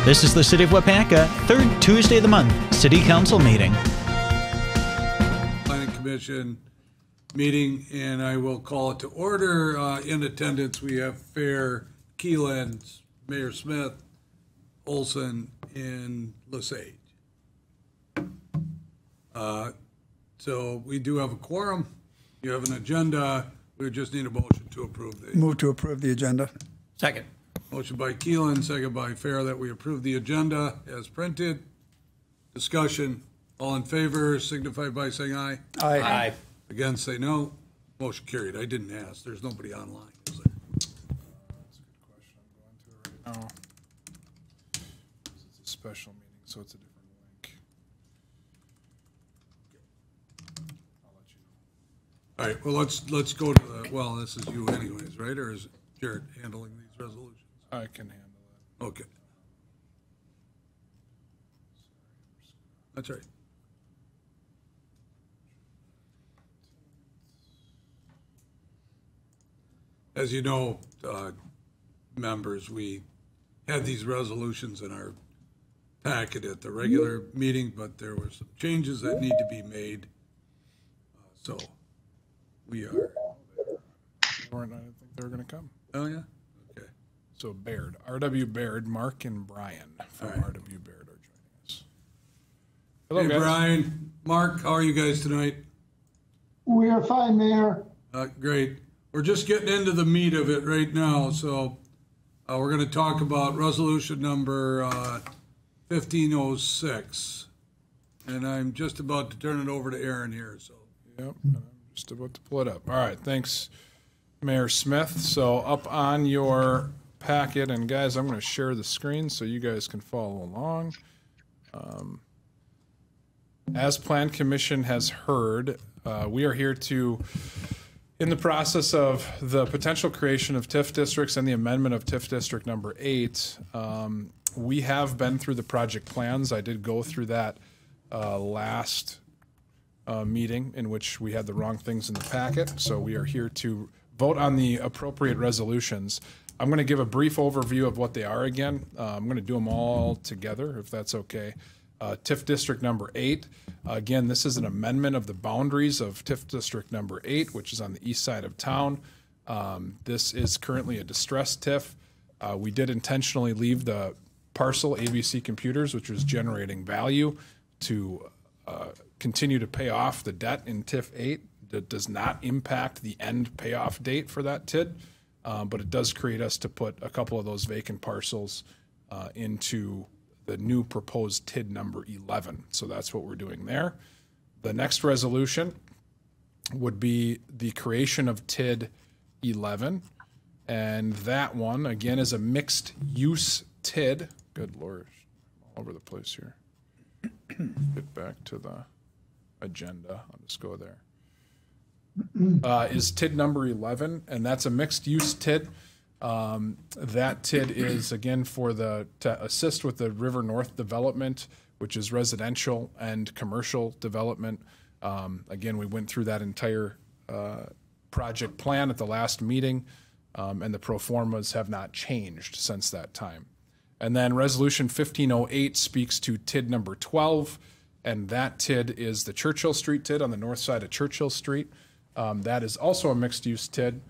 This is the City of Waupaca, third Tuesday of the month, City Council meeting. Planning Commission meeting, and I will call it to order. In attendance, we have Fair, Keelan, Mayor Smith, Olson, and Lesage. So we do have a quorum. You have an agenda. We just need a motion to approve the. Move to approve the agenda. Second. Motion by Keelan, second by Fair, that we approve the agenda as printed. Discussion. All in favor signify by saying aye. Aye. Aye. Against, say no. Motion carried. I didn't ask. There's nobody online, is there? That's a good question. I'm going to it right now. It's a special meeting, so it's a different link. I'll let you know. All right, well, let's go to the, well, this is you anyways, right? Or is Jared handling these resolutions? I can handle it. Okay. That's right. As you know, members, we had these resolutions in our packet at the regular meeting, but there were some changes that need to be made. So we are. I didn't think they were going to come. Oh, yeah? Okay. So Baird, R.W. Baird, Mark and Brian from All right. R.W. Baird are joining us. Hello, Hey, guys. Brian, Mark, how are you guys tonight? We are fine, Mayor. Great. We're just getting into the meat of it right now, so we're going to talk about resolution number 1506. And I'm just about to turn it over to Aaron here. So. Yep, and I'm just about to pull it up. All right, thanks, Mayor Smith. So up on your packet, and guys, I'm going to share the screen so you guys can follow along. As Plan Commission has heard, we are here to, in the process of the potential creation of TIF districts and the amendment of TIF District number 8, we have been through the project plans. I did go through that last meeting in which we had the wrong things in the packet. So we are here to vote on the appropriate resolutions. I'm going to give a brief overview of what they are again. I'm going to do them all together, if that's okay. TIF District number 8. Again, this is an amendment of the boundaries of TIF District number 8, which is on the east side of town. This is currently a distressed TIF. We did intentionally leave the parcel ABC Computers, which was generating value, to continue to pay off the debt in TIF 8. That does not impact the end payoff date for that TID, but it does create us to put a couple of those vacant parcels into the new proposed TID number 11. So that's what we're doing there. The next resolution would be the creation of TID 11. And that one, again, is a mixed use TID. Good Lord, all over the place here. Get back to the agenda. I'll just go there. Is TID number 11, and that's a mixed use TID. That TID is, again, to assist with the River North development, which is residential and commercial development. Again, we went through that entire project plan at the last meeting, and the pro formas have not changed since that time. And then Resolution 1508 speaks to TID number 12, and that TID is the Churchill Street TID on the north side of Churchill Street. That is also a mixed-use TID.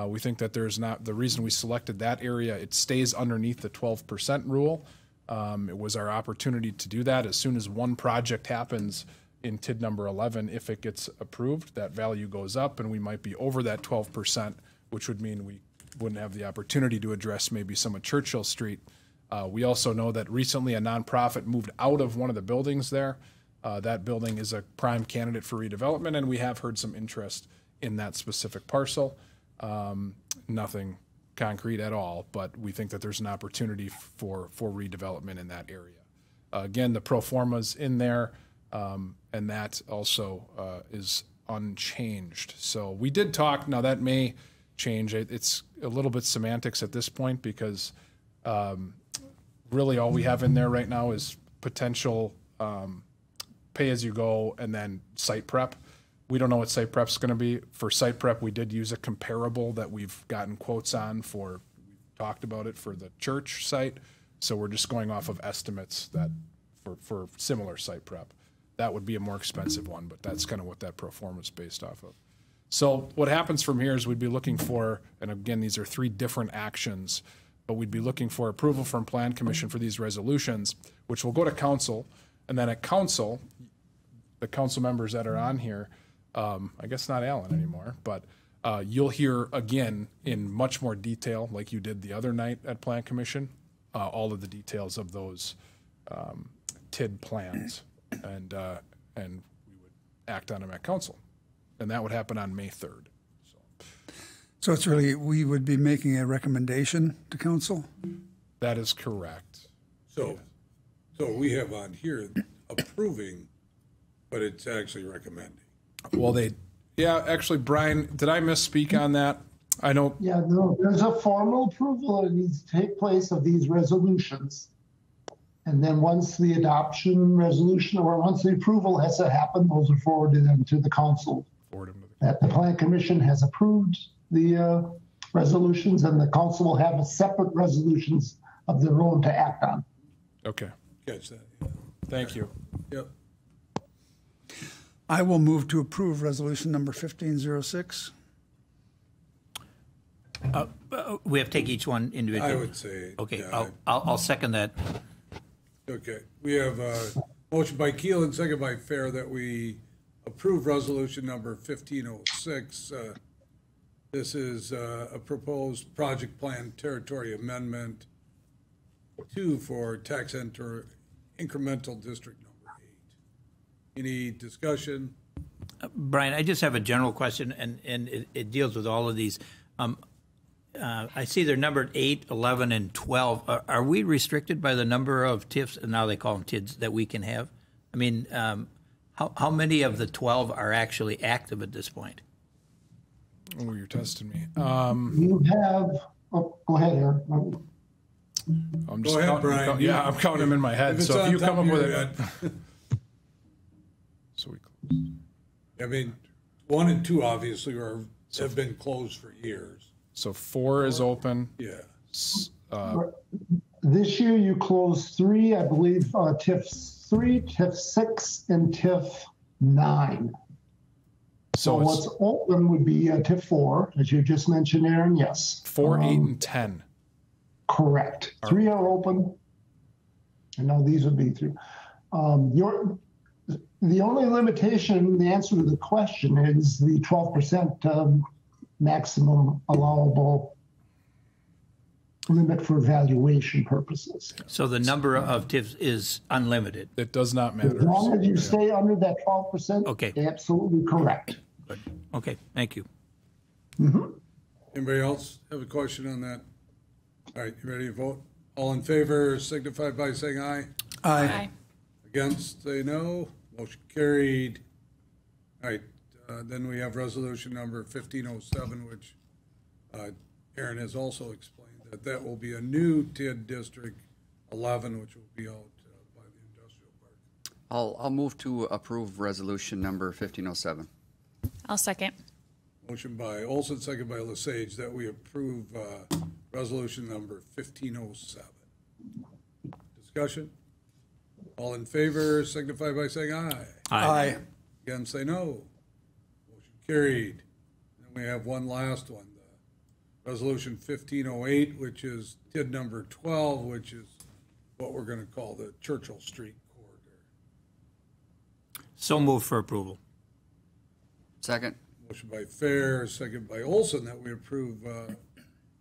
We think that there's not, the reason we selected that area, it stays underneath the 12% rule. It was our opportunity to do that. As soon as one project happens in TID number 11, if it gets approved, that value goes up, and we might be over that 12%, which would mean we wouldn't have the opportunity to address maybe some of Churchill Street. We also know that recently a nonprofit moved out of one of the buildings there. That building is a prime candidate for redevelopment, and we have heard some interest in that specific parcel. Nothing concrete at all, but we think that there's an opportunity for redevelopment in that area. Again, the pro forma's in there, and that also is unchanged. So we did talk, now that may change. It's a little bit semantics at this point because really all we have in there right now is potential pay-as-you-go and then site prep. We don't know what site prep's going to be. For site prep, we did use a comparable that we've gotten quotes on for, we talked about it for the church site. So we're just going off of estimates that for similar site prep. That would be a more expensive one, but that's kind of what that pro forma is based off of. So what happens from here is we'd be looking for, and again, these are 3 different actions, but we'd be looking for approval from Plan Commission for these resolutions, which will go to council, and then at council, the council members that are on here, I guess not Alan anymore, but you'll hear again in much more detail, like you did the other night at Plan Commission, all of the details of those TID plans, and we would act on them at council, and that would happen on May 3rd. So it's really, we would be making a recommendation to council? That is correct. So we have on here approving, but it's actually recommending. Well, actually, Brian, did I misspeak on that? I know. Yeah, no, there's a formal approval that needs to take place of these resolutions. And then once the adoption resolution, or once the approval has to happen, those are forwarded them to the council. That the Plan Commission has approved the resolutions, and the council will have a separate resolutions of their own to act on. Okay. Catch that. Yeah. Thank you. Yep. I will move to approve resolution number 1506. We have to take each one individually. I would say. Okay, yeah, I'll second that. Okay. We have a motion by Keel and second by Fair that we approve resolution number 1506. This is a proposed project plan territory amendment 2 for tax incremental district number 8. Any discussion? Brian, I just have a general question, and it deals with all of these. I see they're numbered 8, 11, and 12. Are we restricted by the number of TIFs, and now they call them TIDs, that we can have? I mean, how many of the 12 are actually active at this point? Oh, you're testing me. You have, go ahead, Aaron. I'm just Go ahead, counting, Brian. yeah, I'm counting them in my head. So if you come up with it. So we close. I mean, 1 and 2 obviously have been closed for years. So 4 is open. Yeah. This year you closed 3, I believe, TIF 3, TIF 6, and TIF 9. So what's open would be TIF 4, as you just mentioned, Aaron, yes. 4, 8, and 10. Correct. 3 are open. And now these would be 3. The only limitation, the answer to the question is the 12% maximum allowable limit for valuation purposes. So the number of TIFs is unlimited. It does not matter. As long as you stay under that 12%, Okay. Absolutely correct. Good. Okay, thank you. Anybody else have a question on that? All right, you ready to vote? All in favor signify by saying aye. Aye. Against, say no. Motion carried. All right, then we have resolution number 1507, which Aaron has also explained that will be a new TID District 11, which will be out by the industrial park. I'll move to approve resolution number 1507. I'll second. Motion by Olson, second by Lesage, that we approve resolution number 1507. Discussion? All in favor signify by saying aye. Aye. Again, say no. Motion carried. Then we have one last one, the resolution 1508, which is TID number 12, which is what we're going to call the Churchill Street corridor. So move for approval. Second. Motion by Fair, second by Olson, that we approve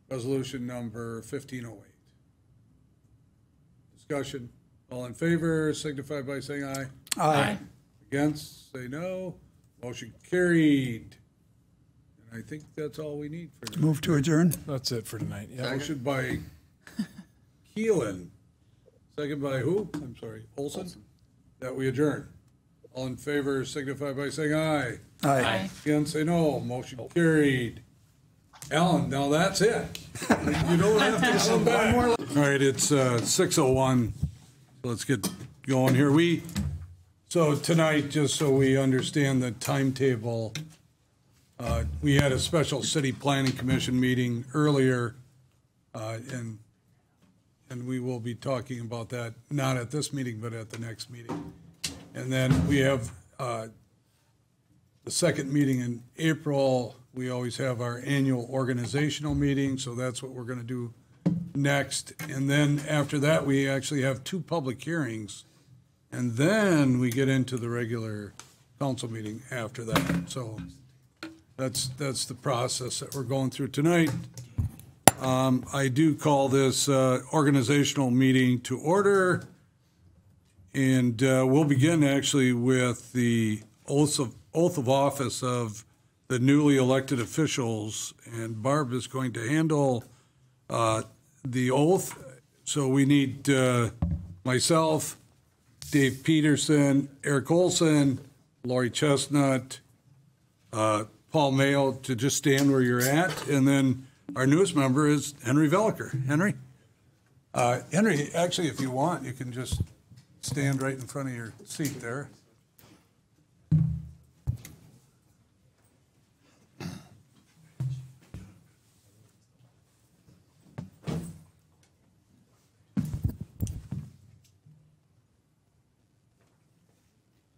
resolution number 1508. Discussion. All in favor signify by saying aye. Aye. Against, say no. Motion carried. And I think that's all we need for now. Move to adjourn. That's it for tonight. Yeah. Motion by Keelan, second by who? I'm sorry, Olson? That we adjourn. All in favor signify by saying aye. Aye. Against, say no. Motion carried. Alan, now that's it. You don't have to come back. All right, it's 6:01. Let's get going here. So tonight, just so we understand the timetable, we had a special city planning commission meeting earlier, and and we will be talking about that, not at this meeting, but at the next meeting. And then we have the second meeting in April. We always have our annual organizational meeting, so that's what we're going to do next. And then after that, we actually have 2 public hearings, and then we get into the regular council meeting after that. So that's the process that we're going through tonight. I do call this organizational meeting to order, and we'll begin actually with the oath of office of the newly elected officials, and Barb is going to handle the oath. So we need myself, Dave Peterson, Eric Olson, Lori Chestnut, Paul Mayo to just stand where you're at, and then our newest member is Henry Velliker. Henry? Henry, actually, if you want, you can just stand right in front of your seat there.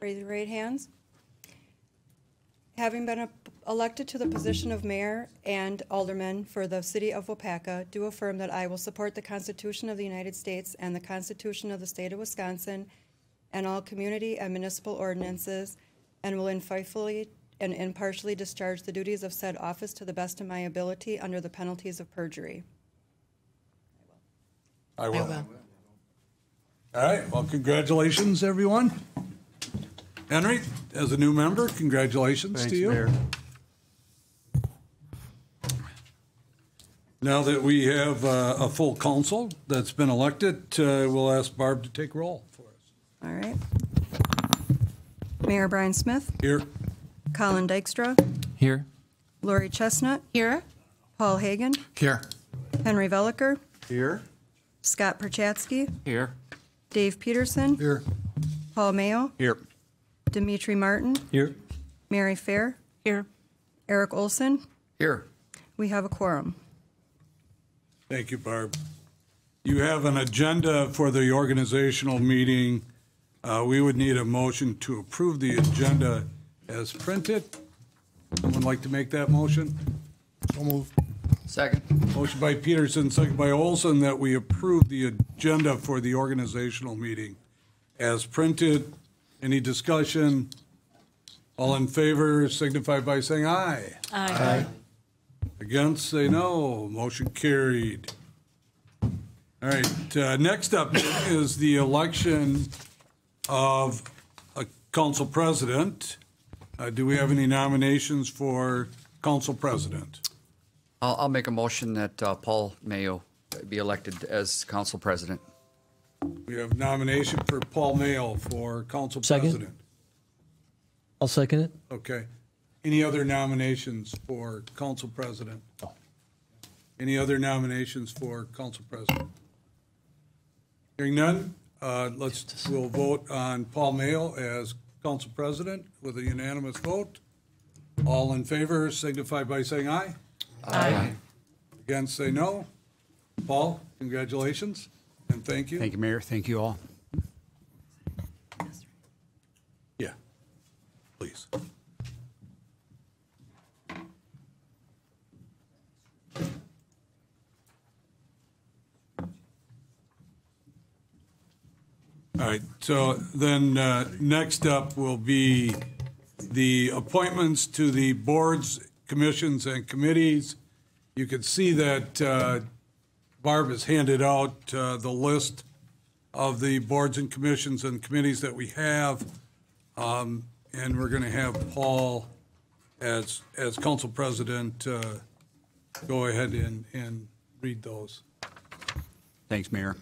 Raise your right hands. Having been elected to the position of mayor and alderman for the city of Waupaca, do affirm that I will support the Constitution of the United States and the Constitution of the state of Wisconsin and all community and municipal ordinances, and will faithfully and impartially discharge the duties of said office to the best of my ability under the penalties of perjury. I will. All right. Well, congratulations, everyone. Henry, as a new member, congratulations to you. Mayor. Now that we have a full council that's been elected, we'll ask Barb to take roll for us. All right. Mayor Brian Smith. Here. Colin Dykstra. Here. Lori Chestnut. Here. Paul Hagan. Here. Henry Velliker. Here. Scott Perchatsky. Here. Dave Peterson. Here. Paul Mayo. Here. Dimitri Martin. Here. Mary Fair. Here. Eric Olson. Here. We have a quorum. Thank you, Barb. You have an agenda for the organizational meeting. We would need a motion to approve the agenda as printed. Someone like to make that motion? So move. Second. Motion by Peterson, second by Olson, that we approve the agenda for the organizational meeting as printed. Any discussion? All in favor signify by saying aye. Aye. Against, say no. Motion carried. All right, next up is the election of a council president. Do we have any nominations for council president? I'll make a motion that Paul Mayo be elected as council president. We have nomination for Paul Mayo for council Second. president. I'll second it. Okay. Any other nominations for council president? Any other nominations for council president? Hearing none, we'll vote on Paul Mayo as council president with a unanimous vote. All in favor signify by saying aye. Aye. Against, say no. Paul, congratulations and thank you. Thank you, Mayor. Thank you all. Yeah, please. All right, so then next up will be the appointments to the boards, commissions, and committees. You can see that Barb has handed out the list of the boards and commissions and committees that we have, and we're going to have Paul as council president go ahead and read those. Thanks, Mayor.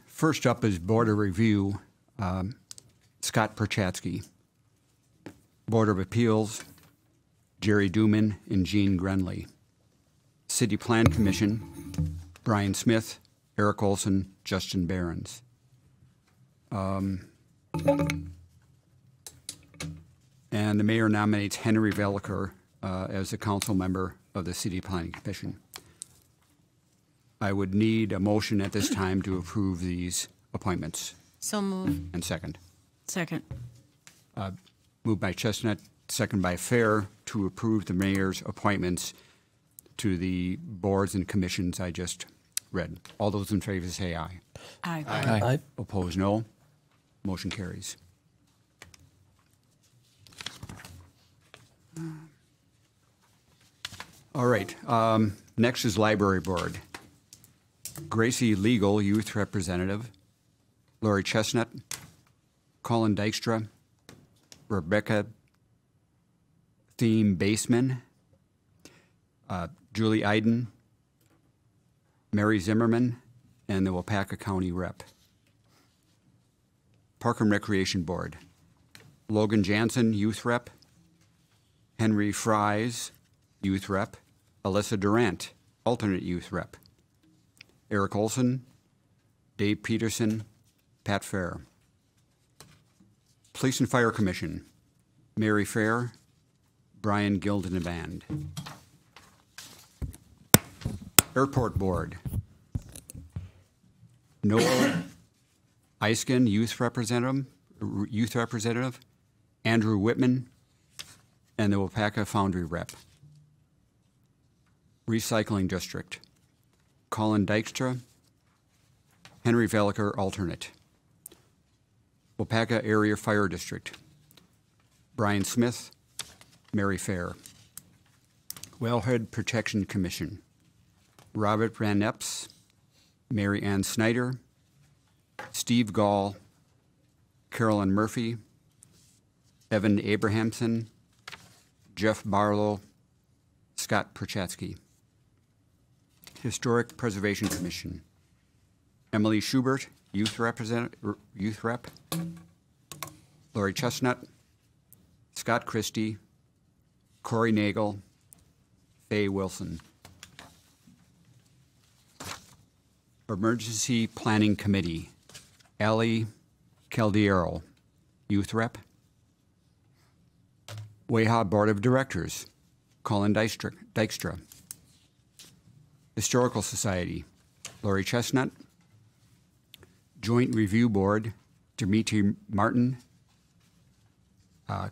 First up is Board of Review, Scott Perchatsky. Board of Appeals, Jerry Duman and Jean Grenley. City Plan Commission, Brian Smith, Eric Olson, Justin Behrens. And the mayor nominates Henry Velliker as a council member of the City Planning Commission. I would need a motion at this time to approve these appointments. So move. And second. Second. Moved by Chestnut, second by Fair, to approve the mayor's appointments to the boards and commissions I just read. All those in favor say aye. Aye. Aye. Opposed, no. Motion carries. All right. Next is Library Board. Gracie Legal Youth Representative, Lori Chestnut, Colin Dykstra, Rebecca Thiem Baseman, Julie Iden, Mary Zimmerman, and the Waupaca County Rep. Park and Recreation Board, Logan Jansen, Youth Rep, Henry Fries, Youth Rep, Alyssa Durant, Alternate Youth Rep, Eric Olson, Dave Peterson, Pat Fair. Police and Fire Commission, Mary Fair, Brian Gilden Band. Airport Board, Noah Eiskin, Youth Representative, Andrew Whitman, and the Waupaca Foundry Rep. Recycling District, Colin Dykstra, Henry Veliker, Alternate. Waupaca Area Fire District, Brian Smith, Mary Fair. Wellhead Protection Commission, Robert Van Epps, Mary Ann Snyder, Steve Gall, Carolyn Murphy, Evan Abrahamson, Jeff Barlow, Scott Perchatsky. Historic Preservation Commission, Emily Schubert, Youth Rep, Lori Chestnut, Scott Christie, Corey Nagel, Faye Wilson. Emergency Planning Committee, Ali Caldiero, Youth Rep. WAHA Board of Directors, Colin Dykstra. Historical Society, Lori Chestnut. Joint Review Board, Dimitri Martin,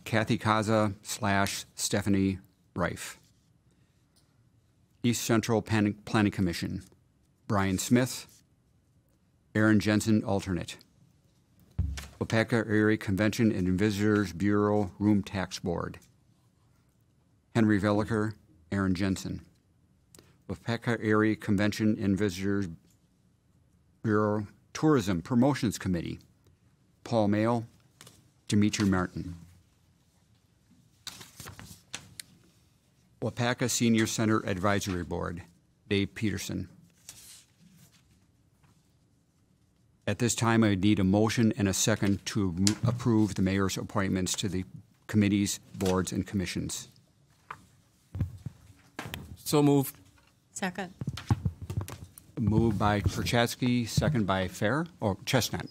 Kathy Kaza / Stephanie Reif. East Central Planning Commission, Brian Smith, Aaron Jensen, Alternate. Waupaca Area Convention and Visitors Bureau Room Tax Board, Henry Veliker, Aaron Jensen. Waupaca Area Convention and Visitors Bureau Tourism Promotions Committee, Paul Mayo, Dimitri Martin. Waupaca Senior Center Advisory Board, Dave Peterson. At this time, I need a motion and a second to approve the mayor's appointments to the committees, boards, and commissions. So moved. Second. Moved by Perchatsky, second by Fair, or Chestnut.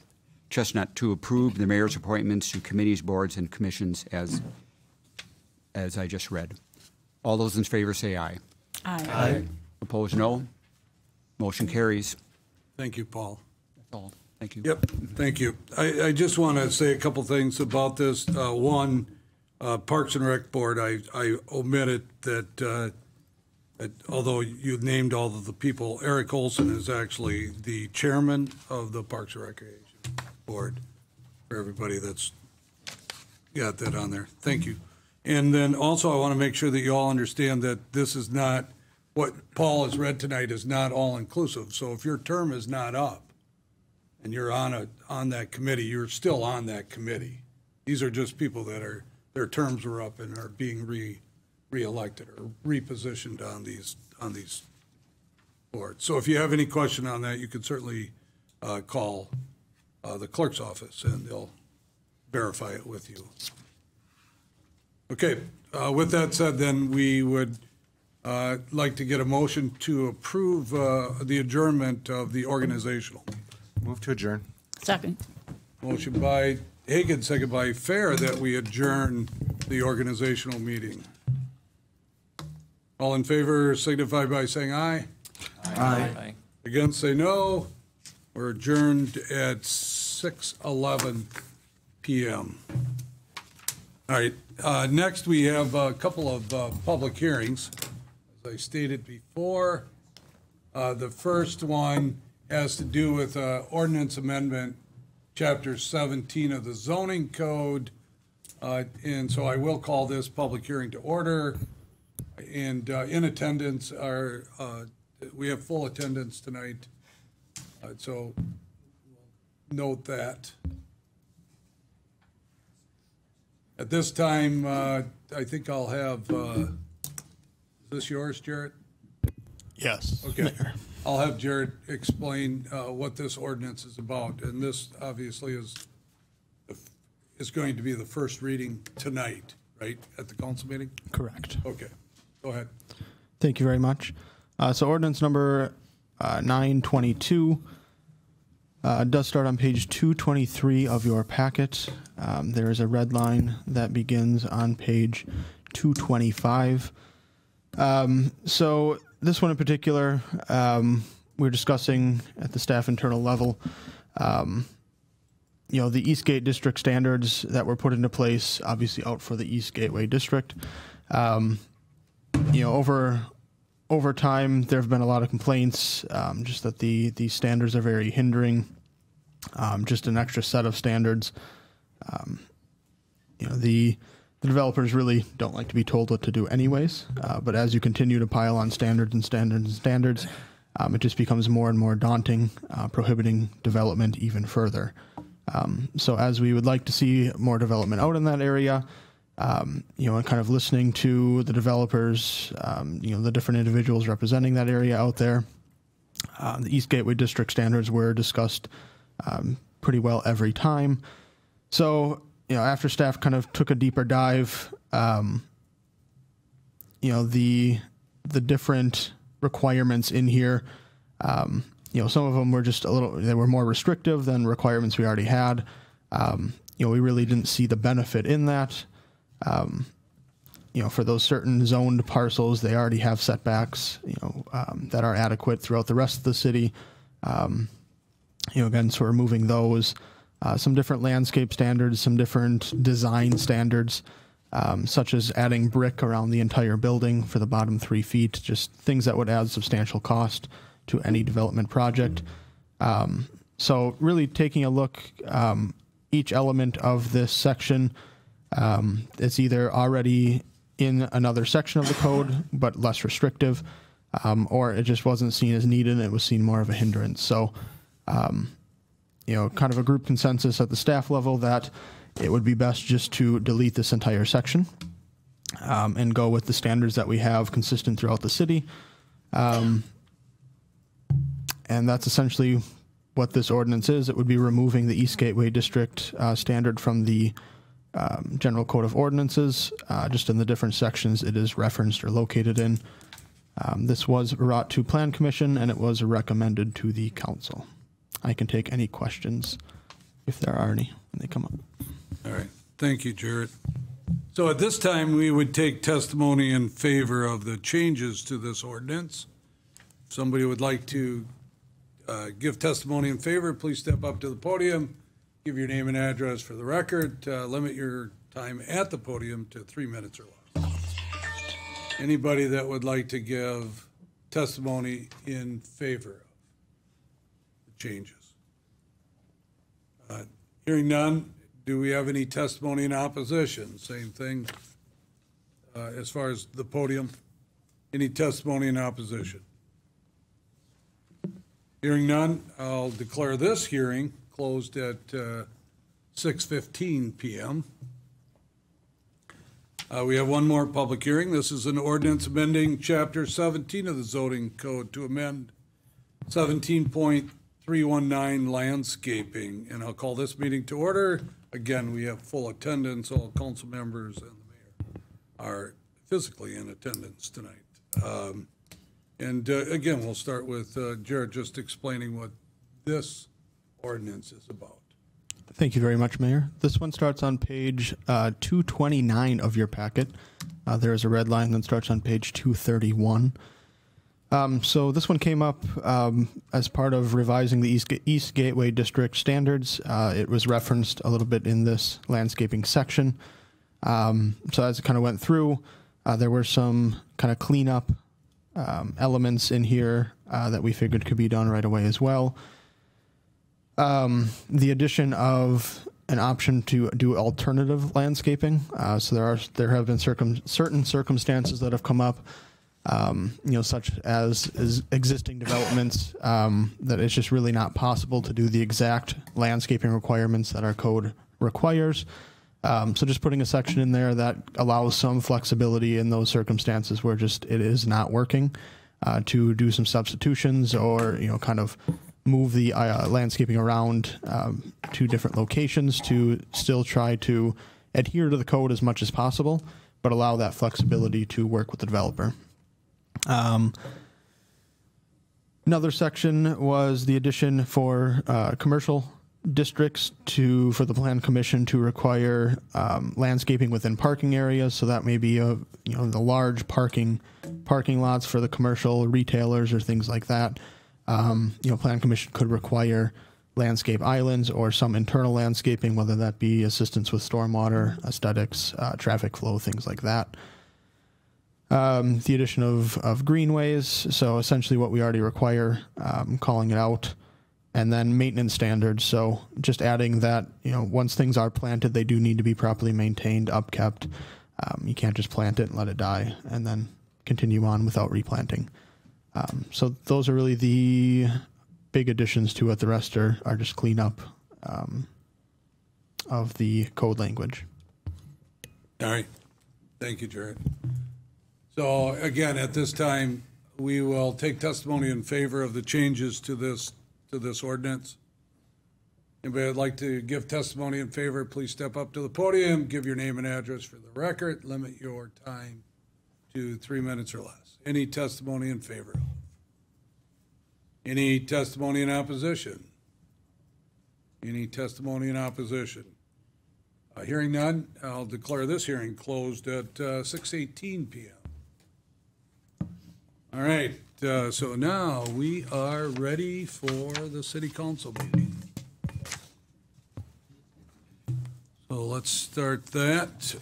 Chestnut to approve the mayor's appointments to committees, boards, and commissions as I just read. All those in favor say aye. Aye. Aye. Opposed, no. Motion carries. Thank you, Paul. That's all. Thank you. Yep, thank you. I just want to say a couple things about this. One, Parks and Rec Board, I omitted that although you named all of the people, Eric Olson is actually the chairman of the Parks and Recreation Board, for everybody that's got that on there. Thank you. And then also I want to make sure that you all understand that this is not, what Paul has read tonight is not all-inclusive. So if your term is not up and you're on that committee, you're still on that committee. These are just people that are, their terms are up and are being re-elected or repositioned on these boards. So if you have any question on that, you can certainly call the clerk's office and they'll verify it with you. Okay, with that said, then we would like to get a motion to approve the adjournment of the organizational. Move to adjourn. Second. Motion by Hagan, second by Fair, that we adjourn the organizational meeting. All in favor signify by saying aye. Aye. Against, say no. We're adjourned at 6:11 p.m. All right, next we have a couple of public hearings. As I stated before, the first one has to do with Ordinance Amendment, Chapter 17 of the Zoning Code. And so I will call this public hearing to order. And in attendance are, we have full attendance tonight. So note that. At this time, I think I'll have, is this yours, Jarrett? Yes. Okay. Mayor. I'll have Jared explain what this ordinance is about, and this obviously is going to be the first reading tonight, right, at the council meeting? Correct. Okay, go ahead. Thank you very much. So ordinance number 922 does start on page 223 of your packet. There is a red line that begins on page 225. So this one in particular, we're discussing at the staff internal level, the Eastgate District standards that were put into place, obviously out for the East Gateway District. Over time, there have been a lot of complaints, just that the standards are very hindering, just an extra set of standards. The developers really don't like to be told what to do anyways, but as you continue to pile on standards, it just becomes more and more daunting, prohibiting development even further. So as we would like to see more development out in that area, and kind of listening to the developers, the different individuals representing that area out there, the East Gateway District standards were discussed pretty well every time. So, after staff kind of took a deeper dive, the different requirements in here, some of them were just they were more restrictive than requirements we already had. We really didn't see the benefit in that. For those certain zoned parcels, they already have setbacks, that are adequate throughout the rest of the city. Again, so we're moving those. Some different landscape standards, some different design standards, such as adding brick around the entire building for the bottom 3 feet, just things that would add substantial cost to any development project. So really taking a look, each element of this section, it's either already in another section of the code, but less restrictive, or it just wasn't seen as needed and it was seen more of a hindrance. So, kind of a group consensus at the staff level that it would be best just to delete this entire section and go with the standards that we have consistent throughout the city. And that's essentially what this ordinance is. It would be removing the East Gateway District standard from the General Code of Ordinances, just in the different sections it is referenced or located in. This was brought to Plan Commission and it was recommended to the council. I can take any questions if there are any when they come up. All right. Thank you, Jarrett. So at this time, we would take testimony in favor of the changes to this ordinance. If somebody would like to give testimony in favor, please step up to the podium, give your name and address for the record. Limit your time at the podium to 3 minutes or less. Anybody that would like to give testimony in favor of the changes? Hearing none, do we have any testimony in opposition? Same thing as far as the podium. Any testimony in opposition? Hearing none, I'll declare this hearing closed at 6:15 p.m. We have one more public hearing. This is an ordinance amending Chapter 17 of the Zoning Code to amend 17.319 landscaping. And I'll call this meeting to order. Again, we have full attendance. All council members and the mayor are physically in attendance tonight. Again, we'll start with Jared just explaining what this ordinance is about. Thank you very much, Mayor. This one starts on page 229 of your packet. There is a red line that starts on page 231. So this one came up as part of revising the East Gateway District standards. It was referenced a little bit in this landscaping section. So as it kind of went through, there were some kind of cleanup elements in here that we figured could be done right away as well. The addition of an option to do alternative landscaping. So there have been certain circumstances that have come up, such as existing developments, that it's just really not possible to do the exact landscaping requirements that our code requires. So just putting a section in there that allows some flexibility in those circumstances where it is not working, to do some substitutions or, kind of move the landscaping around to different locations to still try to adhere to the code as much as possible, but allow that flexibility to work with the developer. Another section was the addition for commercial districts for the Plan Commission to require landscaping within parking areas. So that may be the large parking lots for the commercial retailers or things like that. Plan Commission could require landscape islands or some internal landscaping, whether that be assistance with stormwater, aesthetics, traffic flow, things like that. The addition of greenways, so essentially what we already require, calling it out, and then maintenance standards. So just adding that, once things are planted, they do need to be properly maintained, upkept. You can't just plant it and let it die and then continue on without replanting. So those are really the big additions to it. The rest are just cleanup of the code language. All right. Thank you, Jared. So again, at this time, we will take testimony in favor of the changes to this ordinance. Anybody would like to give testimony in favor, please step up to the podium, give your name and address for the record, limit your time to 3 minutes or less. Any testimony in favor? Any testimony in opposition? Any testimony in opposition? Hearing none, I'll declare this hearing closed at 6:18 p.m. All right, so now we are ready for the city council meeting. So let's start that.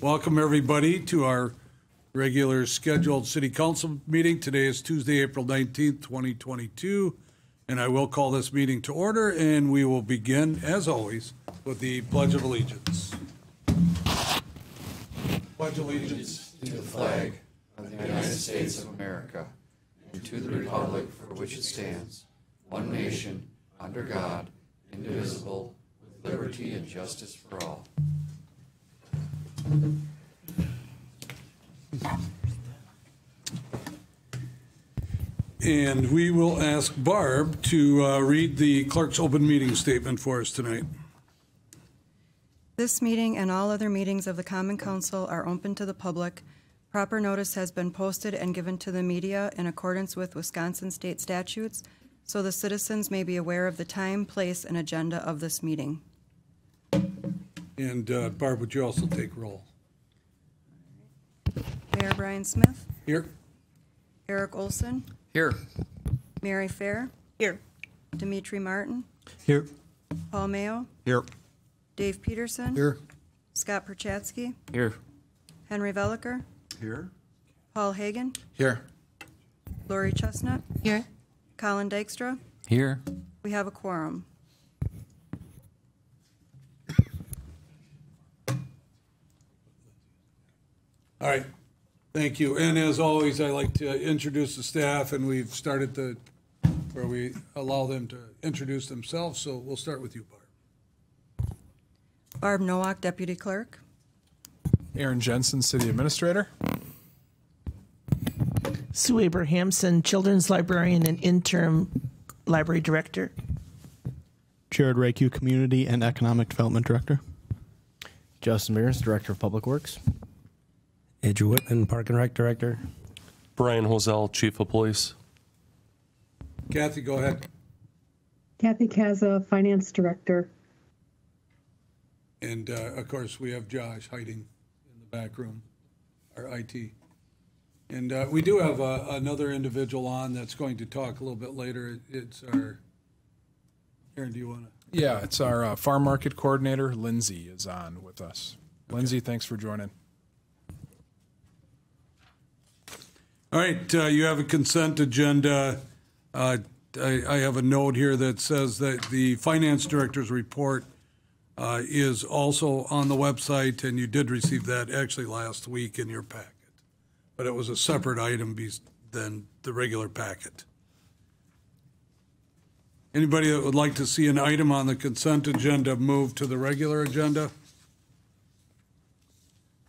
Welcome everybody to our regular scheduled city council meeting. Today is Tuesday, April 19th, 2022, and I will call this meeting to order, and we will begin, as always, with the Pledge of Allegiance. Pledge allegiance to the flag of the United States of America and to the republic for which it stands, one nation, under God, indivisible, with liberty and justice for all. And we will ask Barb to read the clerk's open meeting statement for us tonight. This meeting and all other meetings of the Common Council are open to the public. Proper notice has been posted and given to the media in accordance with Wisconsin state statutes, so the citizens may be aware of the time, place, and agenda of this meeting. And Barb, would you also take roll? Mayor Brian Smith. Here. Eric Olson. Here. Mary Fair. Here. Dimitri Martin. Here. Paul Mayo. Here. Dave Peterson. Here. Scott Perchatsky. Here. Henry Velliker. Here. Paul Hagan. Here. Lori Chestnut. Here. Colin Dykstra. Here. We have a quorum. All right. Thank you. And as always, I like to introduce the staff, and we've started where we allow them to introduce themselves. So we'll start with you, Barb. Barb Nowak, Deputy Clerk. Aaron Jensen, City Administrator. Sue Abrahamson, Children's Librarian and Interim Library Director. Jared Raku, Community and Economic Development Director. Justin Mears, Director of Public Works. Andrew Whitman, Park and Rec Director. Brian Hosell, Chief of Police. Kathy, go ahead. Kathy Kaza, Finance Director. And of course, we have Josh hiding in the back room, our IT. And we do have another individual on that's going to talk a little bit later. It's our, Aaron, do you want to? Yeah, it's our farm market coordinator, Lindsay, is on with us. Okay. Lindsay, thanks for joining. All right, you have a consent agenda. I have a note here that says that the finance director's report is also on the website, and you did receive that actually last week in your packet. But it was a separate item than the regular packet. Anybody that would like to see an item on the consent agenda move to the regular agenda?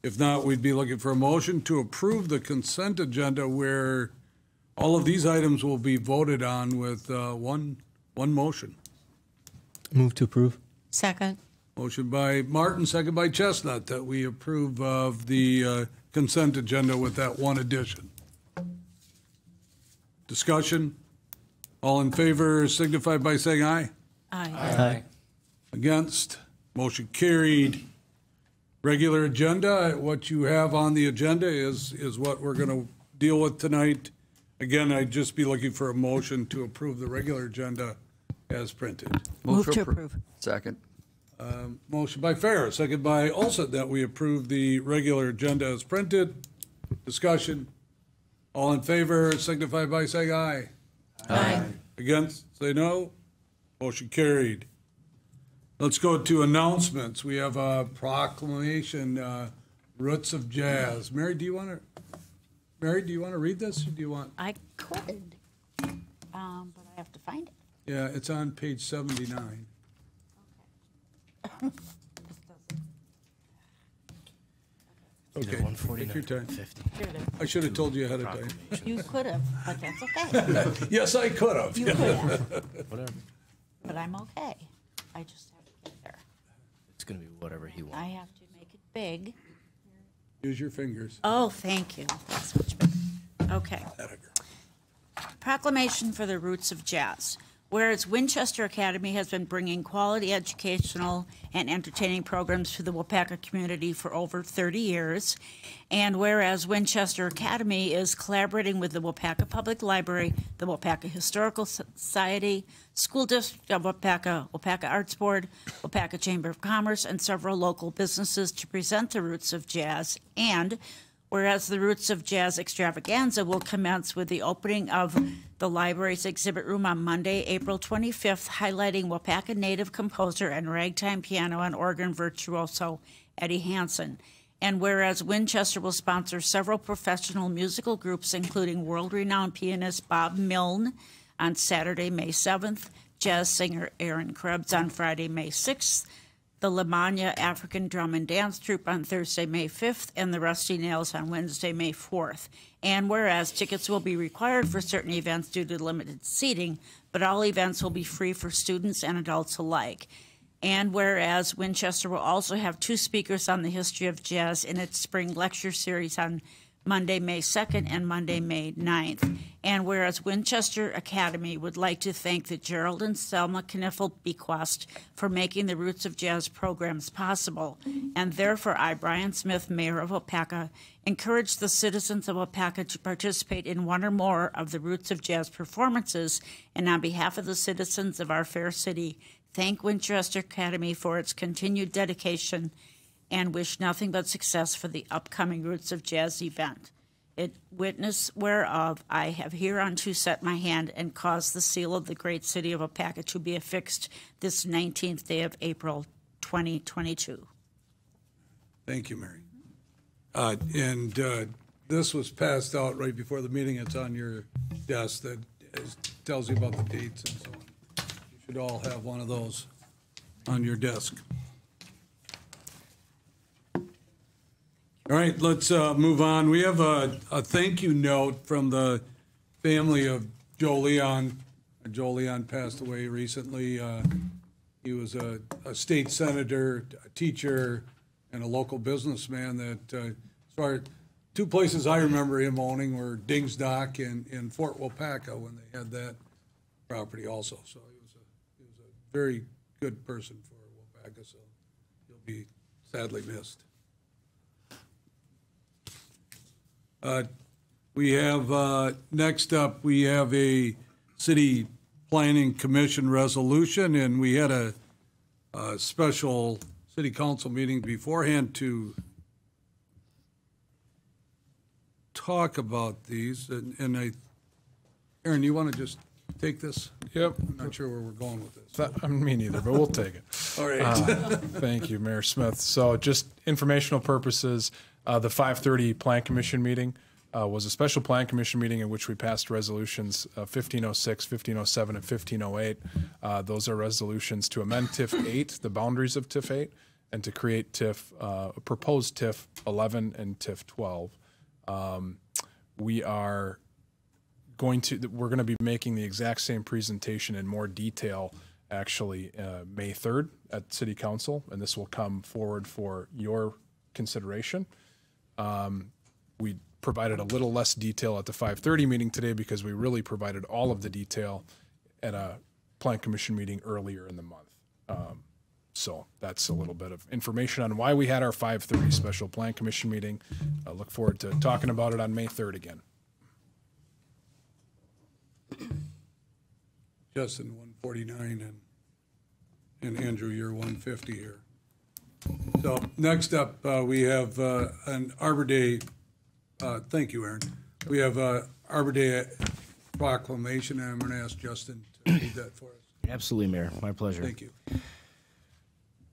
If not, we'd be looking for a motion to approve the consent agenda where all of these items will be voted on with one motion. Move to approve. Second. Motion by Martin, second by Chestnut, that we approve of the consent agenda with that one addition. Discussion? All in favor signify by saying aye. Aye. Aye. Against? Motion carried. Regular agenda, what you have on the agenda is what we're going to deal with tonight. Again, I'd just be looking for a motion to approve the regular agenda as printed. Move to approve. Second. Motion by Farris, second by Olson, that we approve the regular agenda as printed. Discussion. All in favor signify by saying aye. Aye. Against, say no. Motion carried. Let's go to announcements. We have a proclamation, Roots of Jazz. Mary, do you want to read this, or do you want? I could, but I have to find it. Yeah, it's on page 79. Okay, take your time. 50. Here it is. I should have told you ahead of time. You could have, but that's okay. Yes, I could have. You could have, Whatever. but I'm okay. I just have to get there. It's going to be whatever he wants. I have to make it big. Use your fingers. Oh, thank you. That's much better. Okay. Proclamation for the Roots of Jazz. Whereas Winchester Academy has been bringing quality educational and entertaining programs to the Waupaca community for over 30 years, and whereas Winchester Academy is collaborating with the Waupaca Public Library, the Waupaca Historical Society, School District of Waupaca, Waupaca Arts Board, Waupaca Chamber of Commerce, and several local businesses to present the Roots of Jazz, and whereas the Roots of Jazz extravaganza will commence with the opening of the library's exhibit room on Monday, April 25th, highlighting Waupaca native composer and ragtime piano and organ virtuoso Eddie Hansen. And whereas Winchester will sponsor several professional musical groups, including world-renowned pianist Bob Milne on Saturday, May 7th, jazz singer Aaron Krebs on Friday, May 6th, the Lamagna African Drum and Dance Troupe on Thursday, May 5th, and the Rusty Nails on Wednesday, May 4th. And whereas tickets will be required for certain events due to limited seating, but all events will be free for students and adults alike. And whereas Winchester will also have 2 speakers on the history of jazz in its spring lecture series on Monday, May 2nd and Monday, May 9th. And whereas Winchester Academy would like to thank the Gerald and Selma Kniffel Bequest for making the Roots of Jazz programs possible. And therefore, I, Brian Smith, Mayor of Waupaca, encourage the citizens of Waupaca to participate in one or more of the Roots of Jazz performances. And on behalf of the citizens of our fair city, thank Winchester Academy for its continued dedication and wish nothing but success for the upcoming Roots of Jazz event. It witness whereof I have hereunto set my hand and caused the seal of the great city of Waupaca to be affixed this 19th day of April, 2022. Thank you, Mary. This was passed out right before the meeting. It's on your desk that tells you about the dates and so on. You should all have one of those on your desk. All right, let's move on. We have a thank you note from the family of Joe Leon. Joe Leon passed away recently. He was a state senator, a teacher, and a local businessman that, as far as 2 places I remember him owning were Ding's Dock and Fort Waupaca when they had that property also. So he was a very good person for Waupaca, so he'll be sadly missed. We have, next up, we have a City Planning Commission resolution, and we had a special City Council meeting beforehand to talk about these, and Aaron, you want to just take this? Yep. I'm not sure where we're going with this. Me neither, but we'll take it. All right. Thank you, Mayor Smith. So just informational purposes, the 5:30 Plan Commission meeting was a special Plan Commission meeting in which we passed resolutions 1506, 1507, and 1508. Those are resolutions to amend TIF 8, the boundaries of TIF 8, and to create TIF, proposed TIF 11 and TIF 12. We're going to be making the exact same presentation in more detail actually May 3rd at City Council, and this will come forward for your consideration. We provided a little less detail at the 5:30 meeting today because we really provided all of the detail at a Plan Commission meeting earlier in the month. So that's a little bit of information on why we had our 5:30 special Plan Commission meeting. I look forward to talking about it on May 3rd again. Justin, 149, and Andrew, you're 150 here. So next up, we have an Arbor Day. Thank you, Aaron. We have Arbor Day Proclamation, and I'm going to ask Justin to read that for us. Absolutely, Mayor. My pleasure. Thank you.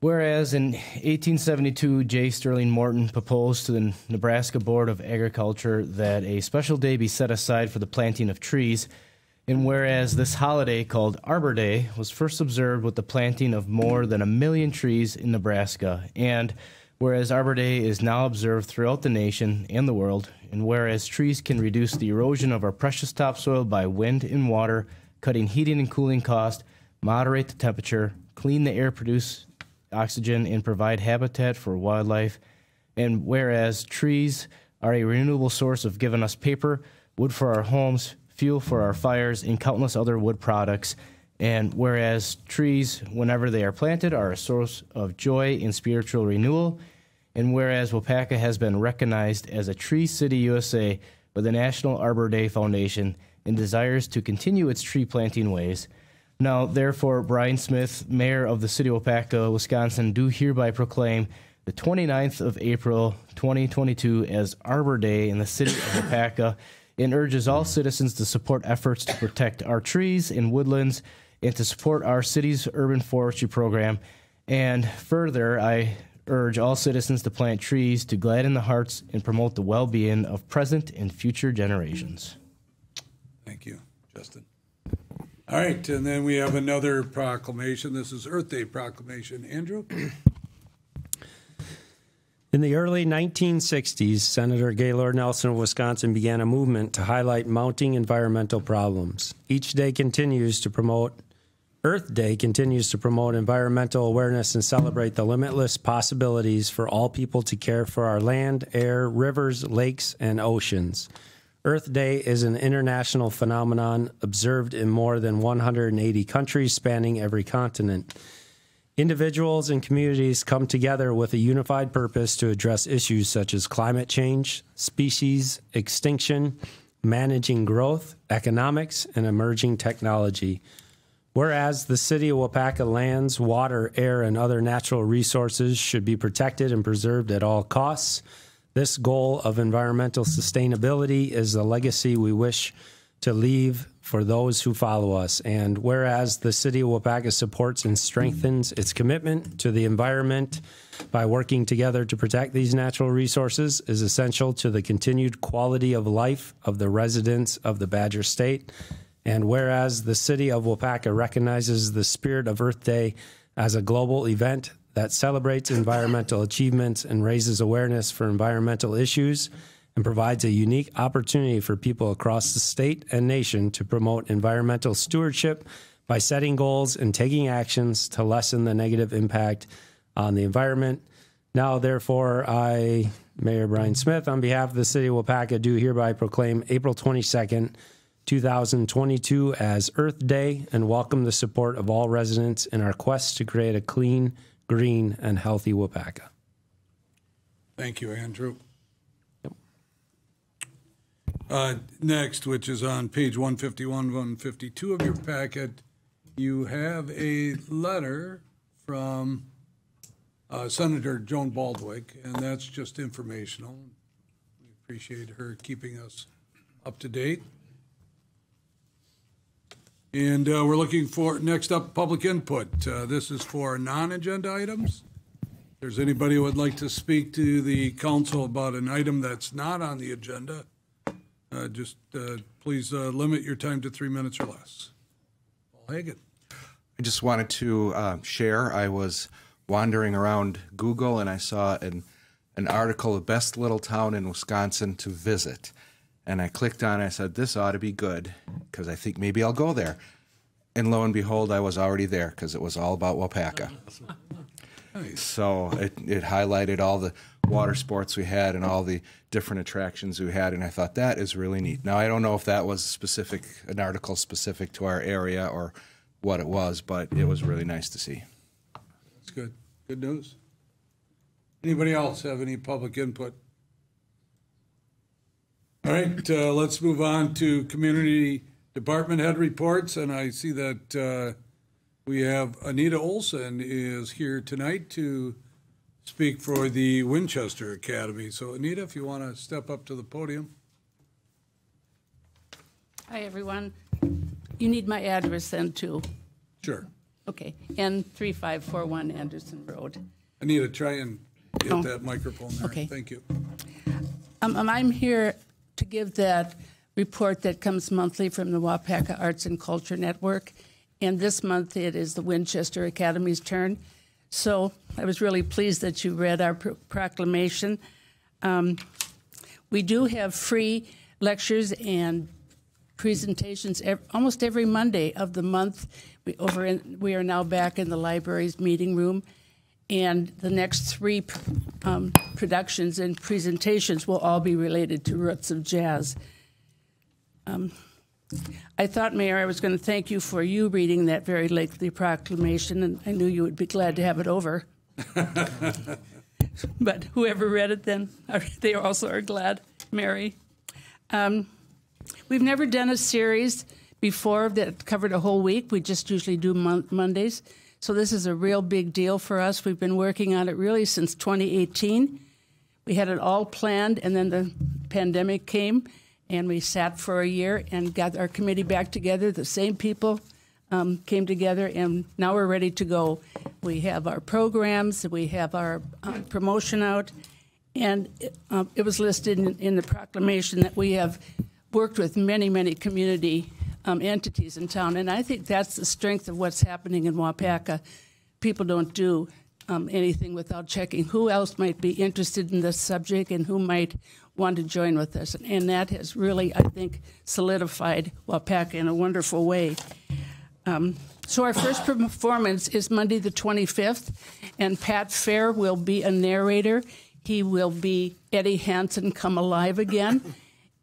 Whereas in 1872, J. Sterling Morton proposed to the Nebraska Board of Agriculture that a special day be set aside for the planting of trees, and whereas this holiday called Arbor Day was first observed with the planting of more than 1 million trees in Nebraska, and whereas Arbor Day is now observed throughout the nation and the world, and whereas trees can reduce the erosion of our precious topsoil by wind and water, cutting heating and cooling costs, moderate the temperature, clean the air, produce oxygen, and provide habitat for wildlife, and whereas trees are a renewable source of giving us paper, wood for our homes, fuel for our fires, and countless other wood products, and whereas trees, whenever they are planted, are a source of joy and spiritual renewal, and whereas Waupaca has been recognized as a Tree City USA by the National Arbor Day Foundation and desires to continue its tree planting ways. Now, therefore, Brian Smith, Mayor of the City of Waupaca, Wisconsin, do hereby proclaim the 29th of April, 2022 as Arbor Day in the City of Waupaca, and urges all citizens to support efforts to protect our trees and woodlands and to support our city's urban forestry program. And further, I urge all citizens to plant trees to gladden the hearts and promote the well-being of present and future generations. Thank you, Justin. All right, and then we have another proclamation. This is Earth Day Proclamation. Andrew? In the early 1960s, Senator Gaylord Nelson of Wisconsin began a movement to highlight mounting environmental problems. Each day continues to promote, Earth Day continues to promote environmental awareness and celebrate the limitless possibilities for all people to care for our land, air, rivers, lakes, and oceans. Earth Day is an international phenomenon observed in more than 180 countries spanning every continent. Individuals and communities come together with a unified purpose to address issues such as climate change, species extinction, managing growth, economics, and emerging technology. Whereas the City of Waupaca lands, water, air, and other natural resources should be protected and preserved at all costs, this goal of environmental sustainability is the legacy we wish to leave for those who follow us. And whereas the City of Waupaca supports and strengthens its commitment to the environment by working together to protect these natural resources is essential to the continued quality of life of the residents of the Badger State. And whereas the City of Waupaca recognizes the spirit of Earth Day as a global event that celebrates environmental achievements and raises awareness for environmental issues, and provides a unique opportunity for people across the state and nation to promote environmental stewardship by setting goals and taking actions to lessen the negative impact on the environment. Now, therefore, I, Mayor Brian Smith, on behalf of the City of Waupaca, do hereby proclaim April 22nd, 2022 as Earth Day and welcome the support of all residents in our quest to create a clean, green, and healthy Waupaca. Thank you, Andrew. Next, which is on page 151, 152 of your packet, you have a letter from Senator Joan Baldwick, and that's just informational. We appreciate her keeping us up to date. And we're looking for, next up, public input. This is for non-agenda items. If there's anybody who would like to speak to the council about an item that's not on the agenda, just please limit your time to 3 minutes or less. Paul Hagan. I just wanted to share. I was wandering around Google and I saw an article, the best little town in Wisconsin to visit. And I clicked on it. I said, this ought to be good because I think maybe I'll go there. And lo and behold, I was already there because it was all about Waupaca. Nice. So it highlighted all the water sports we had and all the different attractions we had. And I thought that is really neat. Now, I don't know if that was an article specific to our area or what it was, but it was really nice to see. That's good. Good news. Anybody else have any public input? All right, let's move on to community department head reports, and I see that we have Anita Olson is here tonight to speak for the Winchester Academy. So Anita, if you want to step up to the podium. Hi, everyone. You need my address then, too? Sure. Okay, N3541 Anderson Road. Anita, try and get that microphone there. Okay. Thank you. I'm here to give that report that comes monthly from the Waupaca Arts and Culture Network. And this month it is the Winchester Academy's turn. So I was really pleased that you read our proclamation. We do have free lectures and presentations almost every Monday of the month. We are now back in the library's meeting room. And the next three productions and presentations will all be related to roots of jazz. I thought, Mayor, I was going to thank you for you reading that very lengthy proclamation, and I knew you would be glad to have it over. But whoever read it then, they also are glad. Mary. We've never done a series before that covered a whole week. We just usually do Mondays. So this is a real big deal for us. We've been working on it really since 2018. We had it all planned, and then the pandemic came, and we sat for a year and got our committee back together. The same people came together, and now we're ready to go. We have our programs, we have our promotion out, and it was listed in the proclamation that we have worked with many, many community entities in town, and I think that's the strength of what's happening in Waupaca. People don't do anything without checking who else might be interested in this subject and who might want to join with us, and that has really, I think, solidified Waupaca in a wonderful way. So our first performance is Monday the 25th, and Pat Fair will be a narrator. He will be Eddie Hansen come alive again.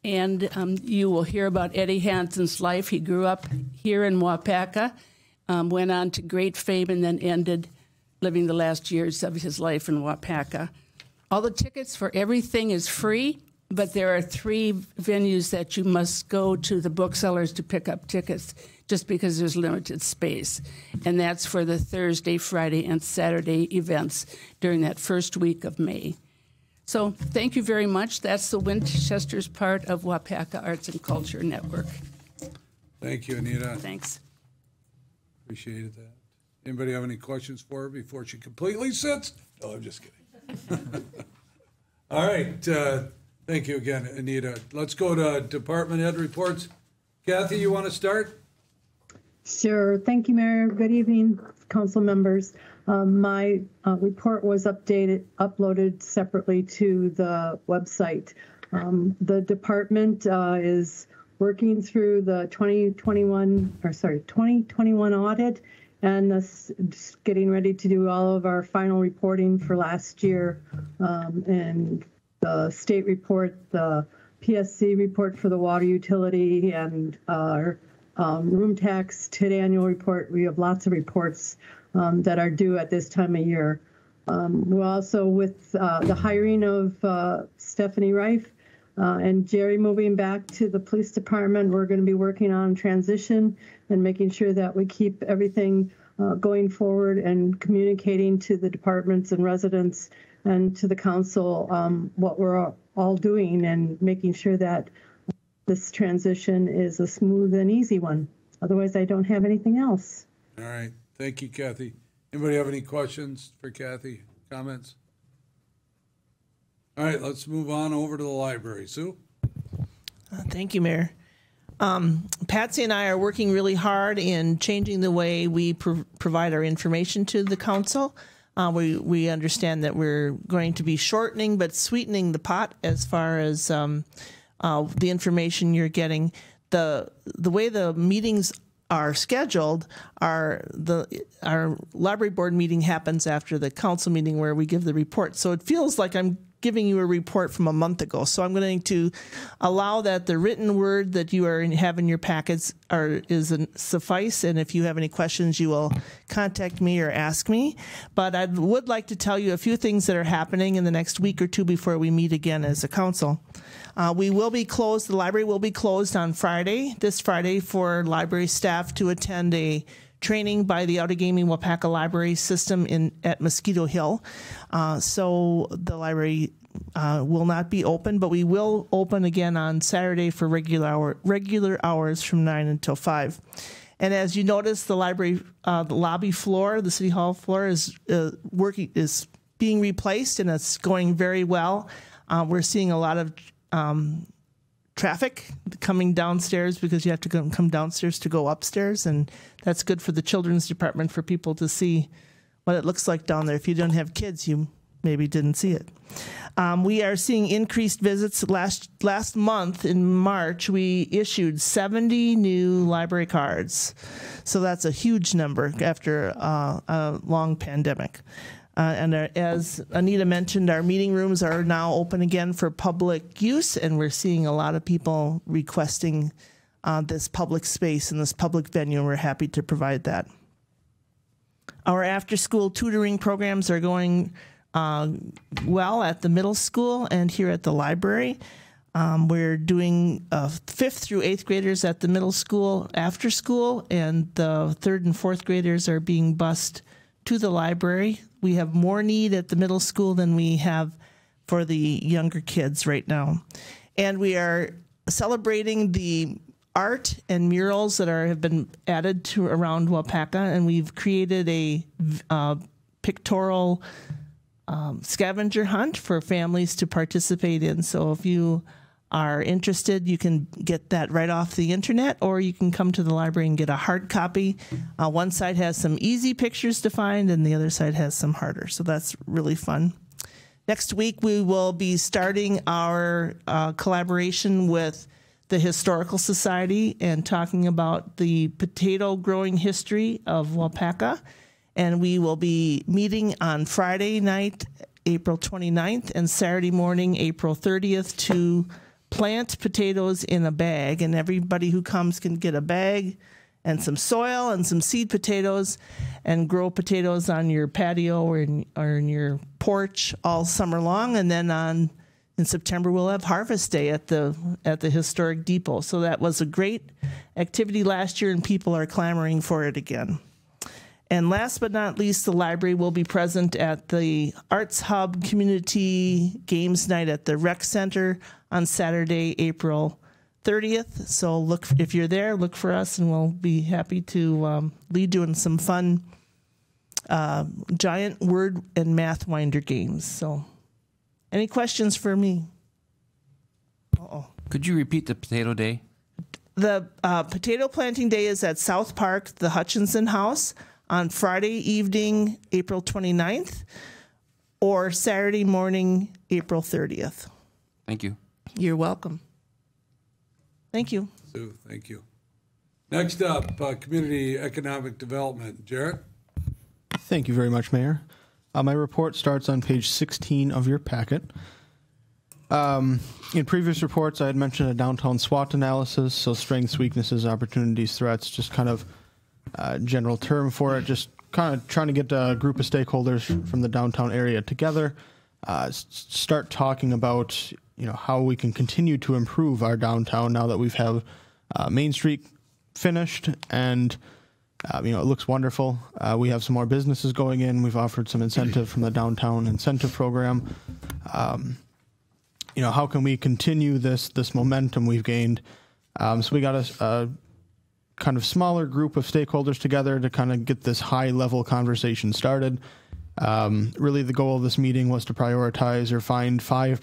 And you will hear about Eddie Hansen's life. He grew up here in Waupaca, went on to great fame, and then ended living the last years of his life in Waupaca. All the tickets for everything is free, but there are 3 venues that you must go to the booksellers to pick up tickets just because there's limited space. And that's for the Thursday, Friday, and Saturday events during that first week of May. So thank you very much. That's the Winchester's part of Waupaca Arts and Culture Network. Thank you, Anita. Thanks. Appreciated that. Anybody have any questions for her before she completely sits? No, I'm just kidding. All right. Thank you again, Anita. Let's go to department head reports. Kathy, you want to start? Sure. Thank you, Mayor. Good evening, council members. My report was uploaded separately to the website. The department is working through the 2021 audit and just getting ready to do all of our final reporting for last year, and the state report, the PSC report for the water utility, and our room tax TID annual report. We have lots of reports that are due at this time of year. We're also, with the hiring of Stephanie Reif, And Jerry moving back to the police department, we're going to be working on transition and making sure that we keep everything going forward and communicating to the departments and residents and to the council what we're all doing and making sure that this transition is a smooth and easy one. Otherwise, I don't have anything else. All right. Thank you, Kathy. Anybody have any questions for Kathy? Comments? All right, let's move on over to the library. Sue? Thank you, Mayor. Patsy and I are working really hard in changing the way we provide our information to the council. We understand that we're going to be shortening but sweetening the pot as far as the information you're getting. The way the meetings are scheduled, our library board meeting happens after the council meeting where we give the report. So it feels like I'm giving you a report from a month ago. So I'm going to allow that the written word that you have in your packets is suffice. And if you have any questions, you will contact me or ask me. But I would like to tell you a few things that are happening in the next week or two before we meet again as a council. We will be closed. The library will be closed on this Friday, for library staff to attend a training by the Outagamie Waupaca Library System at Mosquito Hill. So the library will not be open, but we will open again on Saturday for regular hours from 9 until 5. And as you notice, the library, the lobby floor, the City Hall floor is being replaced, and it's going very well. We're seeing a lot of traffic coming downstairs because you have to come downstairs to go upstairs, and that's good for the children's department for people to see what it looks like down there. If you don't have kids, you maybe didn't see it. We are seeing increased visits. Last month in March, we issued 70 new library cards, so that's a huge number after a long pandemic. And as Anita mentioned, our meeting rooms are now open again for public use, and we're seeing a lot of people requesting this public space and this public venue, and we're happy to provide that. Our after-school tutoring programs are going well at the middle school and here at the library. We're doing 5th through 8th graders at the middle school after school, and the 3rd and 4th graders are being bused to the library. We have more need at the middle school than we have for the younger kids right now. And we are celebrating the art and murals that have been added to around Waupaca, and we've created a pictorial scavenger hunt for families to participate in. So if you are interested, you can get that right off the internet, or you can come to the library and get a hard copy. One side has some easy pictures to find, and the other side has some harder. So that's really fun. Next week, we will be starting our collaboration with the Historical Society and talking about the potato growing history of Waupaca. And we will be meeting on Friday night, April 29th, and Saturday morning, April 30th, to plant potatoes in a bag, and everybody who comes can get a bag and some soil and some seed potatoes and grow potatoes on your patio or in your porch all summer long. And then in September, we'll have Harvest Day at the Historic Depot. So that was a great activity last year, and people are clamoring for it again. And last but not least, the library will be present at the Arts Hub Community Games Night at the Rec Center on Saturday, April 30th. So if you're there, look for us, and we'll be happy to lead you in some fun giant word and math winder games. So any questions for me? Could you repeat the potato day? The potato planting day is at South Park, the Hutchinson House, on Friday evening, April 29th, or Saturday morning, April 30th. Thank you. You're welcome. Thank you. Sue, thank you. Next up, Community Economic Development. Jarrett? Thank you very much, Mayor. My report starts on page 16 of your packet. In previous reports, I had mentioned a downtown SWAT analysis, so strengths, weaknesses, opportunities, threats, just kind of general term for it, just kind of trying to get a group of stakeholders from the downtown area together start talking about how we can continue to improve our downtown now that we've have Main Street finished and it looks wonderful. We have some more businesses going in. We've offered some incentive from the downtown incentive program. How can we continue this momentum we've gained? So we got a kind of smaller group of stakeholders together to kind of get this high level conversation started. Really the goal of this meeting was to prioritize or find 5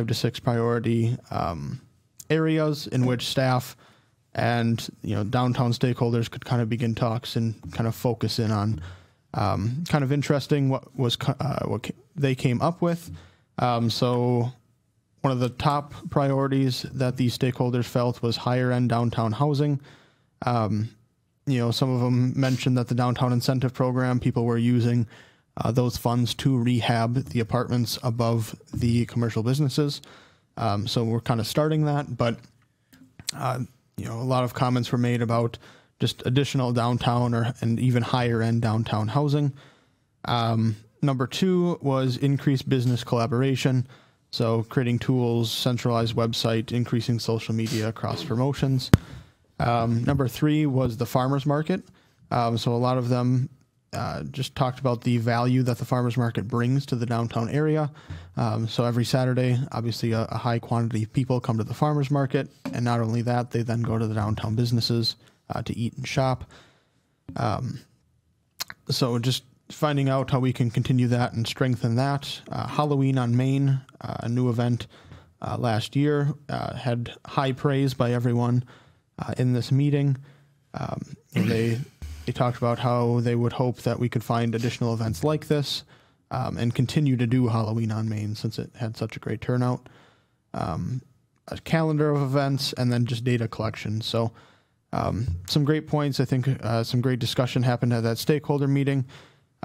to 6 priority areas in which staff and downtown stakeholders could kind of begin talks and kind of focus in on. Kind of interesting what they came up with. So one of the top priorities that these stakeholders felt was higher end downtown housing. Some of them mentioned that the downtown incentive program, people were using those funds to rehab the apartments above the commercial businesses. So we're kind of starting that, but a lot of comments were made about just additional downtown and even higher end downtown housing. Number 2 was increased business collaboration. So creating tools, centralized website, increasing social media, cross promotions. Number 3 was the farmers market. So a lot of them just talked about the value that the farmers market brings to the downtown area. So every Saturday, obviously a high quantity of people come to the farmers market. And not only that, they then go to the downtown businesses to eat and shop. So just finding out how we can continue that and strengthen that. Halloween on Maine, a new event last year, had high praise by everyone in this meeting. They talked about how they would hope that we could find additional events like this and continue to do Halloween on Maine since it had such a great turnout. A calendar of events and then just data collection. So some great points. I think some great discussion happened at that stakeholder meeting.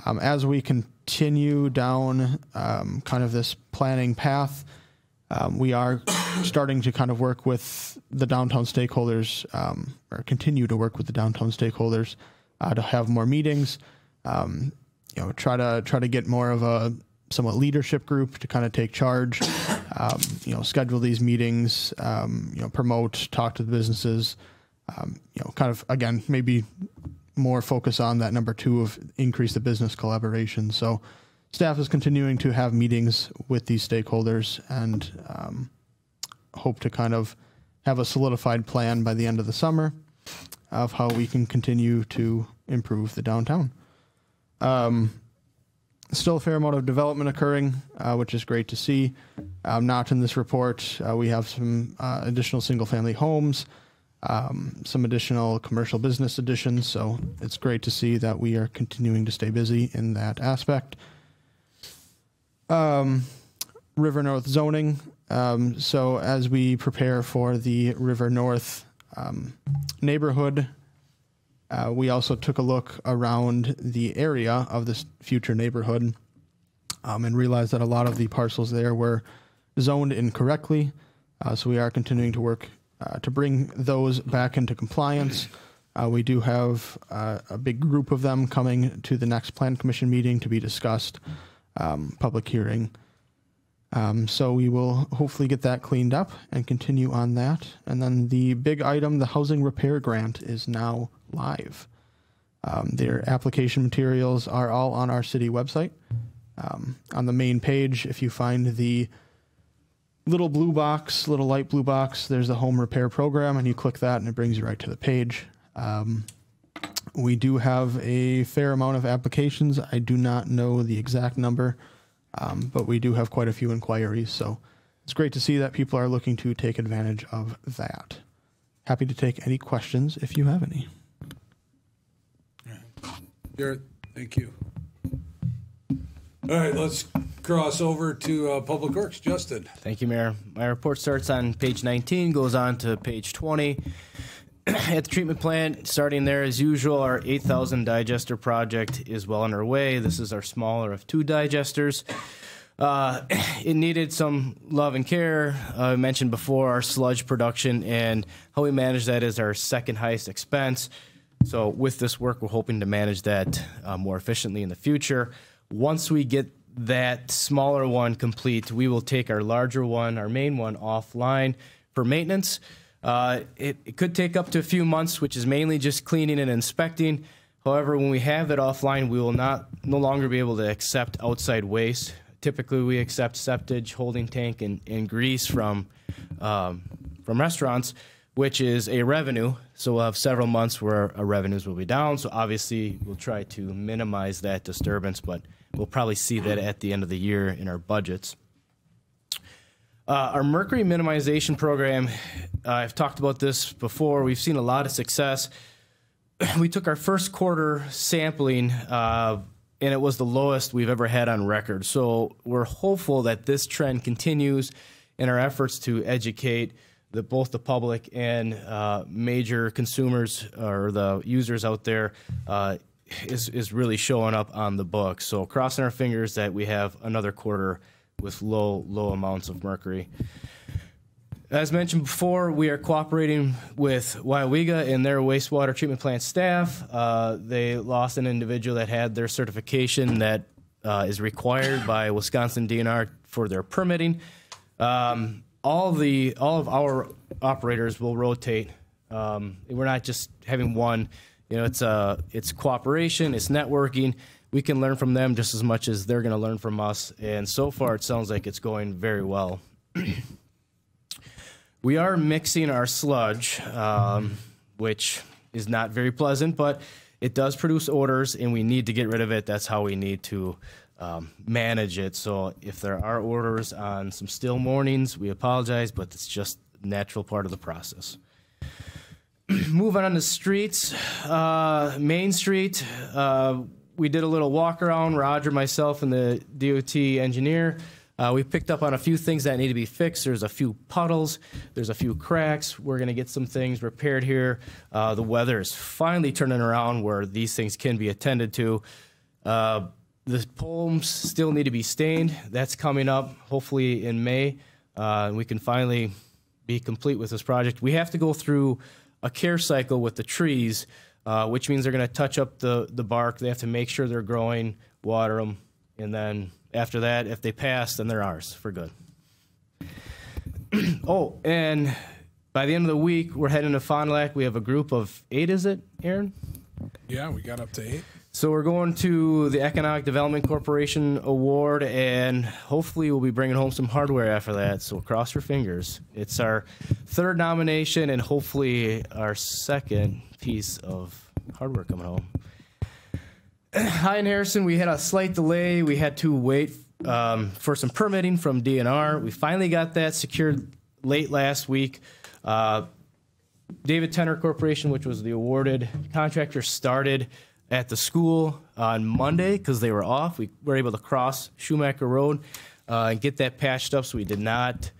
As we continue down kind of this planning path, we are starting to kind of work with the downtown stakeholders or continue to work with the downtown stakeholders to have more meetings, try to get more of a somewhat leadership group to kind of take charge, schedule these meetings, promote, talk to the businesses, kind of, again, maybe more focus on that number 2 of increase the business collaboration. So staff is continuing to have meetings with these stakeholders and hope to kind of have a solidified plan by the end of the summer of how we can continue to improve the downtown. Still a fair amount of development occurring, which is great to see. Not in this report. We have some additional single-family homes, some additional commercial business additions, so it's great to see that we are continuing to stay busy in that aspect. River North zoning. So as we prepare for the River North neighborhood, we also took a look around the area of this future neighborhood and realized that a lot of the parcels there were zoned incorrectly. So we are continuing to work to bring those back into compliance. We do have a big group of them coming to the next Plan Commission meeting to be discussed, public hearing. So we will hopefully get that cleaned up and continue on that. And then the big item, the housing repair grant, is now live. Their application materials are all on our city website. On the main page, if you find the little light blue box, there's the home repair program, and you click that and it brings you right to the page. We do have a fair amount of applications. I do not know the exact number, but we do have quite a few inquiries, so it's great to see that people are looking to take advantage of that. Happy to take any questions if you have any. Garrett, thank you. All right, let's cross over to Public Works. Justin. Thank you, Mayor. My report starts on page 19, goes on to page 20. At the treatment plant, starting there as usual, our 8,000 digester project is well underway. This is our smaller of 2 digesters. It needed some love and care. I mentioned before our sludge production and how we manage that is our second highest expense. So with this work, we're hoping to manage that more efficiently in the future. Once we get that smaller one complete, we will take our larger one, our main one, offline for maintenance. It could take up to a few months, which is mainly just cleaning and inspecting. However, when we have it offline, we will no longer be able to accept outside waste. Typically, we accept septage, holding tank, and grease from restaurants, which is a revenue. So we'll have several months where our revenues will be down. So obviously, we'll try to minimize that disturbance, but we'll probably see that at the end of the year in our budgets. Our Mercury minimization program, I've talked about this before. We've seen a lot of success. We took our first quarter sampling, and it was the lowest we've ever had on record. So we're hopeful that this trend continues in our efforts to educate both the public and major consumers or the users out there is really showing up on the book. So crossing our fingers that we have another quarter with low amounts of mercury. As mentioned before, we are cooperating with Waupaca and their wastewater treatment plant staff. They lost an individual that had their certification that is required by Wisconsin DNR for their permitting. All of our operators will rotate. We're not just having one. You know, it's cooperation, it's networking. We can learn from them just as much as they're going to learn from us. And so far, it sounds like it's going very well. We are mixing our sludge, which is not very pleasant, but it does produce odors, and we need to get rid of it. That's how we need to manage it. So if there are odors on some still mornings, we apologize, but it's just a natural part of the process. Moving on to streets, Main Street, we did a little walk around, Roger, myself, and the DOT engineer. We picked up on a few things that need to be fixed. There's a few puddles. There's a few cracks. We're going to get some things repaired here. The weather is finally turning around where these things can be attended to. The poles still need to be stained. That's coming up hopefully in May. We can finally be complete with this project. We have to go through a care cycle with the trees, which means they're going to touch up the bark. They have to make sure they're growing, water them, and then after that, if they pass, then they're ours for good. Oh, and by the end of the week, we're heading to Fond du Lac. We have a group of 8, is it, Aaron? Yeah, we got up to 8. So we're going to the Economic Development Corporation Award, and hopefully we'll be bringing home some hardware after that, so cross your fingers. It's our 3rd nomination and hopefully our 2nd piece of hardware coming home. Hi, in Harrison, we had a slight delay. We had to wait for some permitting from DNR. We finally got that secured late last week. David Tenner Corporation, which was the awarded contractor, started at the school on Monday because they were off. We were able to cross Schumacher Road and get that patched up so we did not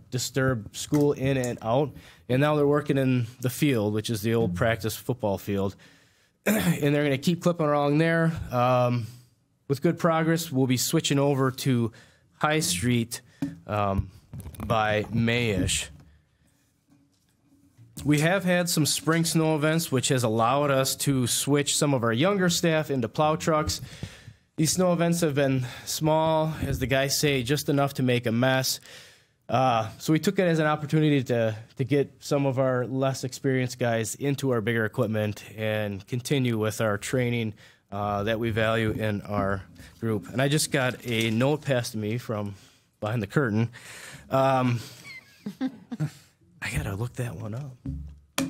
disturb school in and out. And now they're working in the field, which is the old practice football field. And they're going to keep clipping along there. With good progress, we'll be switching over to High Street by May-ish. We have had some spring snow events, which has allowed us to switch some of our younger staff into plow trucks. These snow events have been small, as the guys say, just enough to make a mess. So we took it as an opportunity to get some of our less experienced guys into our bigger equipment and continue with our training that we value in our group. And I just got a note passed to me from behind the curtain. I got to look that one up. Let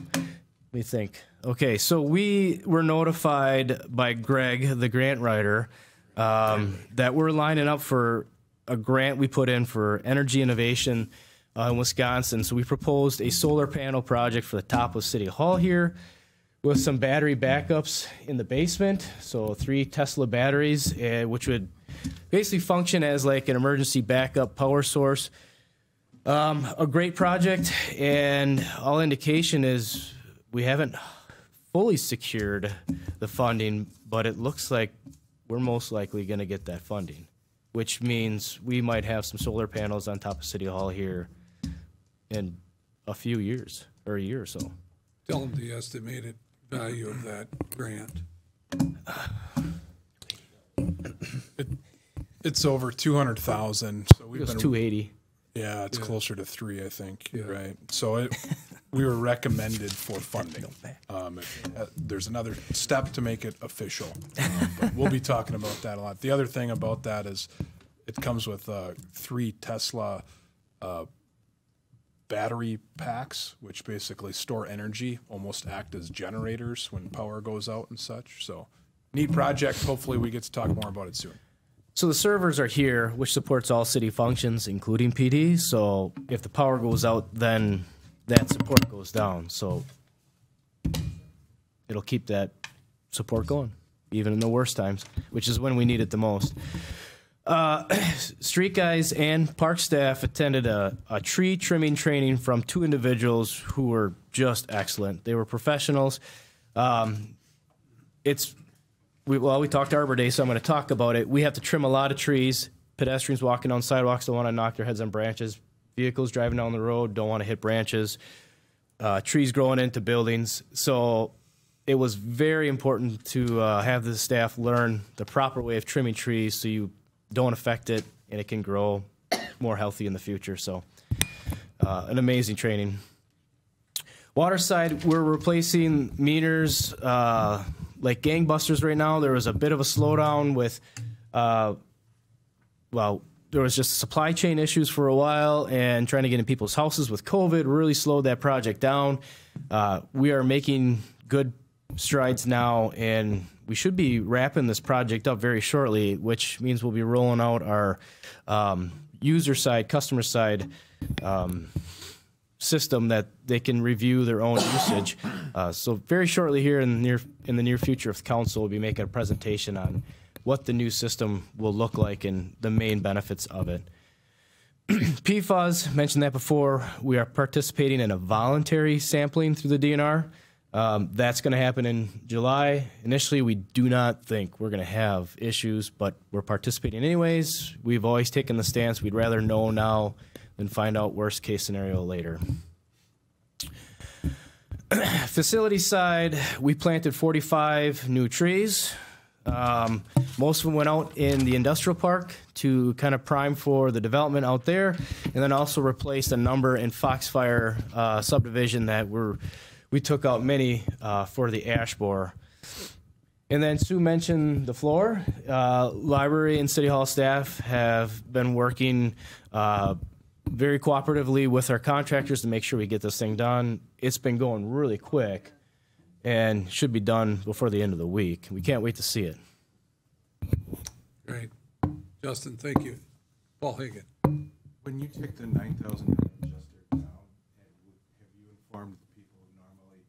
me think. Okay, so we were notified by Greg, the grant writer, that we're lining up for a grant we put in for energy innovation in Wisconsin. So we proposed a solar panel project for the top of City Hall here with some battery backups in the basement. So 3 Tesla batteries, which would basically function as like an emergency backup power source. A great project, and all indication is we haven't fully secured the funding, but it looks like we're most likely going to get that funding, which means we might have some solar panels on top of City Hall here in a few years, or a year or so. Tell them the estimated value of that grant. It's over 200,000. So It was 280. Yeah, it's closer to 3, I think. Right. So we were recommended for funding. There's another step to make it official. But we'll be talking about that a lot. The other thing about that is it comes with 3 Tesla battery packs, which basically store energy, almost act as generators when power goes out and such. So neat project. Hopefully we get to talk more about it soon. So the servers are here, which supports all city functions, including PD. So if the power goes out, then that support goes down. So it'll keep that support going, even in the worst times, which is when we need it the most. Street guys and park staff attended a tree trimming training from 2 individuals who were just excellent. They were professionals. We talked Arbor Day, so I'm going to talk about it. We have to trim a lot of trees. Pedestrians walking on sidewalks don't want to knock their heads on branches. Vehicles driving down the road don't want to hit branches. Trees growing into buildings. So it was very important to have the staff learn the proper way of trimming trees so you don't affect it and it can grow more healthy in the future. So an amazing training. Water side, we're replacing meters like gangbusters right now. There was a bit of a slowdown with, there was just supply chain issues for a while, and trying to get in people's houses with COVID really slowed that project down. We are making good strides now, and we should be wrapping this project up very shortly, which means we'll be rolling out our user side, customer side system that they can review their own usage. So very shortly here in the near future, if the council will be making a presentation on what the new system will look like and the main benefits of it. PFAS, mentioned that before. We are participating in a voluntary sampling through the DNR. That's going to happen in July. Initially, we do not think we're going to have issues, but we're participating anyways. We've always taken the stance we'd rather know now than find out worst case scenario later. Facility side, we planted 45 new trees. Most of them went out in the industrial park to kind of prime for the development out there, and then also replaced a number in Foxfire subdivision that we took out many for the ash borer. And then Sue mentioned the floor. Library and City Hall staff have been working very cooperatively with our contractors to make sure we get this thing done. It's been going really quick and should be done before the end of the week. We can't wait to see it. Great. Justin, thank you. Paul Hagan. When you take the 9,000 adjuster down, have you informed the people who normally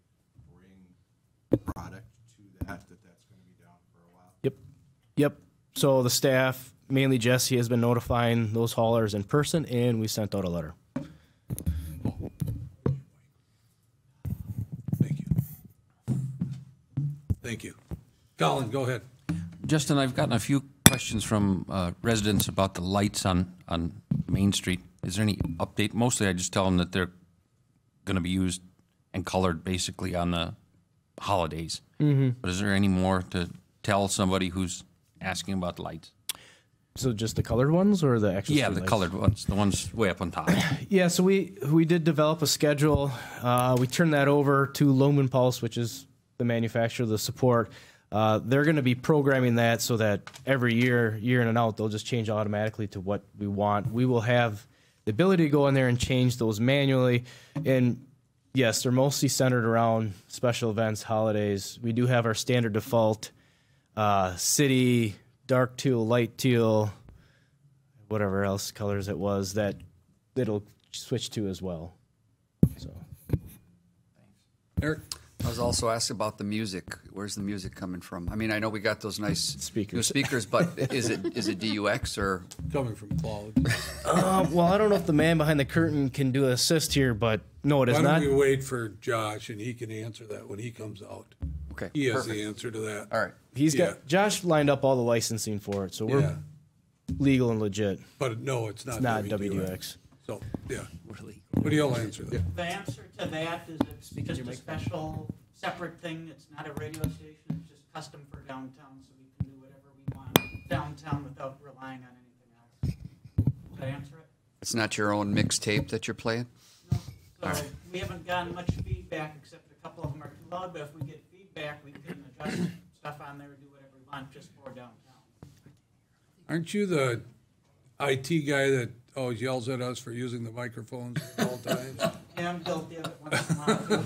bring product to that's going to be down for a while? Yep. So the staff, mainly Jesse, has been notifying those haulers in person, and we sent out a letter. Thank you. Colin, go ahead. Justin, I've gotten a few questions from residents about the lights on Main Street. Is there any update? Mostly I just tell them that they're going to be used and colored basically on the holidays. Mm-hmm. But is there any more to tell somebody who's asking about the lights? So just the colored ones or the extra? Yeah, the colored ones, the ones way up on top. Yeah, so we did develop a schedule. We turned that over to Lumen Pulse, which is the manufacturer of the support. They're going to be programming that so that every year in and out, they'll just change automatically to what we want. We will have the ability to go in there and change those manually. And yes, they're mostly centered around special events, holidays. We do have our standard default city, dark teal, light teal, whatever else colors it was that it'll switch to as well. So, Eric? I was also asked about the music. Where's the music coming from? I mean, I know we got those nice new speakers, but is it DUX or coming from cloud? Well, I don't know if the man behind the curtain can do an assist here, but no, it is not. Why don't we wait for Josh and he can answer that when he comes out? Okay, he has the answer to that. All right, he's got Josh lined up all the licensing for it, so we're legal and legit. But no, it's not. It's not WDUX. So yeah, but he'll answer that. The answer to that is it's just a special, separate thing. It's not a radio station. It's just custom for downtown, so we can do whatever we want downtown without relying on anything Did I answer it? It's not your own mixtape that you're playing? So we haven't gotten much feedback, except a couple of them are too loud, but if we get feedback, we can adjust stuff on there and do whatever we want just for downtown. Aren't you the IT guy that always yells at us for using the microphones at all times? Yeah, I'm guilty of it once in a while.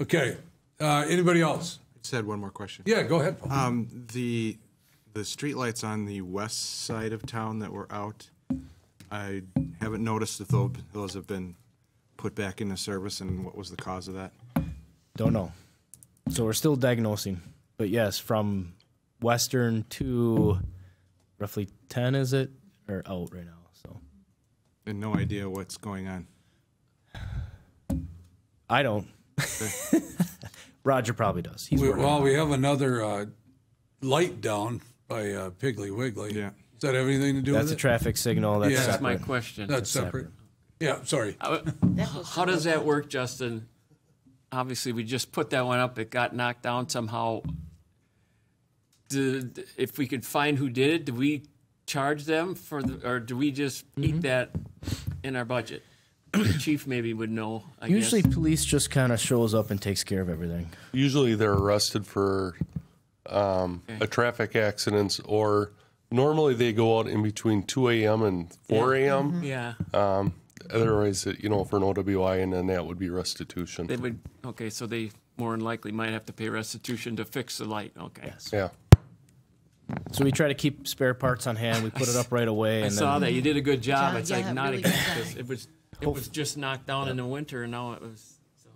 Okay. Anybody else? I just had one more question. Yeah, go ahead, Paul. The streetlights on the west side of town that were out, I haven't noticed if those have been put back into service, and what was the cause of that? Don't know. So we're still diagnosing. But yes, from Western to roughly 10, is it? Or out right now. So. And no idea what's going on. I don't. Roger probably does. We have another light down by Piggly Wiggly. Yeah. Does that have anything to do with it? That's a traffic signal. That's yeah. separate. my question. That's separate. Yeah, sorry. How does that work, Justin? Obviously, we just put that one up. It got knocked down somehow. If we could find who did it, do we charge them or do we just eat that in our budget? The chief maybe would know. Usually, police just kind of shows up and takes care of everything. Usually, they're arrested for a traffic accidents, or normally they go out in between 2 a.m. and 4 a.m. Yeah. Otherwise, for an OWI, and then that would be restitution. They would. Okay, so they more than likely might have to pay restitution to fix the light. Okay. Yes. Yeah. So we try to keep spare parts on hand. We put it up right away. I saw that. You did a good job. It's like not really again. It was just knocked down in the winter, and now it was. So.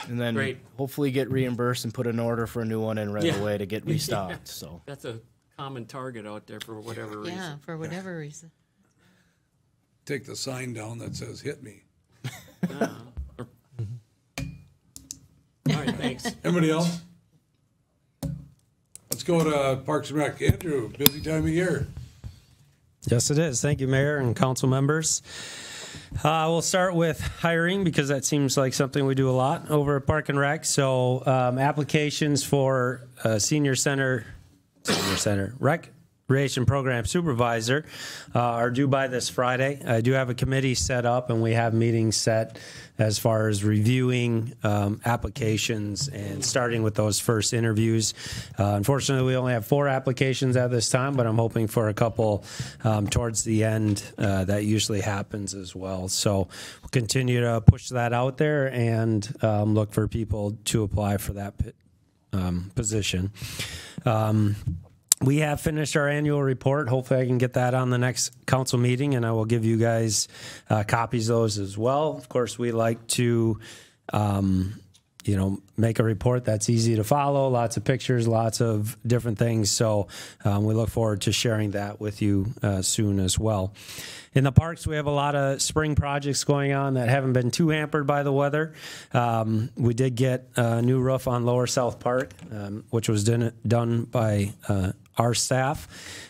And then Great. hopefully get reimbursed and put an order for a new one in right away to get restocked. Yeah. So that's a common target out there for whatever reason. Yeah, for whatever reason. Take the sign down that says "Hit me." All right, thanks. Anybody else? Let's go to Parks and Rec. Andrew, busy time of year. Yes, it is. Thank you, Mayor and council members. We'll start with hiring because that seems like something we do a lot over at Park and Rec. So applications for Senior Center Recreation Program Supervisor are due by this Friday. I do have a committee set up, and we have meetings set as far as reviewing applications and starting with those first interviews. Unfortunately, we only have 4 applications at this time, but I'm hoping for a couple towards the end. That usually happens as well. So we'll continue to push that out there and look for people to apply for that position. We have finished our annual report. Hopefully I can get that on the next council meeting, and I will give you guys copies of those as well. Of course, we like to, make a report that's easy to follow, lots of pictures, lots of different things. So we look forward to sharing that with you soon as well. In the parks, we have a lot of spring projects going on that haven't been too hampered by the weather. We did get a new roof on Lower South Park, which was done by our staff.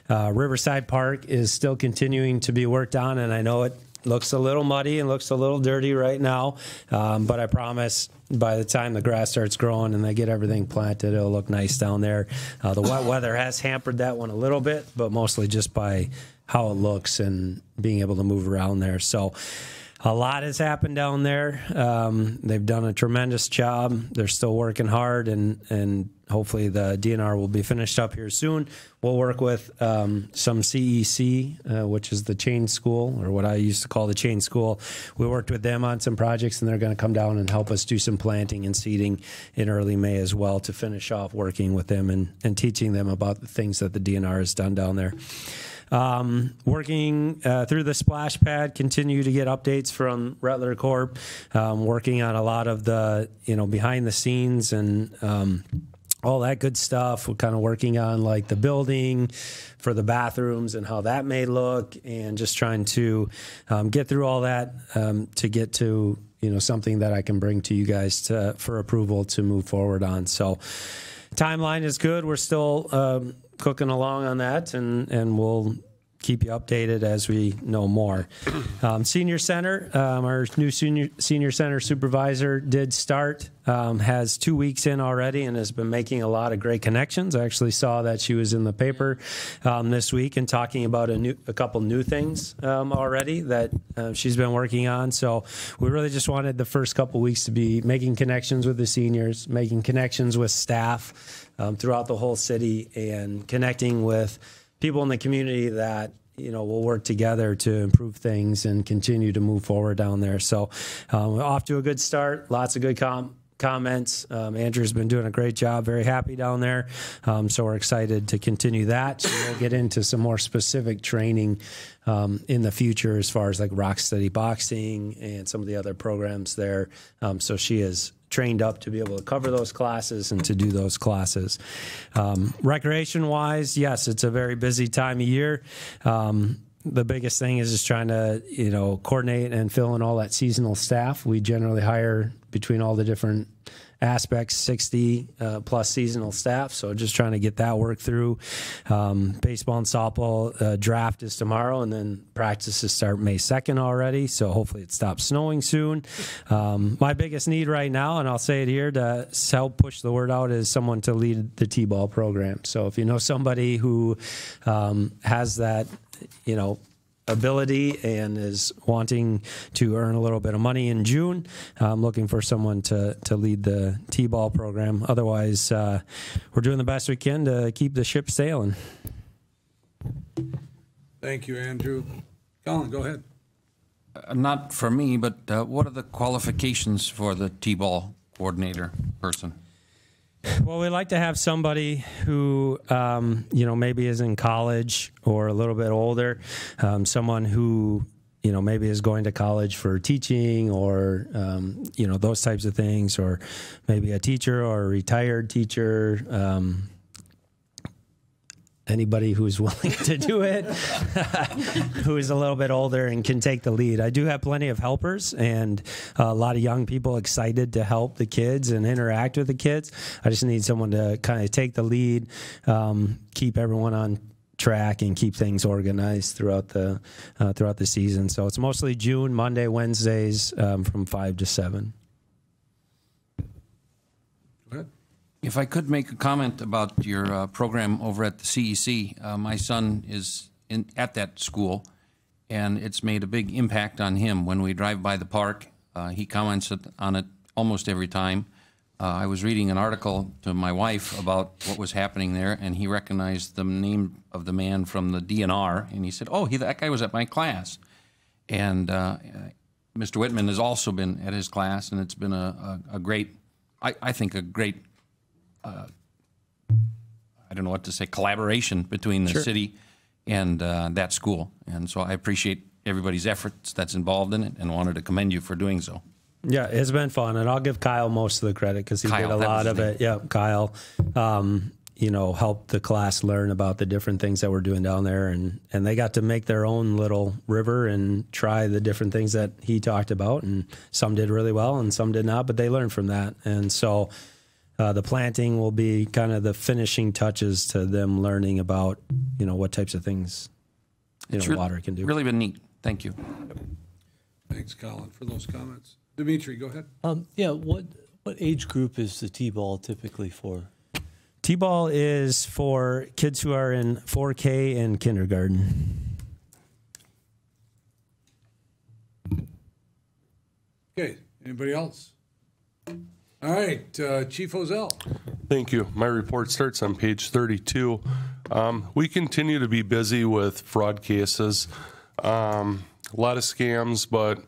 Riverside Park is still continuing to be worked on, and I know it looks a little muddy and looks a little dirty right now, but I promise by the time the grass starts growing and they get everything planted, it'll look nice down there. The wet weather has hampered that one a little bit, but mostly just by how it looks and being able to move around there. So a lot has happened down there. They've done a tremendous job. They're still working hard, and hopefully the DNR will be finished up here soon. We'll work with some CEC, which is the chain school, or what I used to call the chain school. We worked with them on some projects, and they're going to come down and help us do some planting and seeding in early May as well to finish off working with them and teaching them about the things that the DNR has done down there. Working through the splash pad, continue to get updates from Rattler Corp. Working on a lot of the behind the scenes and all that good stuff. We're kind of working on like the building for the bathrooms and how that may look, and just trying to get through all that to get to something that I can bring to you guys for approval to move forward on. So timeline is good. We're still cooking along on that, and we'll keep you updated as we know more. Senior Center, our new Senior Center Supervisor did start, has 2 weeks in already and has been making a lot of great connections. I actually saw that she was in the paper this week and talking about a couple new things already that she's been working on. So we really just wanted the first couple weeks to be making connections with the seniors, making connections with staff throughout the whole city, and connecting with people in the community that will work together to improve things and continue to move forward down there. So we're off to a good start. Lots of good comments. Andrew's been doing a great job. Very happy down there. So we're excited to continue that. So we'll get into some more specific training in the future as far as like rock steady boxing and some of the other programs there. So she is trained up to be able to cover those classes and to do those classes. Recreation wise, yes, it's a very busy time of year. The biggest thing is just trying to, coordinate and fill in all that seasonal staff. We generally hire between all the different aspects, 60 plus seasonal staff. So just trying to get that work through. Baseball and softball draft is tomorrow, and then practices start May 2nd already. So hopefully it stops snowing soon. My biggest need right now, and I'll say it here to help push the word out, is someone to lead the T-ball program. So if you know somebody who has that, ability and is wanting to earn a little bit of money in June, I'm looking for someone to lead the T-ball program. Otherwise, we're doing the best we can to keep the ship sailing. Thank you, Andrew. Colin, go ahead. Not for me, but what are the qualifications for the T-ball coordinator person? Well, we like to have somebody who, maybe is in college or a little bit older, someone who, maybe is going to college for teaching or, those types of things, or maybe a teacher or a retired teacher. Anybody who's willing to do it, who is a little bit older and can take the lead. I do have plenty of helpers and a lot of young people excited to help the kids and interact with the kids. I just need someone to kind of take the lead, keep everyone on track, and keep things organized throughout the season. So it's mostly June, Monday, Wednesdays, from 5 to 7. If I could make a comment about your program over at the CEC, my son is at that school, and it's made a big impact on him. When we drive by the park, he comments on it almost every time. I was reading an article to my wife about what was happening there, and he recognized the name of the man from the DNR, and he said, "Oh, that guy was at my class." And Mr. Whitman has also been at his class, and it's been a great, I think, a great, I don't know what to say, collaboration between the city and that school. And so I appreciate everybody's efforts that's involved in it and wanted to commend you for doing so. Yeah, it's been fun. And I'll give Kyle most of the credit because he did a lot of it. Yeah, Kyle, helped the class learn about the different things that we're doing down there. And they got to make their own little river and try the different things that he talked about. And some did really well and some did not, but they learned from that. And so the planting will be kind of the finishing touches to them learning about, what types of things, water can do. Really been neat. Thank you. Thanks, Colin, for those comments. Dimitri, go ahead. What age group is the T-ball typically for? T-ball is for kids who are in 4K and kindergarten. Okay, anybody else? All right, Chief Ozell. Thank you. My report starts on page 32. We continue to be busy with fraud cases. A lot of scams, but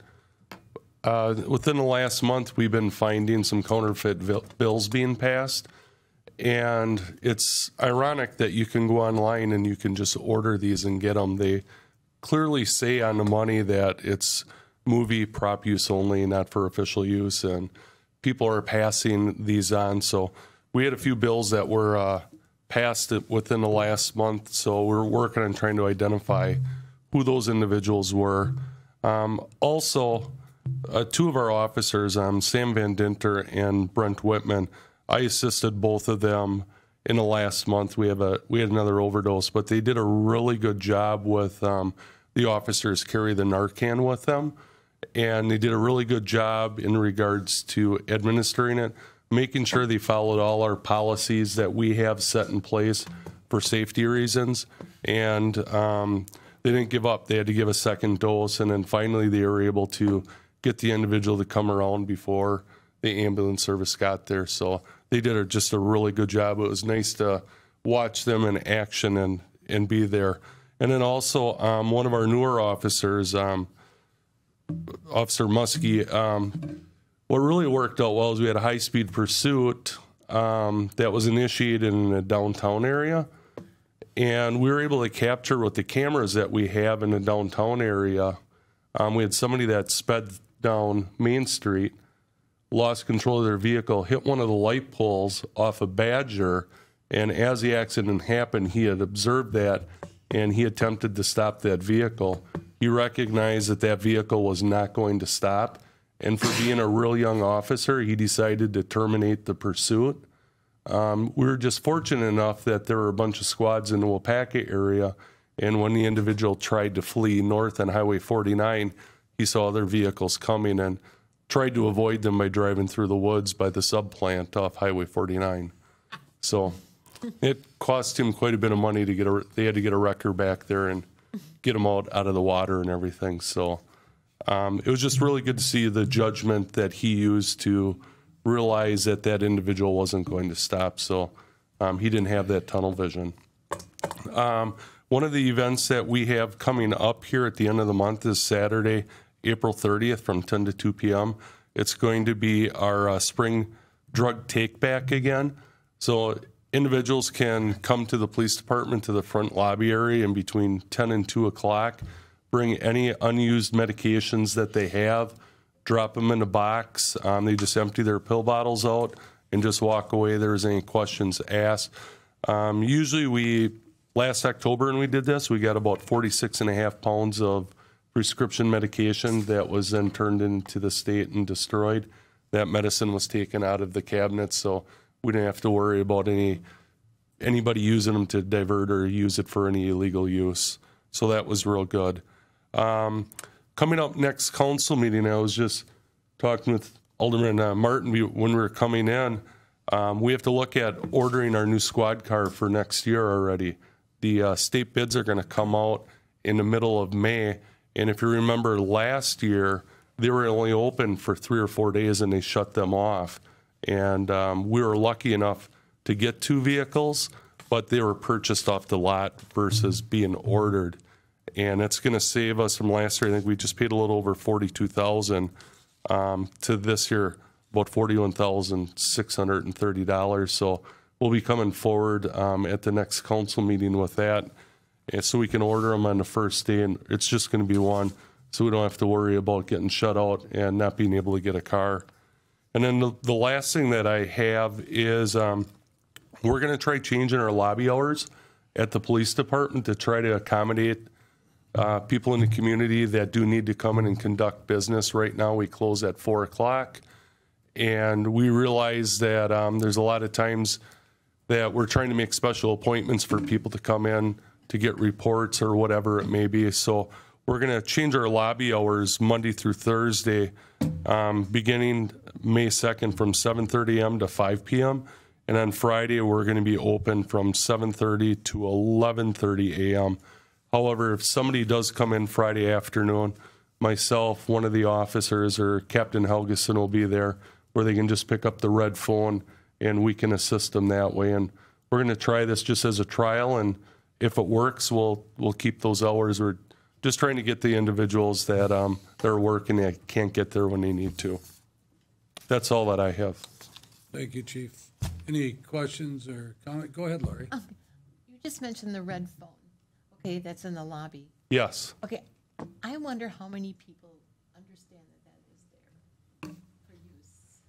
within the last month, we've been finding some counterfeit bills being passed. And it's ironic that you can go online and you can just order these and get them. They clearly say on the money that it's movie prop use only, not for official use. And people are passing these on. So we had a few bills that were passed within the last month. So we're working on trying to identify who those individuals were. Also, two of our officers, Sam Van Dinter and Brent Whitman, I assisted both of them in the last month we had another overdose, but they did a really good job with the officers carry the Narcan with them, and they did a really good job in regards to administering it, making sure they followed all our policies that we have set in place for safety reasons, and they didn't give up. They had to give a second dose, and then finally they were able to get the individual to come around before the ambulance service got there. So they did just a really good job. It was nice to watch them in action and be there. And then also one of our newer officers, Officer Muskie, what really worked out well is we had a high-speed pursuit that was initiated in the downtown area. And we were able to capture with the cameras that we have in the downtown area. We had somebody that sped down Main Street, lost control of their vehicle, hit one of the light poles off a Badger, and as the accident happened, he had observed that, and he attempted to stop that vehicle. He recognized that that vehicle was not going to stop, and for being a real young officer, he decided to terminate the pursuit. We were just fortunate enough that there were a bunch of squads in the Waupaca area, and when the individual tried to flee north on Highway 49, he saw other vehicles coming and tried to avoid them by driving through the woods by the subplant off Highway 49. So it cost him quite a bit of money to get they had to get a wrecker back there and get him out of the water and everything. So it was just really good to see the judgment that he used to realize that that individual wasn't going to stop. So he didn't have that tunnel vision. One of the events that we have coming up here at the end of the month is Saturday, April 30th from 10 to 2 p.m. It's going to be our spring drug take back again. So individuals can come to the police department to the front lobby area in between 10 and 2 o'clock, bring any unused medications that they have, drop them in a box. They just empty their pill bottles out and just walk away. There's any questions asked. Usually last October when we did this, we got about 46.5 pounds of prescription medication that was then turned into the state and destroyed. That medicine was taken out of the cabinet, so we didn't have to worry about anybody using them to divert or use it for any illegal use. So that was real good. Coming up next council meeting, I was just talking with Alderman Martin when we were coming in. We have to look at ordering our new squad car for next year already. The state bids are going to come out in the middle of May. And if you remember last year, they were only open for 3 or 4 days and they shut them off. And we were lucky enough to get 2 vehicles, but they were purchased off the lot versus being ordered. And that's going to save us from last year. I think we just paid a little over $42,000 to this year, about $41,630. So we'll be coming forward at the next council meeting with that. And so we can order them on the first day, and it's just going to be one, so we don't have to worry about getting shut out and not being able to get a car. And then the last thing that I have is we're going to try changing our lobby hours at the police department to try to accommodate people in the community that do need to come in and conduct business. Right now we close at 4 o'clock, and we realize that there's a lot of times that we're trying to make special appointments for people to come in to get reports or whatever it may be. So we're going to change our lobby hours Monday through Thursday, beginning May 2nd from 7:30 a.m. to 5 p.m. And on Friday, we're going to be open from 7:30 to 11:30 a.m. However, if somebody does come in Friday afternoon, myself, one of the officers, or Captain Helgeson will be there where they can just pick up the red phone and we can assist them that way. And we're going to try this just as a trial, and if it works, we'll keep those hours. We're just trying to get the individuals that are working that can't get there when they need to. That's all that I have. Thank you, Chief. Any questions or comment? Go ahead, Laurie. You just mentioned the red phone. Okay, that's in the lobby. Yes. Okay, I wonder how many people understand that is there for use.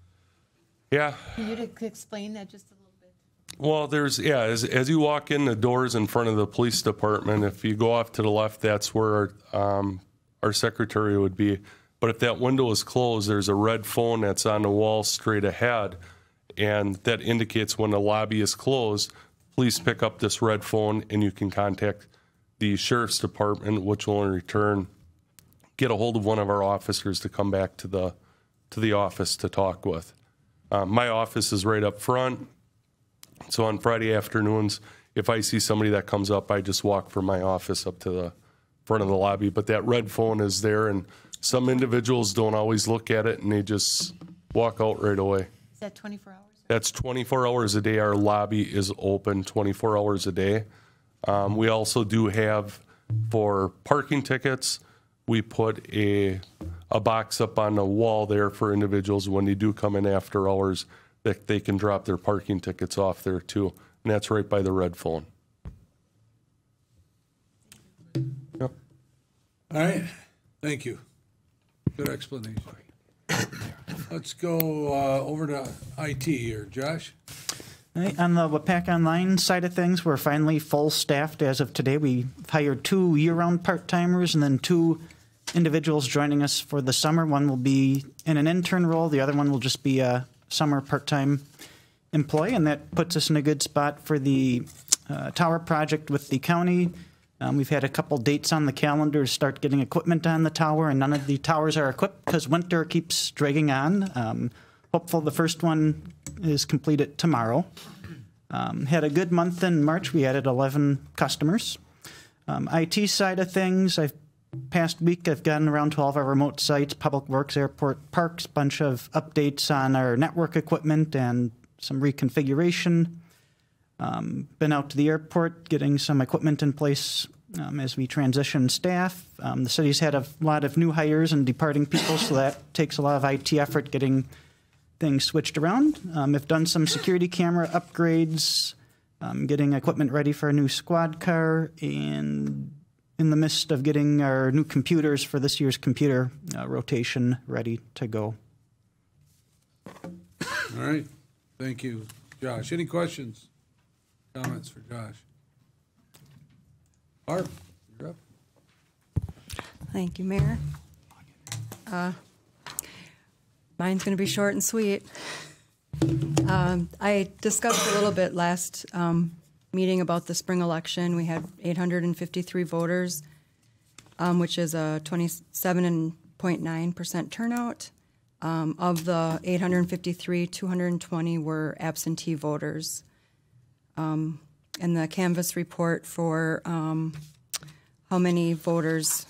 Yeah. Can you explain that just a little bit? Well, as you walk in the doors in front of the police department, if you go off to the left, that's where our secretary would be. But if that window is closed, there's a red phone that's on the wall straight ahead, and that indicates when the lobby is closed. please pick up this red phone and you can contact the Sheriff's Department, which will in return get a hold of one of our officers to come back to the office to talk with. My office is right up front, so on Friday afternoons, if I see somebody that comes up, I just walk from my office up to the front of the lobby. But that red phone is there, and some individuals don't always look at it, and they just walk out right away. Is that 24 hours? That's 24 hours a day. Our lobby is open 24 hours a day. We also do have, for parking tickets, we put a box up on the wall there for individuals when they do come in after hours that they can drop their parking tickets off there too. And that's right by the red phone. Yep. All right, thank you. Good explanation. Let's go over to IT here. Josh? Right, on the Waupaca Online side of things, we're finally full staffed as of today. We hired 2 year-round part-timers and then 2 individuals joining us for the summer. One will be in an intern role. The other one will just be a summer part-time employee, and that puts us in a good spot for the tower project with the county. We've had a couple dates on the calendar to start getting equipment on the tower, and none of the towers are equipped because winter keeps dragging on. Hopeful the first one is completed tomorrow. Had a good month in March. We added 11 customers. IT side of things, past week I've gotten around 12 our remote sites, public works, airport, parks, bunch of updates on our network equipment and some reconfiguration. Been out to the airport, getting some equipment in place as we transition staff. The city's had a lot of new hires and departing people, so that takes a lot of IT effort getting things switched around. I've done some security camera upgrades, getting equipment ready for a new squad car, and in the midst of getting our new computers for this year's computer rotation ready to go. All right, thank you, Josh. Any questions, comments for Josh? Barb, you're up. Thank you, Mayor. Mine's going to be short and sweet. I discussed a little bit last meeting about the spring election. We had 853 voters, which is a 27.9% turnout. Of the 853, 220 were absentee voters. And the canvass report for how many voters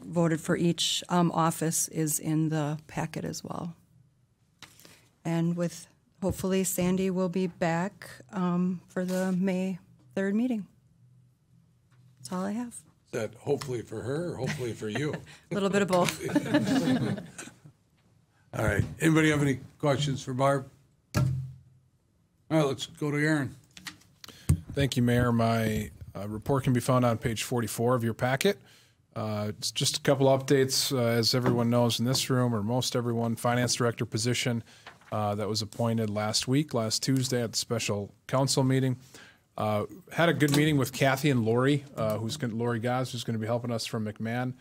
voted for each office is in the packet as well. And with, hopefully, Sandy will be back for the May 3rd meeting. That's all I have. Is that hopefully for her or hopefully for you? A little bit of both. All right. Anybody have any questions for Barb? All right, let's go to Aaron. Thank you, Mayor. My report can be found on page 44 of your packet. It's just a couple updates. As everyone knows in this room, or most everyone, Finance Director position that was appointed last Tuesday at the special council meeting. Had a good meeting with Kathy and Lori, Lori Gaz, who's going to be helping us from McMahon,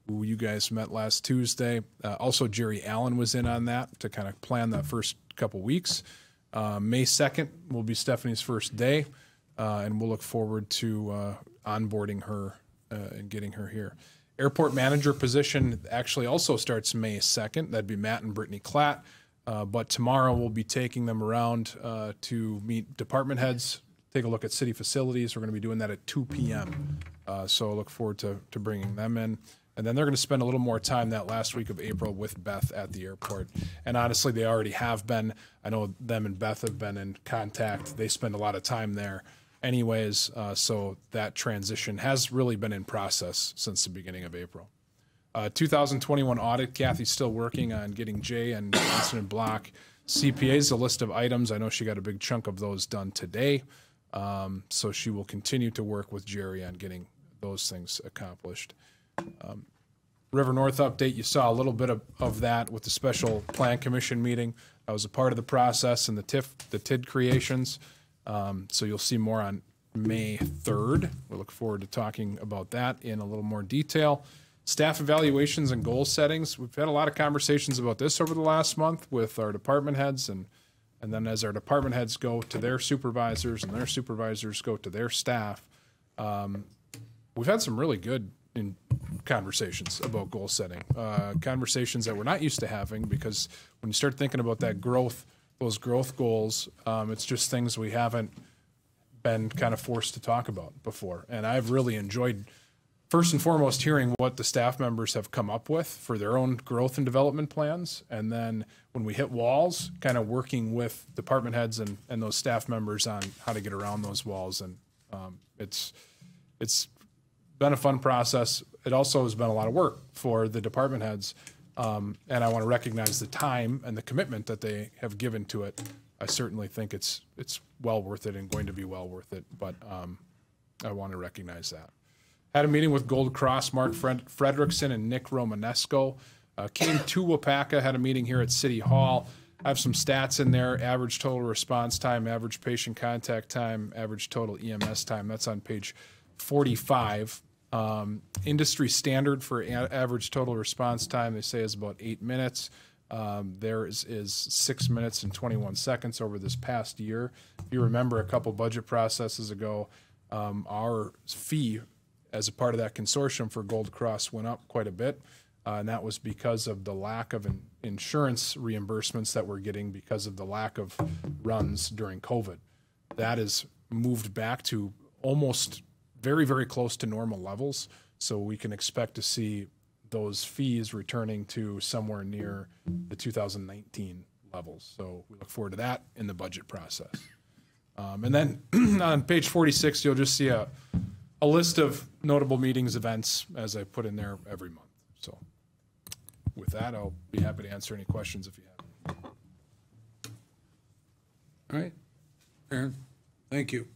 who you guys met last Tuesday. Also, Jerry Allen was in on that to kind of plan the first couple weeks. May 2nd will be Stephanie's first day, and we'll look forward to onboarding her and getting her here. Airport manager position actually also starts May 2nd. That'd be Matt and Brittany Klatt. But tomorrow we'll be taking them around to meet department heads, take a look at city facilities. We're going to be doing that at 2 p.m. So I look forward to bringing them in. And then they're going to spend a little more time that last week of April with Beth at the airport. And honestly, they already have been. I know them and Beth have been in contact. They spend a lot of time there anyways. So that transition has really been in process since the beginning of April. 2021 audit, Kathy's still working on getting Jay and Johnson and Block CPAs, a list of items. I know she got a big chunk of those done today. So she will continue to work with Jerry on getting those things accomplished. River North update, you saw a little bit of that with the special plan commission meeting. I was a part of the process and the TID creations. So you'll see more on May 3rd. We look forward to talking about that in a little more detail. Staff evaluations and goal settings. We've had a lot of conversations about this over the last month with our department heads and And then as our department heads go to their supervisors and their supervisors go to their staff, we've had some really good conversations about goal setting, conversations that we're not used to having, because when you start thinking about that growth, those growth goals, it's just things we haven't been kind of forced to talk about before. And I've really enjoyed, first and foremost, hearing what the staff members have come up with for their own growth and development plans. And then when we hit walls, kind of working with department heads and those staff members on how to get around those walls. And it's been a fun process. It also has been a lot of work for the department heads. And I want to recognize the time and the commitment that they have given to it. I certainly think it's well worth it and going to be well worth it, but I want to recognize that. Had a meeting with Gold Cross, Mark Frederickson and Nick Romanesco. Came to Waupaca, had a meeting here at City Hall. I have some stats in there: average total response time, average patient contact time, average total EMS time. That's on page 45. Industry standard for average total response time, they say, is about 8 minutes. There is 6 minutes and 21 seconds over this past year. If you remember, a couple budget processes ago, our fee as a part of that consortium for Gold Cross went up quite a bit. And that was because of the lack of insurance reimbursements that we're getting because of the lack of runs during COVID. That is moved back to almost very, very close to normal levels. So we can expect to see those fees returning to somewhere near the 2019 levels. So we look forward to that in the budget process. And then on page 46, you'll just see a list of notable meetings, events, as I put in there every month. So with that, I'll be happy to answer any questions if you have. All right, Aaron, thank you.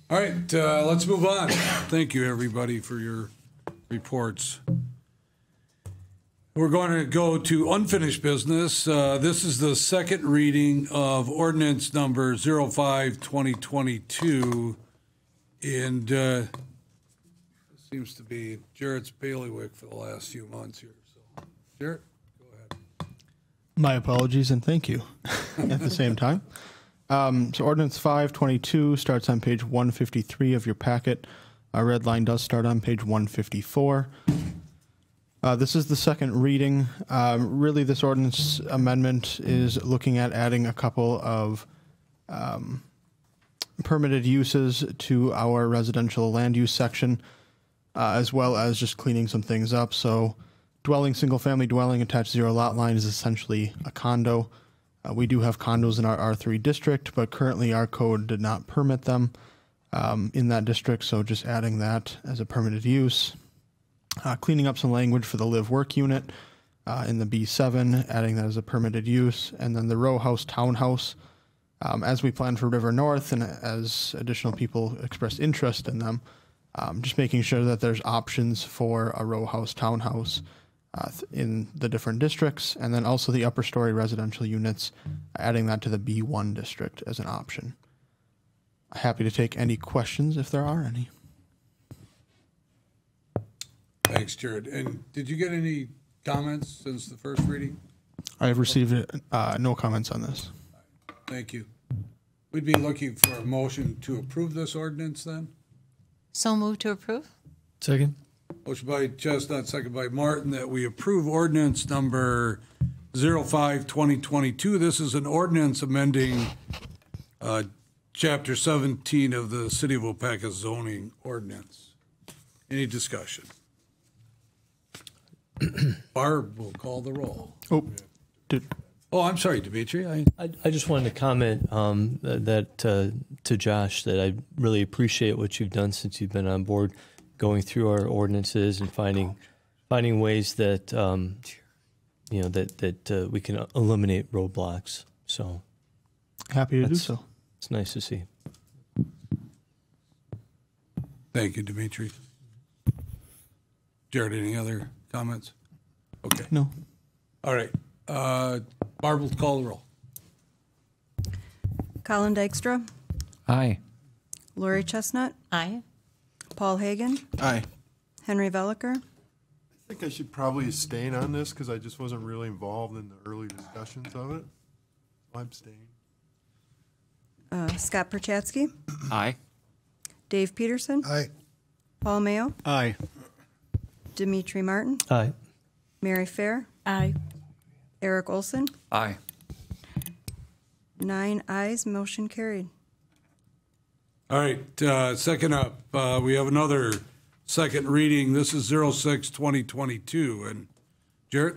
All right, let's move on. Thank you, everybody, for your reports. We're going to go to unfinished business. This is the second reading of ordinance number 05-2022. And it seems to be Jarrett's bailiwick for the last few months here. So, Jarrett, go ahead. My apologies and thank you at the same time. So ordinance 5-22 starts on page 153 of your packet. Our red line does start on page 154. This is the second reading. Really, this ordinance amendment is looking at adding a couple of permitted uses to our residential land use section, as well as just cleaning some things up. So single-family dwelling attached zero lot line is essentially a condo. We do have condos in our R3 district, but currently our code did not permit them in that district, so just adding that as a permitted use. Cleaning up some language for the live-work unit in the B7, adding that as a permitted use, and then the row house townhouse. As we plan for River North and as additional people express interest in them, just making sure that there's options for a row house townhouse in the different districts, and then also the upper story residential units, adding that to the B1 district as an option. Happy to take any questions if there are any. Thanks, Jared. And did you get any comments since the first reading? I have received no comments on this. Thank you. We'd be looking for a motion to approve this ordinance then. So move to approve? Second. Motion by Chestnut, second by Martin, that we approve ordinance number 05-2022. This is an ordinance amending Chapter 17 of the City of Waupaca zoning ordinance. Any discussion? Barb will call the roll. Oh, I'm sorry, Dimitri. I just wanted to comment to Josh that I really appreciate what you've done since you've been on board, going through our ordinances and finding ways that that we can eliminate roadblocks. So happy to do so. It's nice to see. Thank you, Dimitri. Jared, any other comments? Okay. No. All right. Barb will call the roll. Colin Dykstra. Aye. Lori Chestnut. Aye. Paul Hagan. Aye. Henry Velliker. I think I should probably abstain on this because I just wasn't really involved in the early discussions of it. Abstain. Scott Perchatsky, Aye. Dave Peterson, Aye. Paul Mayo, Aye. Dimitri Martin, Aye. Mary Fair, Aye. Eric Olson, Aye. 9 ayes, motion carried. All right, second up, we have another second reading. This is 06/2022. And Jarrett?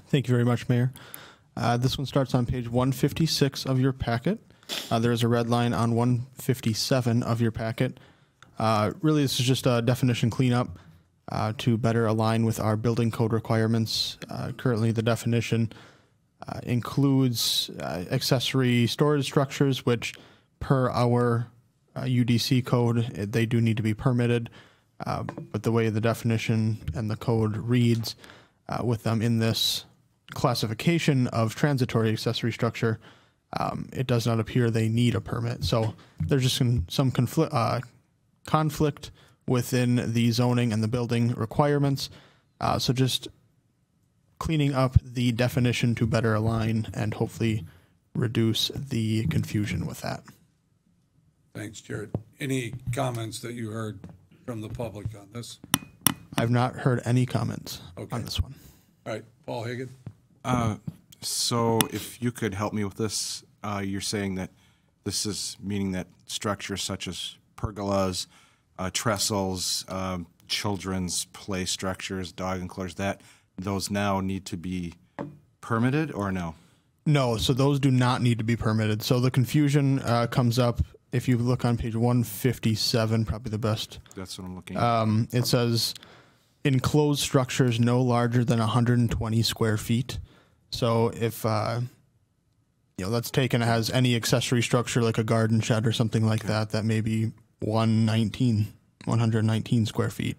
Thank you very much, Mayor. This one starts on page 156 of your packet. There is a red line on 157 of your packet. Really, this is just a definition cleanup to better align with our building code requirements. Currently, the definition includes accessory storage structures, which per our UDC code, they do need to be permitted. But the way the definition and the code reads with them in this classification of transitory accessory structure, it does not appear they need a permit. So there's just some conflict within the zoning and the building requirements. So just cleaning up the definition to better align and hopefully reduce the confusion with that. Thanks, Jared. Any comments that you heard from the public on this? I've not heard any comments on this one. All right, Paul Hagan. So if you could help me with this, you're saying that this is meaning that structures such as pergolas, trestles, children's play structures, dog enclosures, that those now need to be permitted or no? No, so those do not need to be permitted. So the confusion comes up if you look on page 157, probably the best. That's what I'm looking at. It says enclosed structures no larger than 120 square feet. So if that's taken as any accessory structure like a garden shed or something like that may be 119 square feet.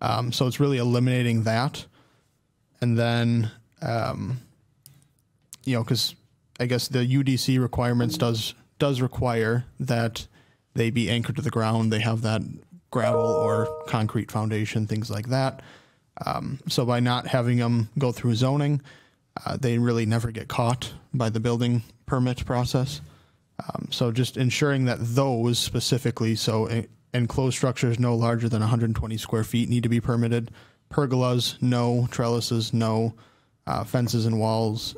So it's really eliminating that. And then, because I guess the UDC requirements does require that they be anchored to the ground. They have that gravel or concrete foundation, things like that. So by not having them go through zoning, they really never get caught by the building permit process. So just ensuring that those specifically, so enclosed structures no larger than 120 square feet need to be permitted. Pergolas, no. Trellises, no. Fences and walls,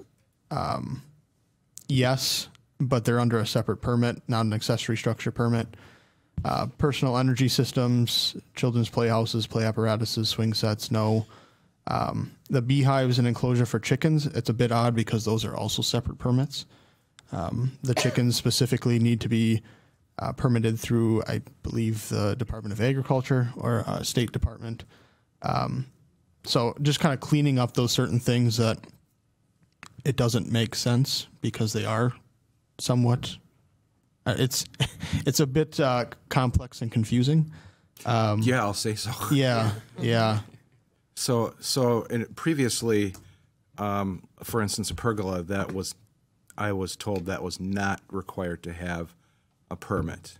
yes, but they're under a separate permit, not an accessory structure permit. Personal energy systems, children's playhouses, play apparatuses, swing sets, no. The beehives and enclosure for chickens, it's a bit odd because those are also separate permits. The chickens specifically need to be permitted through, I believe, the Department of Agriculture or State Department. So just kind of cleaning up those certain things that it doesn't make sense because they are somewhat, it's a bit complex and confusing. Yeah, I'll say so. Yeah. So previously, for instance, a pergola, I was told that was not required to have a permit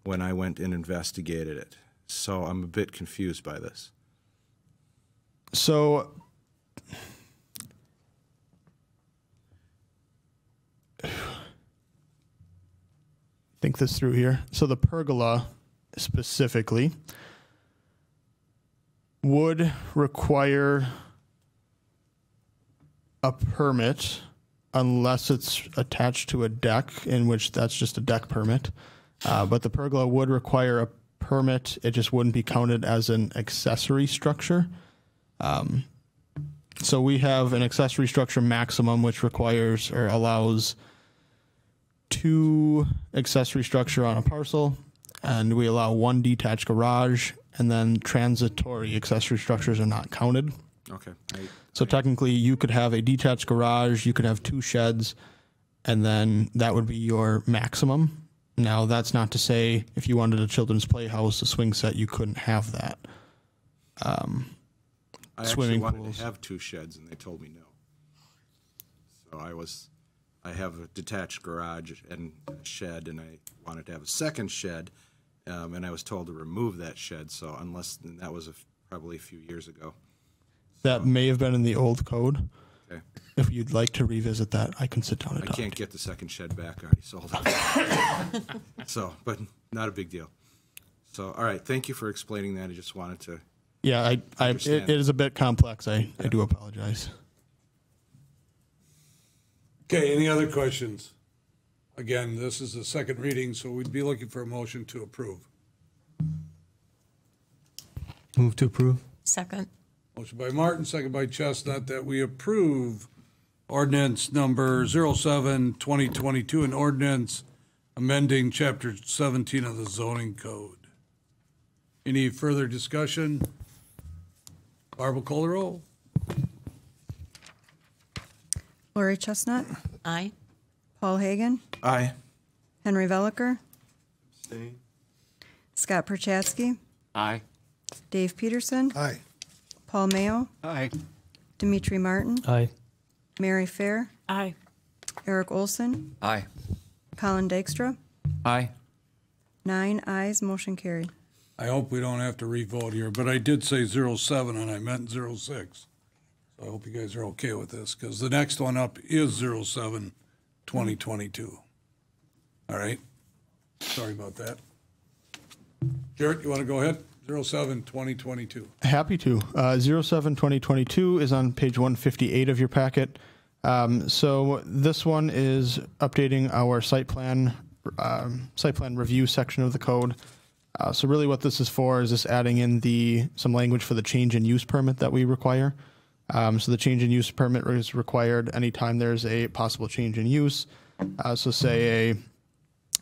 when I went and investigated it. So I'm a bit confused by this. So think this through here. So the pergola specifically would require a permit unless it's attached to a deck, in which that's just a deck permit. But the pergola would require a permit. It just wouldn't be counted as an accessory structure. So we have an accessory structure maximum, which requires or allows 2 accessory structure on a parcel, and we allow 1 detached garage, and then transitory accessory structures are not counted. Okay. So technically you could have a detached garage, you could have 2 sheds, and then that would be your maximum. Now that's not to say if you wanted a children's playhouse, a swing set, you couldn't have that. I actually wanted to have 2 sheds, and they told me no. So I have a detached garage and a shed, and I wanted to have a second shed, and I was told to remove that shed. So that was probably a few years ago. That may have been in the old code. Okay. If you'd like to revisit that, I can sit down and I talk. can't get the second shed back. I already sold it. So, but not a big deal. So, all right. Thank you for explaining that. I just wanted to. Yeah, it is a bit complex. I do apologize. Okay, any other questions? Again, this is the second reading, so we'd be looking for a motion to approve. Move to approve. Second. Motion by Martin, second by Chestnut, that we approve ordinance number 07-2022, an ordinance amending Chapter 17 of the zoning code. Any further discussion? Barbara, call the roll. Lori Chestnut. Aye. Paul Hagan. Aye. Henry Veliker. Scott Perchatsky. Aye. Dave Peterson. Aye. Paul Mayo. Aye. Dimitri Martin. Aye. Mary Fair. Aye. Eric Olson. Aye. Colin Dykstra. Aye. 9 ayes, motion carried. I hope we don't have to re-vote here, but I did say 07 and I meant 06. So I hope you guys are okay with this, because the next one up is 07-2022. All right? Sorry about that. Jarrett, you want to go ahead? 07-2022. Happy to. 07-2022 is on page 158 of your packet. So this one is updating our site plan review section of the code. So really what this is for is just adding in some language for the change in use permit that we require. So the change in use permit is required anytime there's a possible change in use. So say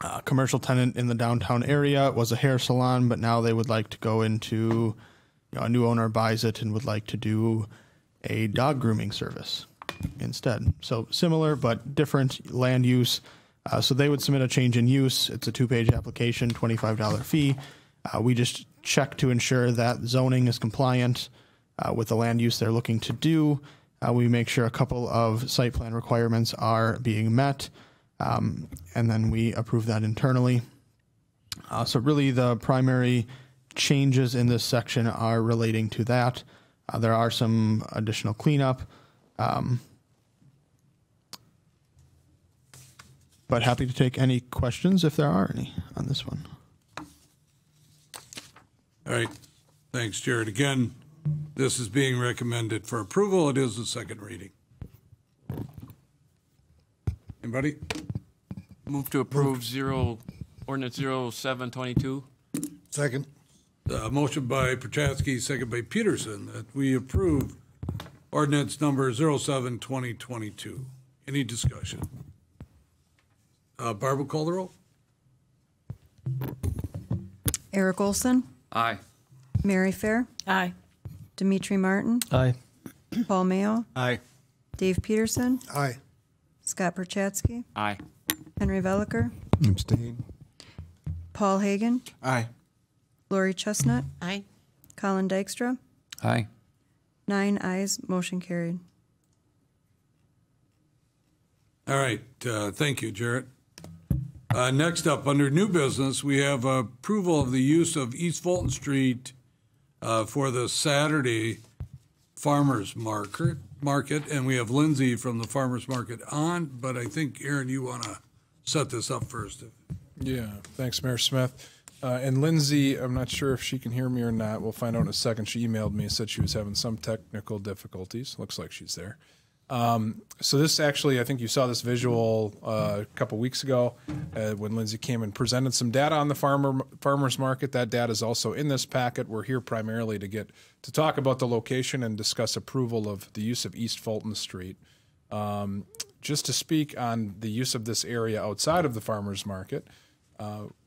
a commercial tenant in the downtown area was a hair salon, but now they would like to go into, a new owner buys it and would like to do a dog grooming service instead. So similar but different land use. So they would submit a change in use. It's a 2-page application, $25 fee. We just check to ensure that zoning is compliant with the land use they're looking to do. We make sure a couple of site plan requirements are being met, and then we approve that internally. So really the primary changes in this section are relating to that. There are some additional cleanup. But happy to take any questions if there are any on this one. All right. Thanks, Jared. Again, this is being recommended for approval. It is the second reading. Anybody? Move to approve ordinance 07-22. Second. Motion by Perchatsky, second by Peterson, that we approve ordinance number 07-2022. Any discussion? Barbara, call the roll. Eric Olson. Aye. Mary Fair. Aye. Dimitri Martin. Aye. Paul Mayo. Aye. Dave Peterson. Aye. Scott Perchatsky. Aye. Henry Veliker. Abstain. Paul Hagan. Aye. Lori Chestnut. Aye. Colin Dykstra. Aye. 9 ayes, motion carried. All right. Thank you, Jarrett. Next up, under new business, we have approval of the use of East Fulton Street for the Saturday farmers market, and we have Lindsay from the farmers market on, but I think, Aaron, you want to set this up first. Yeah, thanks, Mayor Smith. And Lindsay, I'm not sure if she can hear me or not. We'll find out in a second. She emailed me, said she was having some technical difficulties. Looks like she's there. So this actually, I think you saw this visual a couple weeks ago when Lindsay came and presented some data on the farmers market. That data is also in this packet. We're here primarily to talk about the location and discuss approval of the use of East Fulton Street. Just to speak on the use of this area outside of the farmers market,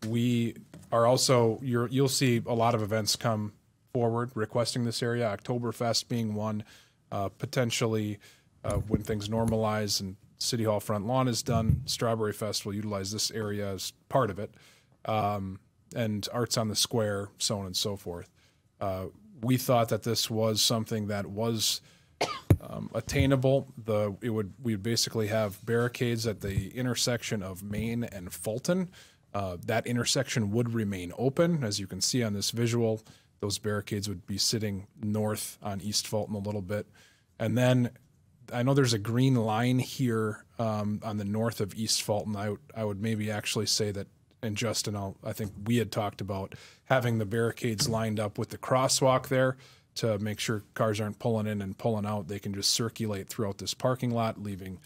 we are also, you'll see a lot of events come forward requesting this area, Oktoberfest being one, potentially when things normalize and City Hall front lawn is done, Strawberry Fest will utilize this area as part of it, and Arts on the Square, so on and so forth. We thought that this was something that was attainable. We'd basically have barricades at the intersection of Maine and Fulton. That intersection would remain open. As you can see on this visual, those barricades would be sitting north on East Fulton a little bit. And then I know there's a green line here on the north of East Fulton. I would maybe actually say that, and Justin, I think we had talked about having the barricades lined up with the crosswalk there to make sure cars aren't pulling in and pulling out. They can just circulate throughout this parking lot, leaving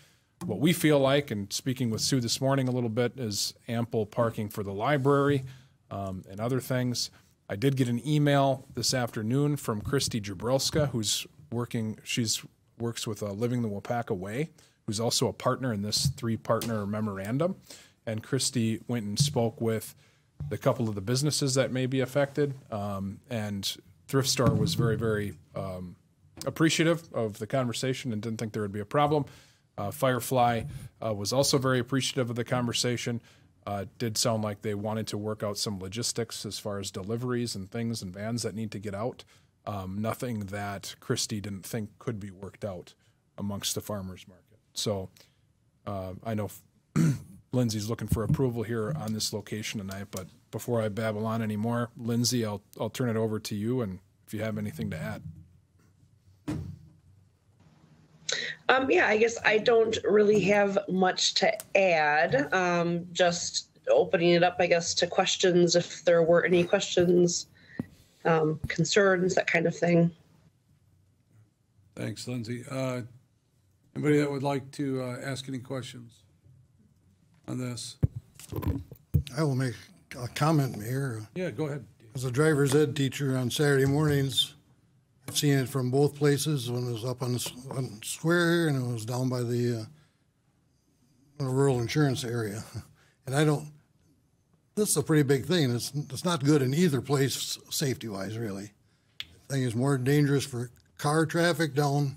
what we feel like, and speaking with Sue this morning a little bit, is ample parking for the library and other things. I did get an email this afternoon from Christy Jabrelska, who's works with Living the Waupaca Way, who's also a partner in this 3-partner memorandum. And Christy went and spoke with a couple of the businesses that may be affected. And Thrift Store was very, very appreciative of the conversation and didn't think there would be a problem. Firefly was also very appreciative of the conversation. Did sound like they wanted to work out some logistics as far as deliveries and things and vans that need to get out. Nothing that Christy didn't think could be worked out amongst the farmers market. So I know Lindsay's looking for approval here on this location tonight, but before I babble on anymore, Lindsay, I'll turn it over to you, and if you have anything to add. Yeah, I guess I don't really have much to add. Just opening it up, I guess, to questions if there were any questions, concerns, that kind of thing. Thanks, Lindsay. Anybody that would like to ask any questions on this? I will make a comment, Mayor. Yeah, go ahead. As a driver's ed teacher on Saturday mornings, I've seen it from both places, when it was up on the square and it was down by the rural insurance area. And this is a pretty big thing. It's not good in either place safety-wise, really. The thing is more dangerous for car traffic down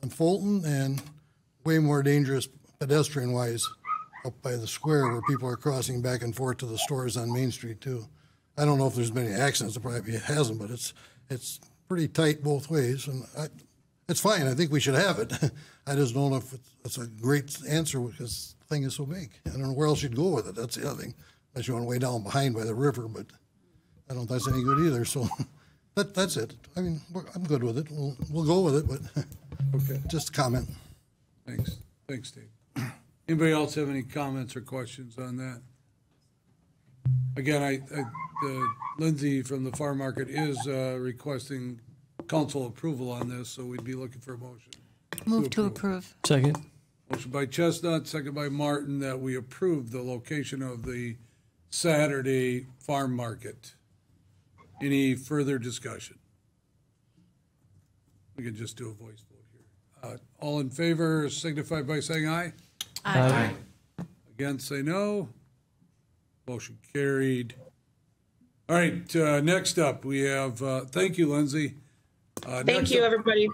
on Fulton and way more dangerous pedestrian-wise up by the square where people are crossing back and forth to the stores on Main Street, too. I don't know if there's many accidents. It probably hasn't, but it's pretty tight both ways, and it's fine. I think we should have it. I just don't know if it's a great answer because the thing is so big. I don't know where else you'd go with it. That's the other thing. Unless you want to way down behind by the river, but I don't think that's any good either. So that's it. I mean, I'm good with it. We'll go with it, but okay. Just a comment. Thanks. Thanks, Dave. Anybody else have any comments or questions on that? Again, Lindsay from the farm market is requesting council approval on this, so we'd be looking for a motion. Move to approve. Second. Motion by Chestnut, second by Martin, that we approve the location of the Saturday farm market. Any further discussion? We can just do a voice vote here. All in favor signify by saying aye. Aye. Against, say no. Motion carried. All right, next up we have, thank you, Lindsay. Thank you, everybody.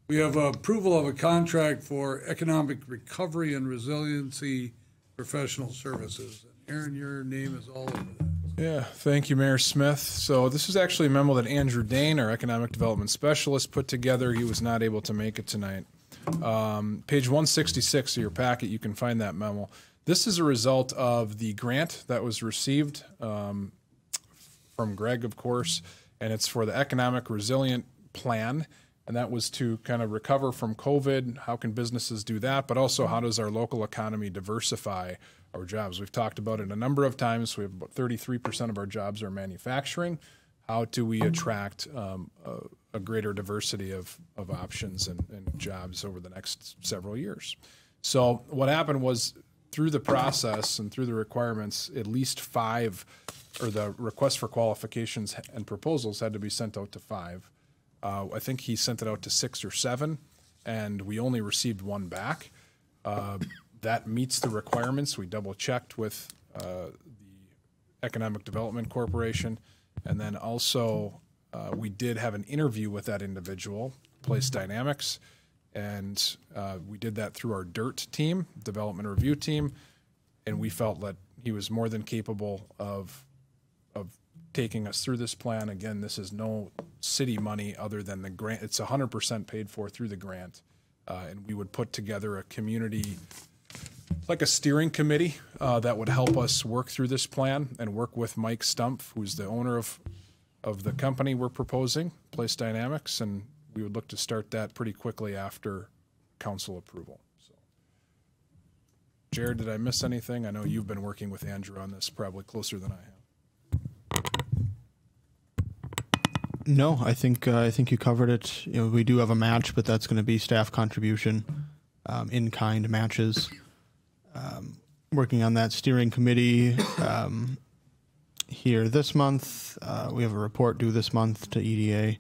We have approval of a contract for economic recovery and resiliency professional services. Aaron, your name is all over that. Yeah, thank you, Mayor Smith. So this is actually a memo that Andrew Dane, our economic development specialist, put together. He was not able to make it tonight. Page 166 of your packet, you can find that memo. This is a result of the grant that was received from Greg, of course, and it's for the Economic Resilient Plan, and that was to kind of recover from COVID. How can businesses do that? But also, how does our local economy diversify our jobs? We've talked about it a number of times. We have about 33% of our jobs are manufacturing. How do we attract a greater diversity of options and jobs over the next several years? So what happened was, through the process and through the requirements, at least 5, or the request for qualifications and proposals had to be sent out to 5. I think he sent it out to 6 or 7, and we only received 1 back. That meets the requirements. We double checked with the Economic Development Corporation, and then also we did have an interview with that individual, Place Dynamics, and we did that through our DIRT team, Development Review Team, and we felt that he was more than capable of taking us through this plan. Again, this is no city money other than the grant. It's 100% paid for through the grant, and we would put together a community, like a steering committee, that would help us work through this plan and work with Mike Stumpf, who's the owner of the company we're proposing, Place Dynamics, and we would look to start that pretty quickly after council approval. So, Jared, did I miss anything? I know you've been working with Andrew on this probably closer than I have. No, I think you covered it. You know, we do have a match, but that's going to be staff contribution, in-kind matches. Working on that steering committee here this month. We have a report due this month to EDA,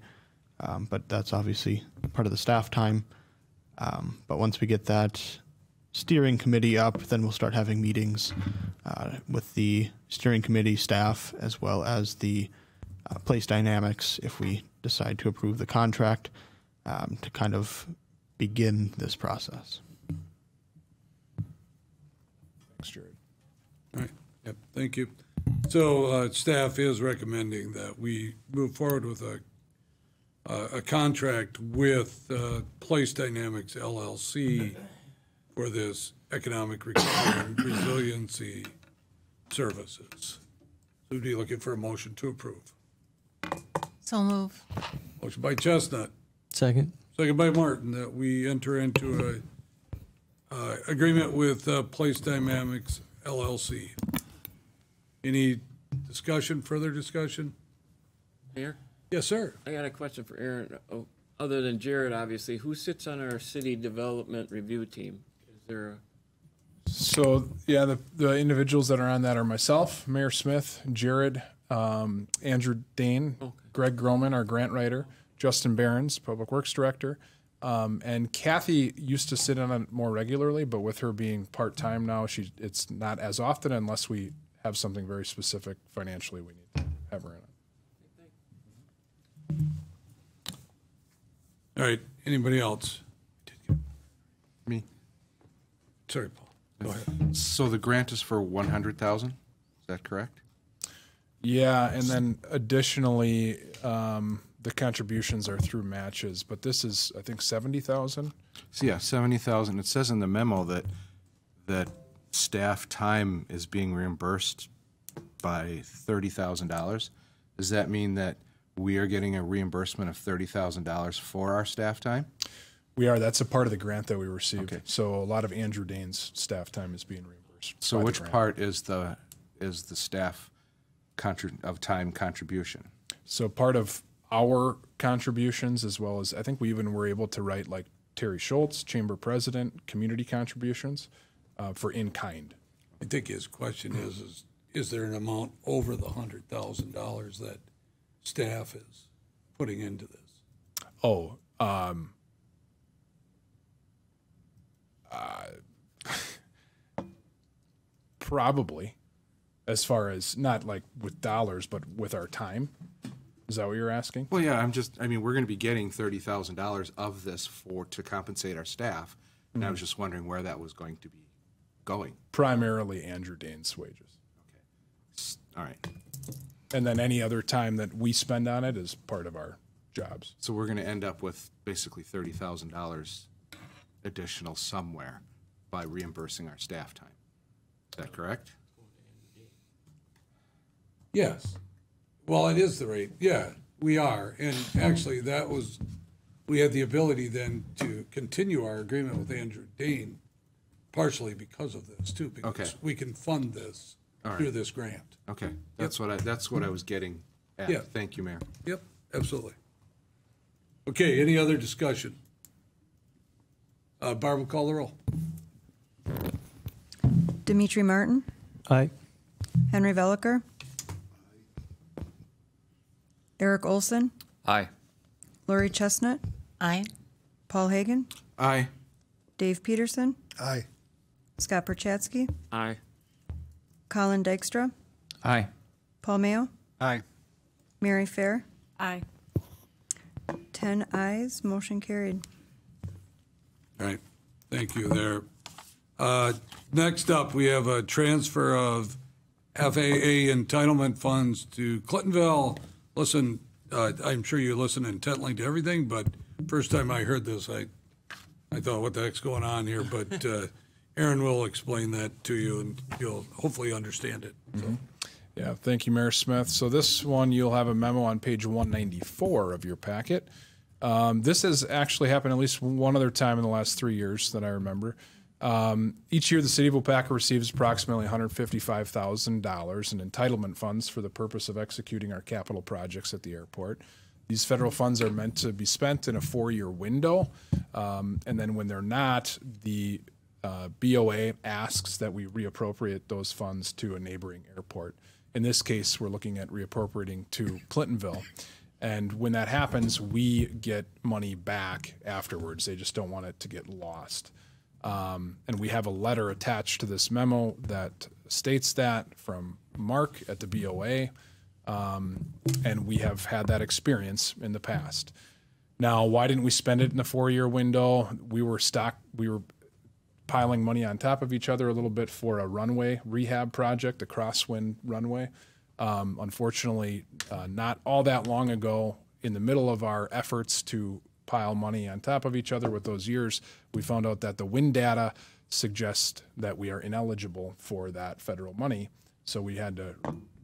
but that's obviously part of the staff time. But once we get that steering committee up, then we'll start having meetings with the steering committee staff as well as the Place Dynamics if we decide to approve the contract to kind of begin this process. Thanks, Jared. All right. Yep. Thank you. So staff is recommending that we move forward with a contract with Place Dynamics LLC for this economic recovery and resiliency services. So we'd be looking for a motion to approve. So move. Motion by Chestnut. Second. Second by Martin, that we enter into a agreement with Place Dynamics LLC. Any discussion, further discussion? Mayor? Yes, sir. I got a question for Aaron. Oh, other than Jared, obviously, who sits on our city development review team? Is there a... So, yeah, the individuals that are on that are myself, Mayor Smith, Jared, Andrew Dane, okay, Greg Groman, our grant writer, Justin Behrens, Public Works Director, and Kathy used to sit on it more regularly, but with her being part-time now, it's not as often unless we have something very specific financially we need to have her in it. All right. Anybody else? Me. Sorry, Paul. Go ahead. So the grant is for 100,000. Is that correct? Yeah, and then additionally, the contributions are through matches, but this is, I think, 70,000. So yeah, 70,000. It says in the memo that staff time is being reimbursed by $30,000. Does that mean that we are getting a reimbursement of $30,000 for our staff time? We are. That's a part of the grant that we received. Okay. So a lot of Andrew Dane's staff time is being reimbursed. So which part is the staff time contribution? So part of our contributions, as well as I think we even were able to write like Terry Schultz, Chamber President, community contributions for in-kind. I think his question is there an amount over the $100,000 that staff is putting into this? Oh, probably, as far as not like with dollars, but with our time. Is that what you're asking? Well, yeah, we're going to be getting $30,000 of this to compensate our staff. And I was just wondering where that was going to be going. Primarily Andrew Dane's wages. Okay. All right. And then any other time that we spend on it is part of our jobs. So we're going to end up with basically $30,000 additional somewhere by reimbursing our staff time. Is that correct? Yes. Well, it is the rate. Yeah, we are. And actually, we had the ability then to continue our agreement with Andrew Dane partially because of this, too, because we can fund this through this grant. Okay. That's what I was getting at. Yeah. Thank you, Mayor. Yep, absolutely. Okay, any other discussion? Barb will call the roll. Dimitri Martin, Aye. Henry Veliker, Eric Olson, Aye. Lori Chestnut, Aye. Paul Hagan, Aye. Dave Peterson, Aye. Scott Perchatsky, Aye. Colin Dykstra, Aye. Paul Mayo, Aye. Mary Fair, Aye. 10 ayes, motion carried. All right, thank you there. Next up, we have a transfer of FAA entitlement funds to Clintonville. Listen, I'm sure you listen intently to everything, but first time I heard this, I thought, what the heck's going on here? But Aaron will explain that to you, and you'll hopefully understand it. So. Yeah, thank you, Mayor Smith. So this one, you'll have a memo on page 194 of your packet. This has actually happened at least one other time in the last 3 years that I remember. Each year, the city of Waupaca receives approximately $155,000 in entitlement funds for the purpose of executing our capital projects at the airport. These federal funds are meant to be spent in a 4-year window, and then when they're not, the BOA asks that we reappropriate those funds to a neighboring airport. In this case, we're looking at reappropriating to Clintonville. And when that happens, we get money back afterwards. They just don't want it to get lost. And we have a letter attached to this memo that states that from Mark at the BOA. And we have had that experience in the past. Now, why didn't we spend it in the 4-year window? We were piling money on top of each other a little bit for a runway rehab project, a crosswind runway. Unfortunately, not all that long ago, in the middle of our efforts to pile money on top of each other with those years, we found out that the wind data suggests that we are ineligible for that federal money. So we had to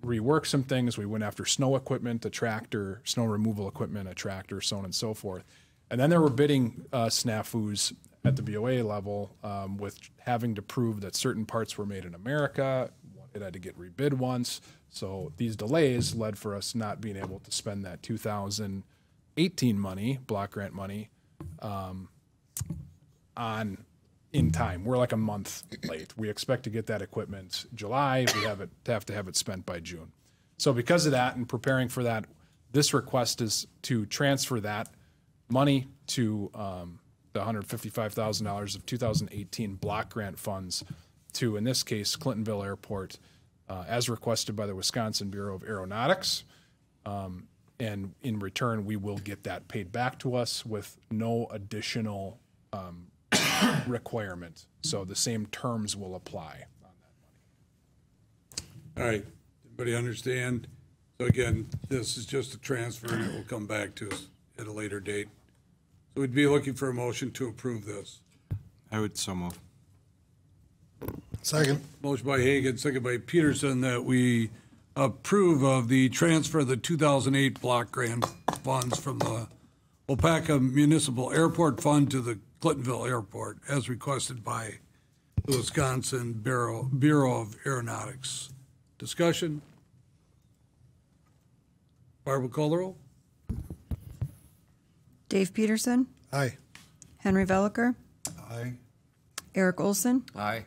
rework some things. We went after snow equipment, a tractor, snow removal equipment, a tractor, so on and so forth. And then there were bidding snafus at the BOA level with having to prove that certain parts were made in America. It had to get rebid once. So these delays led for us not being able to spend that 2018 money, block grant money, in time. We're like a month late. We expect to get that equipment July. We have to have it spent by June. So because of that and preparing for that, this request is to transfer that money to the $155,000 of 2018 block grant funds to, in this case, Clintonville Airport, as requested by the Wisconsin Bureau of Aeronautics. And in return, we will get that paid back to us with no additional requirement. So the same terms will apply on that money. All right. Everybody understand? So again, this is just a transfer and it will come back to us at a later date. So we'd be looking for a motion to approve this. I would so move. Second. Motion by Hagan, second by Peterson, that we approve of the transfer of the 2008 block grant funds from the Waupaca Municipal Airport Fund to the Clintonville Airport, as requested by the Wisconsin Bureau of Aeronautics. Discussion? Barbara Colero? Dave Peterson. Aye. Henry Veliker. Aye. Eric Olson. Aye.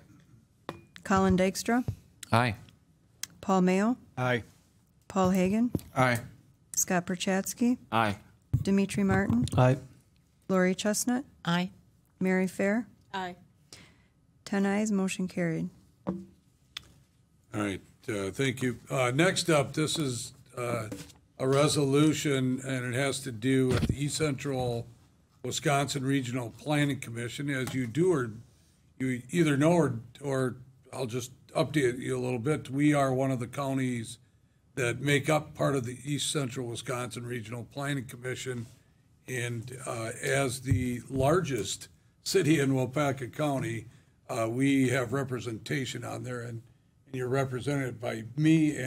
Colin Dykstra. Aye. Paul Mayo. Aye. Paul Hagan. Aye. Scott Perchatsky. Aye. Dimitri Martin. Aye. Lori Chestnut. Aye. Mary Fair. Aye. 10 ayes, motion carried. All right, thank you. Next up, this is a resolution, and it has to do with the East Central Wisconsin Regional Planning Commission. As you do, or you either know, or I'll just update you a little bit. We are one of the counties that make up part of the East Central Wisconsin Regional Planning Commission. And as the largest city in Waupaca County, we have representation on there, and you're represented by me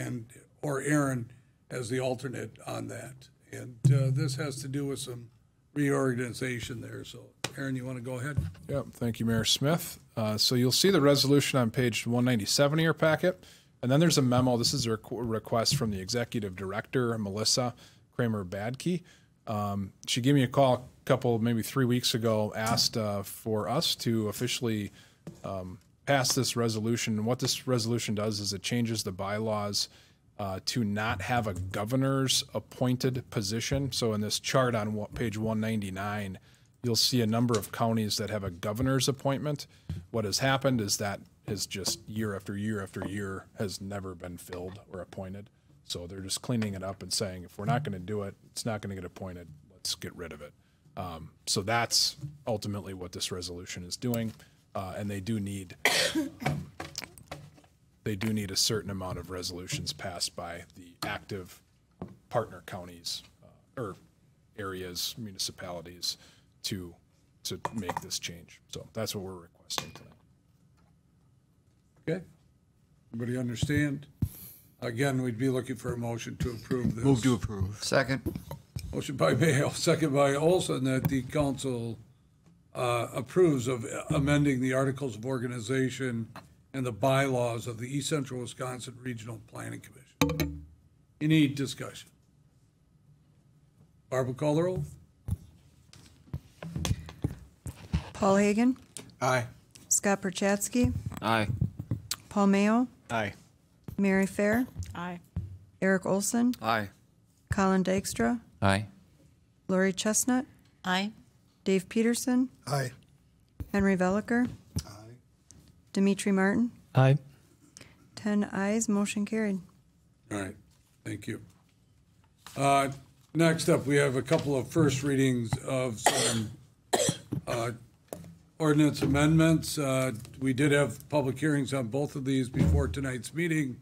or Aaron as the alternate on that. And this has to do with some reorganization there. So, Aaron, you want to go ahead? Yep. Thank you, Mayor Smith. So you'll see the resolution on page 197 of your packet. And then there's a memo. This is a request from the executive director, Melissa Kramer-Badke. She gave me a call maybe 3 weeks ago, asked for us to officially pass this resolution. And what this resolution does is it changes the bylaws to not have a governor's appointed position. So in this chart on page 199, you'll see a number of counties that have a governor's appointment. What has happened is that has just year after year after year has never been filled or appointed. So they're just cleaning it up and saying, if we're not going to do it, it's not going to get appointed. Let's get rid of it. So that's ultimately what this resolution is doing. And they do need a certain amount of resolutions passed by the active partner counties or areas, municipalities to make this change. So that's what we're requesting tonight. Okay. Everybody understand? Again, we'd be looking for a motion to approve this. Move to approve. Second. Motion by Mayo, second by Olson, that the council approves of amending the Articles of Organization and the bylaws of the East Central Wisconsin Regional Planning Commission. Any discussion? Barb will call the roll. Paul Hagan, Aye. Scott Perchatsky, Aye. Paul Mayo, Aye. Mary Fair, Aye. Eric Olson, Aye. Colin Dykstra, Aye. Lori Chestnut, Aye. Dave Peterson, Aye. Henry Veliker, Dimitri Martin, Aye. 10 ayes, motion carried. All right, thank you. Next up, we have a couple of first readings of some ordinance amendments. We did have public hearings on both of these before tonight's meeting.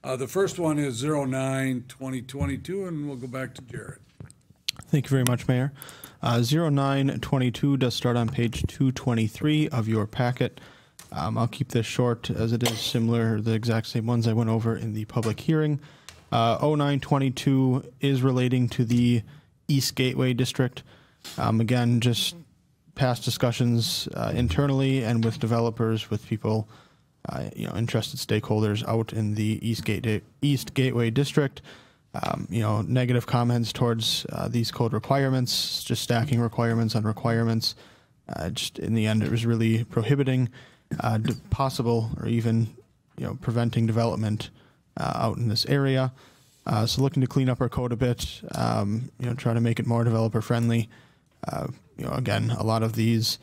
The first one is 09-2022, and we'll go back to Jared. Thank you very much, Mayor. 0922 does start on page 223 of your packet. I'll keep this short as it is similar, the exact same ones I went over in the public hearing. 0922 is relating to the East Gateway District. Again, just past discussions internally and with developers, with people, interested stakeholders out in the East Gateway District. Negative comments towards these code requirements, just stacking requirements on requirements. Just in the end, it was really prohibiting possible or even, preventing development out in this area. So looking to clean up our code a bit, try to make it more developer friendly. Again, a lot of these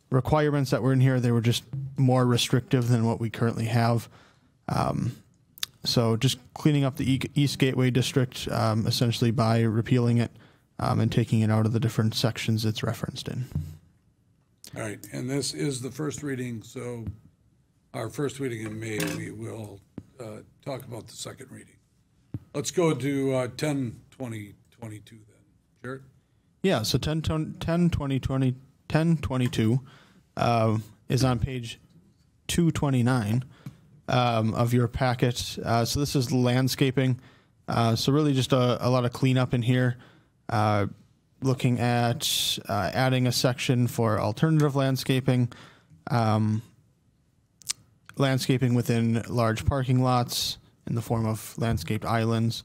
requirements that were in here, they were just more restrictive than what we currently have. So just cleaning up the East Gateway District, essentially by repealing it and taking it out of the different sections it's referenced in. All right, and this is the first reading, so our first reading in May, we will talk about the second reading. Let's go to 10-2022 then. Jared? Yeah, so 10-2022 is on page 229 of your packet. So this is landscaping. So really just a lot of cleanup in here. Looking at adding a section for alternative landscaping, landscaping within large parking lots in the form of landscaped islands,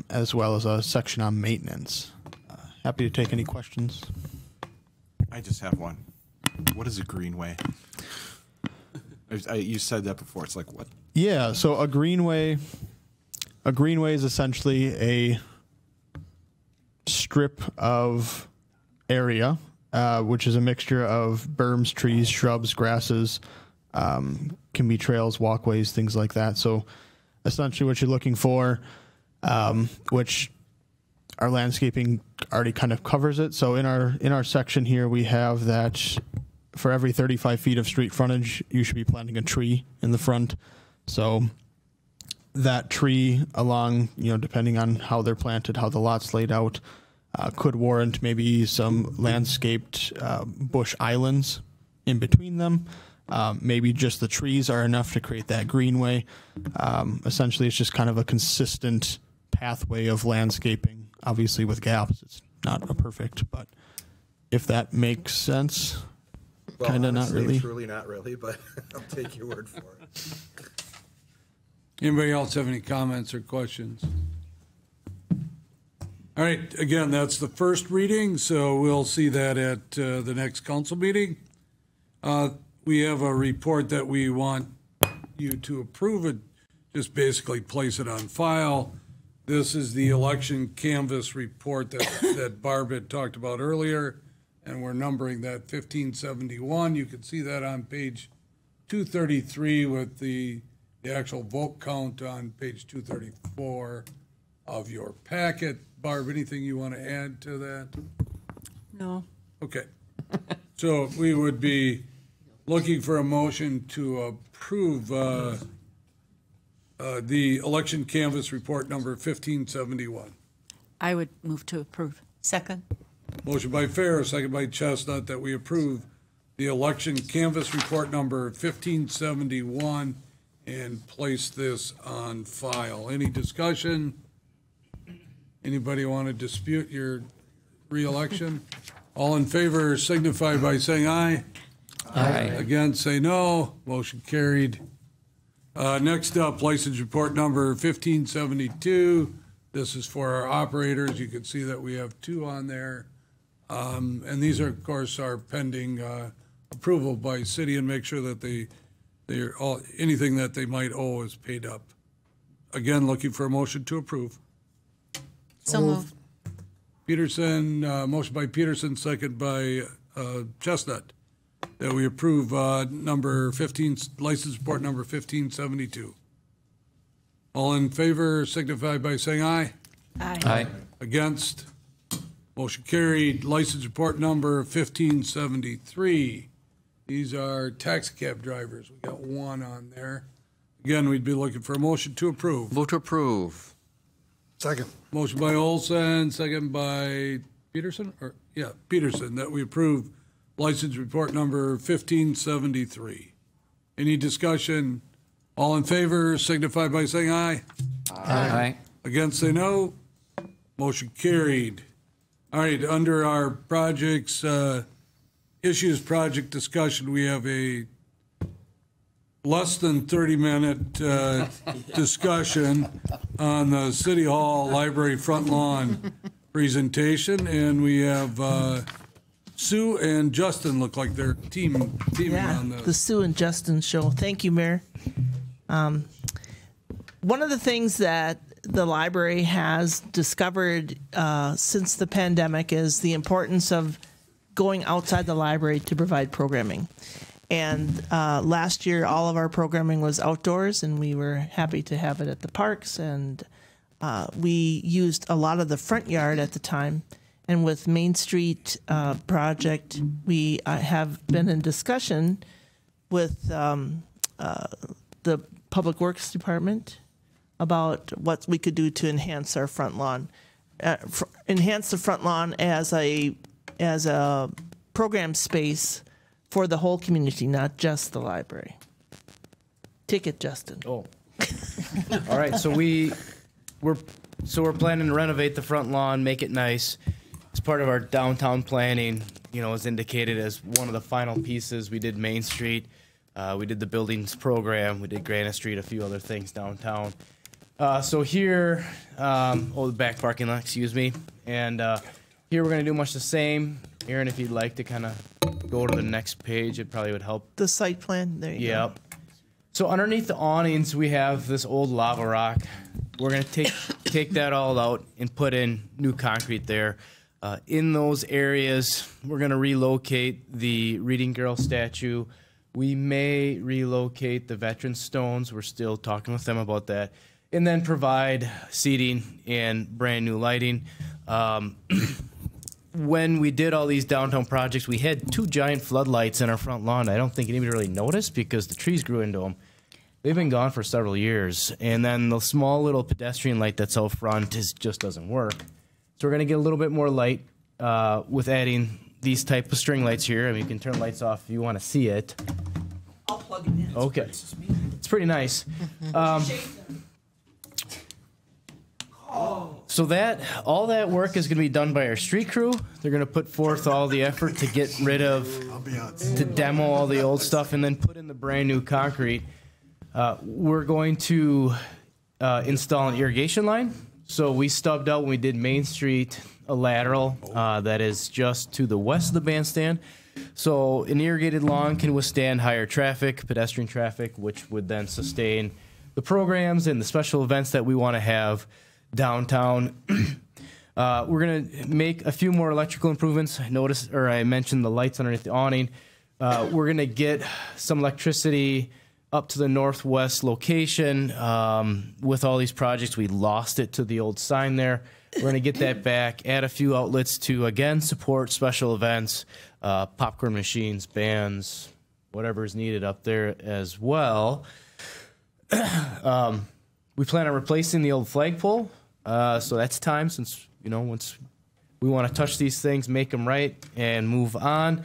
as well as a section on maintenance. Happy to take any questions. I just have one. What is a greenway? You said that before. It's like what? Yeah, so a greenway is essentially a strip of area, which is a mixture of berms, trees, shrubs, grasses, can be trails, walkways, things like that. So essentially what you're looking for, which our landscaping already kind of covers it. So in our section here, we have that for every 35 feet of street frontage, you should be planting a tree in the front. So that tree along, depending on how they're planted, how the lot's laid out, could warrant maybe some landscaped bush islands in between them. Maybe just the trees are enough to create that greenway. Essentially, it's just kind of a consistent pathway of landscaping. Obviously, with gaps, it's not a perfect, but if that makes sense, Well, kind of not honestly, really. Truly not really, but I'll take your word for it. Anybody else have any comments or questions? All right, again, that's the first reading, so we'll see that at the next council meeting. We have a report that we want you to approve it, just basically place it on file. This is the election canvas report that Barb had talked about earlier, and we're numbering that 1571. You can see that on page 233 with the actual vote count on page 234 of your packet. Barb, anything you want to add to that? No. Okay. So we would be looking for a motion to approve the election canvas report number 1571. I would move to approve. Second. Motion by Fair, second by Chestnut, that we approve the election canvas report number 1571 and place this on file. Any discussion? Anybody want to dispute your reelection? All in favor signify by saying aye. Aye. Against, say no. Motion carried. Next up, license report number 1572. This is for our operators. You can see that we have 2 on there. And these are, of course, are pending approval by city, and make sure that they're all, anything that they might owe is paid up. Again, looking for a motion to approve. So moved. Peterson, motion by Peterson, second by Chestnut, that we approve number 15, license report number 1572. All in favor signify by saying aye. Aye. Aye. Against? Motion carried. License report number 1573. These are taxi cab drivers. We got 1 on there. Again, we'd be looking for a motion to approve. Vote to approve. Second. Motion by Olson, second by Peterson, Peterson, that we approve license report number 1573. Any discussion? All in favor signify by saying aye. Aye. Against, say no. Motion carried. All right, under our projects, issues project discussion, we have a less than 30-minute discussion on the City Hall Library front lawn presentation, and we have Sue and Justin look like they're teaming on this. The Sue and Justin show. Thank you, Mayor. One of the things that the library has discovered since the pandemic is the importance of going outside the library to provide programming. And last year, all of our programming was outdoors, and we were happy to have it at the parks. And we used a lot of the front yard at the time. And with Main Street project, we have been in discussion with the Public Works Department about what we could do to enhance our front lawn, enhance the front lawn as a program space for the whole community, not just the library. Take it, Justin. Oh. All right, so we're planning to renovate the front lawn, make it nice. As part of our downtown planning, as indicated as one of the final pieces, we did Main Street, we did the buildings program, we did Granite Street, a few other things downtown. So here, the back parking lot, excuse me, and here we're going to do much the same. Aaron, if you'd like to kind of go to the next page, it probably would help. The site plan, there you go. So underneath the awnings, we have this old lava rock. We're going to take that all out and put in new concrete there. In those areas, we're going to relocate the Reading Girl statue. We may relocate the veteran stones. We're still talking with them about that. And then provide seating and brand new lighting. When we did all these downtown projects, we had 2 giant floodlights in our front lawn. I don't think anybody really noticed because the trees grew into them. They've been gone for several years. And then the small little pedestrian light that's out front just doesn't work. So we're going to get a little bit more light with adding these type of string lights here. I mean, you can turn lights off if you want to see it. I'll plug it in. Okay. It's pretty nice. So all that work is going to be done by our street crew. They're going to put forth all the effort to get rid of, to demo all the old stuff and then put in the brand new concrete. We're going to install an irrigation line. So we stubbed out when we did Main Street a lateral that is just to the west of the bandstand. So an irrigated lawn can withstand higher traffic, pedestrian traffic, which would then sustain the programs and the special events that we want to have downtown. We're going to make a few more electrical improvements. I mentioned the lights underneath the awning. We're going to get some electricity up to the northwest location. With all these projects, we lost it to the old sign there. We're going to get that back, add a few outlets to, again, support special events, popcorn machines, bands, whatever is needed up there as well. We plan on replacing the old flagpole. So that's time since, once we want to touch these things, make them right, and move on.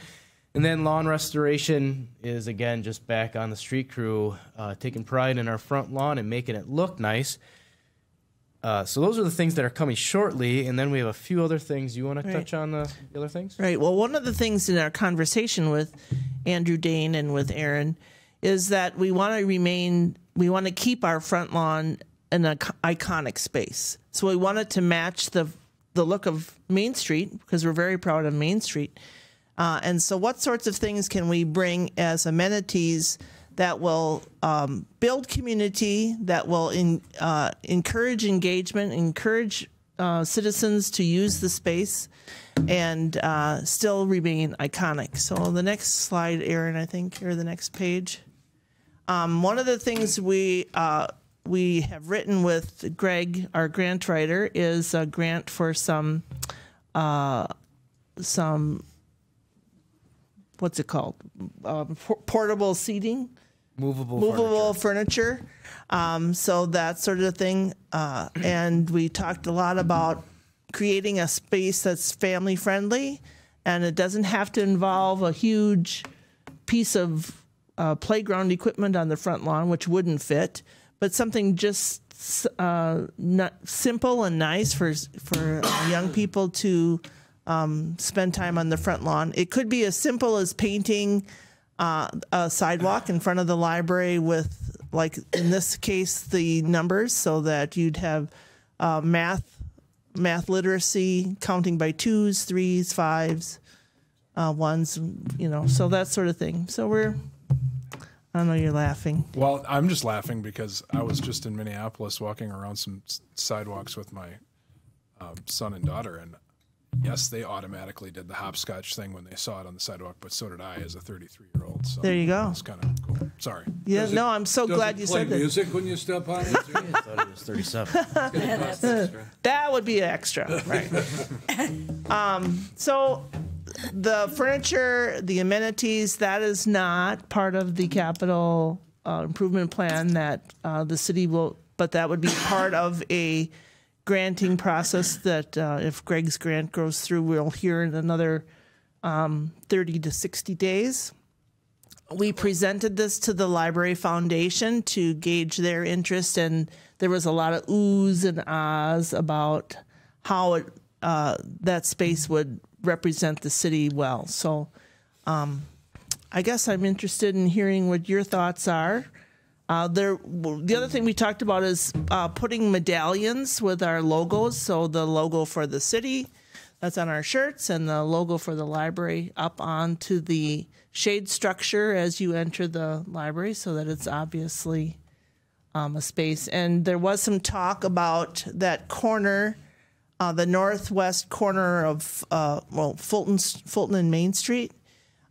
And then lawn restoration is, again, just back on the street crew, taking pride in our front lawn and making it look nice. So those are the things that are coming shortly, and then we have a few other things. You want to Right. touch on the other things? Right. Well, one of the things in our conversation with Andrew Dane and with Aaron is that we want to keep our front lawn an iconic space. So we want it to match the look of Main Street, because we're very proud of Main Street. And so what sorts of things can we bring as amenities that will build community, that will encourage engagement, encourage citizens to use the space, and still remain iconic. So the next slide, Aaron, I think, or the next page. One of the things we have written with Greg, our grant writer, is a grant for some what's it called? Portable seating. Movable furniture. So that sort of thing. And we talked a lot about creating a space that's family friendly, and it doesn't have to involve a huge piece of playground equipment on the front lawn, which wouldn't fit, but something just simple and nice for young people to spend time on the front lawn. It could be as simple as painting a sidewalk in front of the library with, like in this case, the numbers, so that you'd have math literacy, counting by 2s, 3s, 5s, 1s, so that sort of thing. So I know you're laughing. Well, I'm just laughing because I was just in Minneapolis walking around some sidewalks with my son and daughter, and yes, they automatically did the hopscotch thing when they saw it on the sidewalk, but so did I as a 33-year-old. So there you go. It's kind of cool. Sorry. Yeah, no, I'm so glad you said that. Does it play music when you step on it? I thought it was 37. That would be extra, right? So the furniture, the amenities, that is not part of the capital improvement plan that the city will, but that would be part of a granting process that if Greg's grant goes through, we'll hear in another 30 to 60 days. We presented this to the Library Foundation to gauge their interest, and there was a lot of oohs and ahs about how that space would represent the city well. So I guess I'm interested in hearing what your thoughts are. The other thing we talked about is putting medallions with our logos. So the logo for the city, that's on our shirts, and the logo for the library up onto the shade structure as you enter the library, so that it's obviously a space. And there was some talk about that corner, the northwest corner of Fulton and Main Street,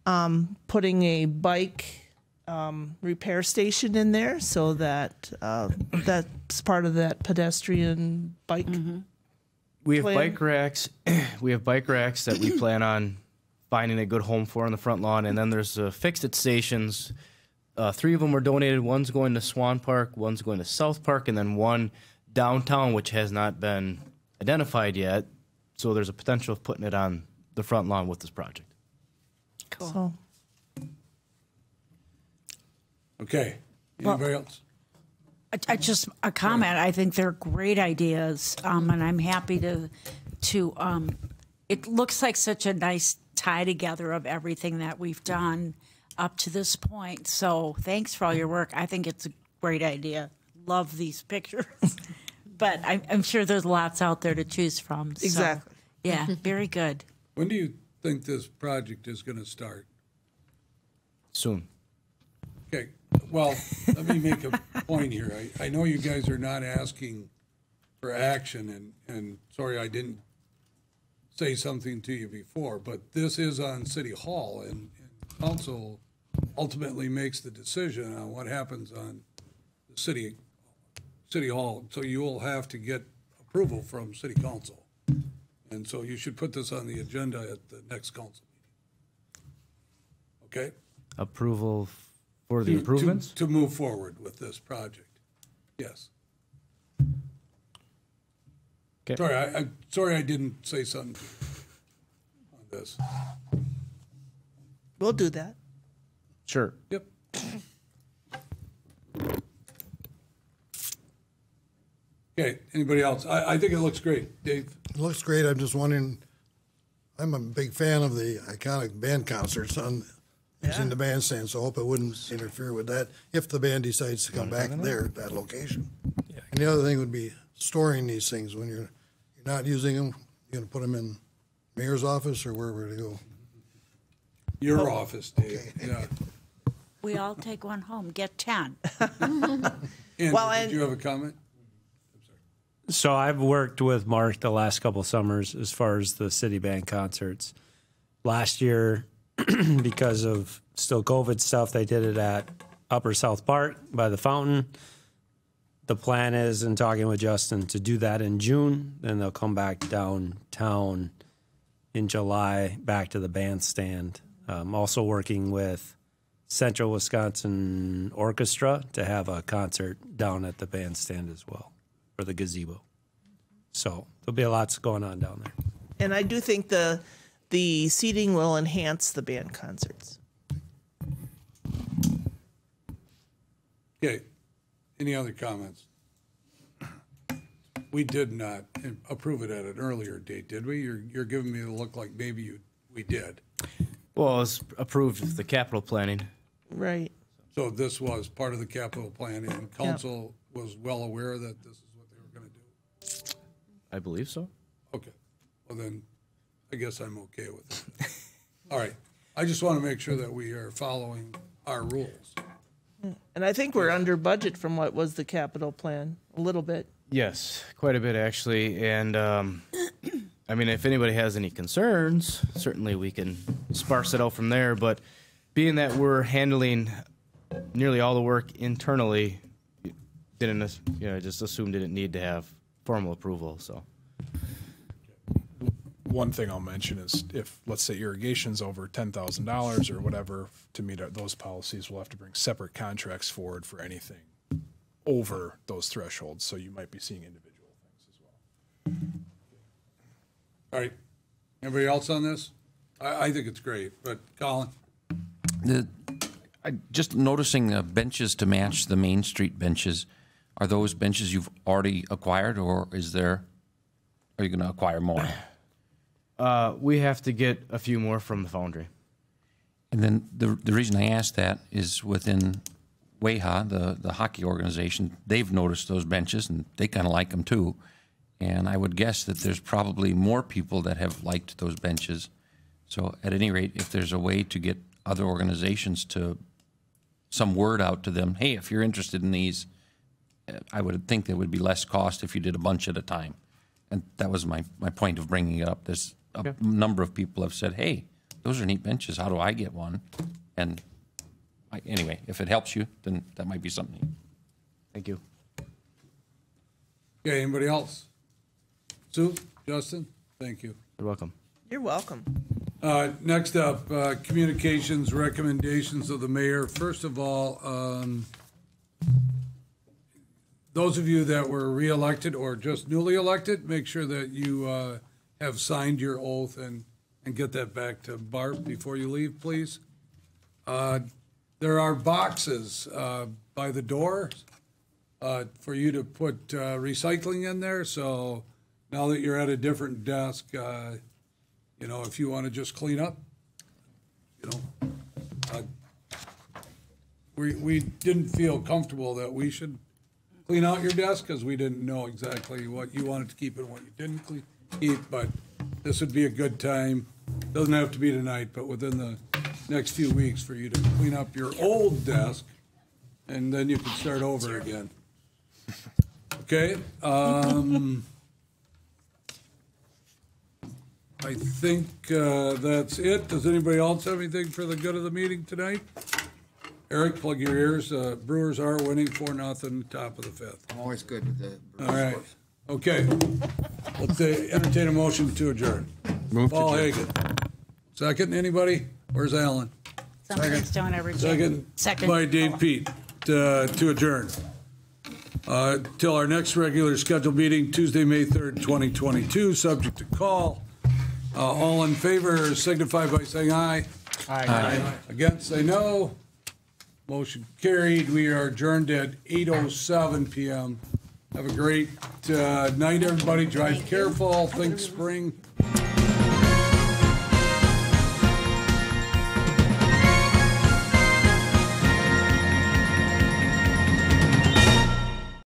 putting a bike repair station in there, so that that's part of that pedestrian bike. Mm-hmm. We have plan. bike racks. We have bike racks that we plan on finding a good home for on the front lawn, and then there's fixed-it stations. 3 of them were donated. One's going to Swan Park, one's going to South Park, and then one downtown, which has not been identified yet. So there's a potential of putting it on the front lawn with this project. Cool. So, okay. Anybody else? I just a comment. I think they're great ideas, and I'm happy to. It looks like such a nice tie together of everything that we've done up to this point. So thanks for all your work. I think it's a great idea. Love these pictures, but I'm sure there's lots out there to choose from. So, exactly. Yeah. Very good. When do you think this project is going to start? Soon. Okay. Well, let me make a point here. I know you guys are not asking for action, and sorry I didn't say something to you before, but this is on City Hall, and council ultimately makes the decision on what happens on the City Hall. So you will have to get approval from City Council. And so you should put this on the agenda at the next council meeting. Okay? Approval for the improvements? To move forward with this project. Yes. Okay. Sorry I didn't say something to you on this. We'll do that. Sure. Yep. Okay, anybody else? I think it looks great. Dave? It looks great. I'm just wondering, I'm a big fan of the iconic band concerts in the bandstand, so I hope it wouldn't interfere with that if the band decides to come back there at that location. Yeah. And the other thing would be storing these things when you're not using them. You're going to put them in mayor's office or wherever to go. Your office, Dave. Okay. Yeah. We all take one home. Get 10. Andrew, did you have a comment? So I've worked with Mark the last couple summers as far as the city band concerts. Last year, because of still COVID stuff, they did it at Upper South Park by the fountain. The plan is, in talking with Justin, to do that in June. Then they'll come back downtown in July, back to the bandstand. Also working with Central Wisconsin Orchestra to have a concert down at the bandstand as well, for the gazebo. So there'll be lots going on down there. And I do think the seating will enhance the band concerts. Okay. Any other comments? We did not approve it at an earlier date, did we? You're giving me the look like maybe we did. Well, it was approved with the capital planning. Right. So this was part of the capital plan, and council was well aware that this is what they were going to do? I believe so. Okay. Well, then I guess I'm okay with it. All right. I just want to make sure that we are following our rules. And I think we're under budget from what was the capital plan, a little bit. Yes, quite a bit actually. And I mean, if anybody has any concerns, certainly we can sparse it out from there. But being that we're handling nearly all the work internally, I just assumed didn't need to have formal approval. So. One thing I'll mention is if, let's say, irrigation's over $10,000 or whatever, to meet those policies, we'll have to bring separate contracts forward for anything over those thresholds. So you might be seeing individual things as well. All right. Anybody else on this? I think it's great, but Colin? Just noticing benches to match the Main Street benches. Are those benches you've already acquired, or are you going to acquire more? We have to get a few more from the foundry. And then the reason I asked that is within WAHA, the hockey organization, they've noticed those benches, and they kind of like them too. And I would guess that there's probably more people that have liked those benches. So at any rate, if there's a way to get other organizations to some word out to them, hey, if you're interested in these, I would think there would be less cost if you did a bunch at a time. And that was my point of bringing it up. There's a number of people have said, hey, those are neat benches. How do I get one? And anyway, if it helps you, then that might be something. Thank you. Okay, anybody else? Sue, Justin, thank you. You're welcome. You're welcome. Next up, communications, recommendations of the mayor. First of all, those of you that were reelected or just newly elected, make sure that you have signed your oath and get that back to Barb before you leave, please. There are boxes by the door for you to put recycling in there. So now that you're at a different desk, if you want to just clean up, we didn't feel comfortable that we should clean out your desk because we didn't know exactly what you wanted to keep and what you didn't keep, but this would be a good time. Doesn't have to be tonight, but within the next few weeks for you to clean up your old desk, and then you can start over again. Okay? I think that's it. Does anybody else have anything for the good of the meeting tonight? Eric, plug your ears. Brewers are winning 4-0, top of the fifth. I'm always good with the Brewers. All right. Okay. Let's entertain a motion to adjourn. Move Paul to Hagan. Second, anybody? Where's Alan? Somebody's doing everything. Second by Dave Pete to adjourn. Till our next regular scheduled meeting, Tuesday, May 3rd, 2022, subject to call. All in favor signify by saying aye. Aye. Against, say no. Motion carried. We are adjourned at 8:07 p.m. Have a great night, everybody. Drive careful. Think spring.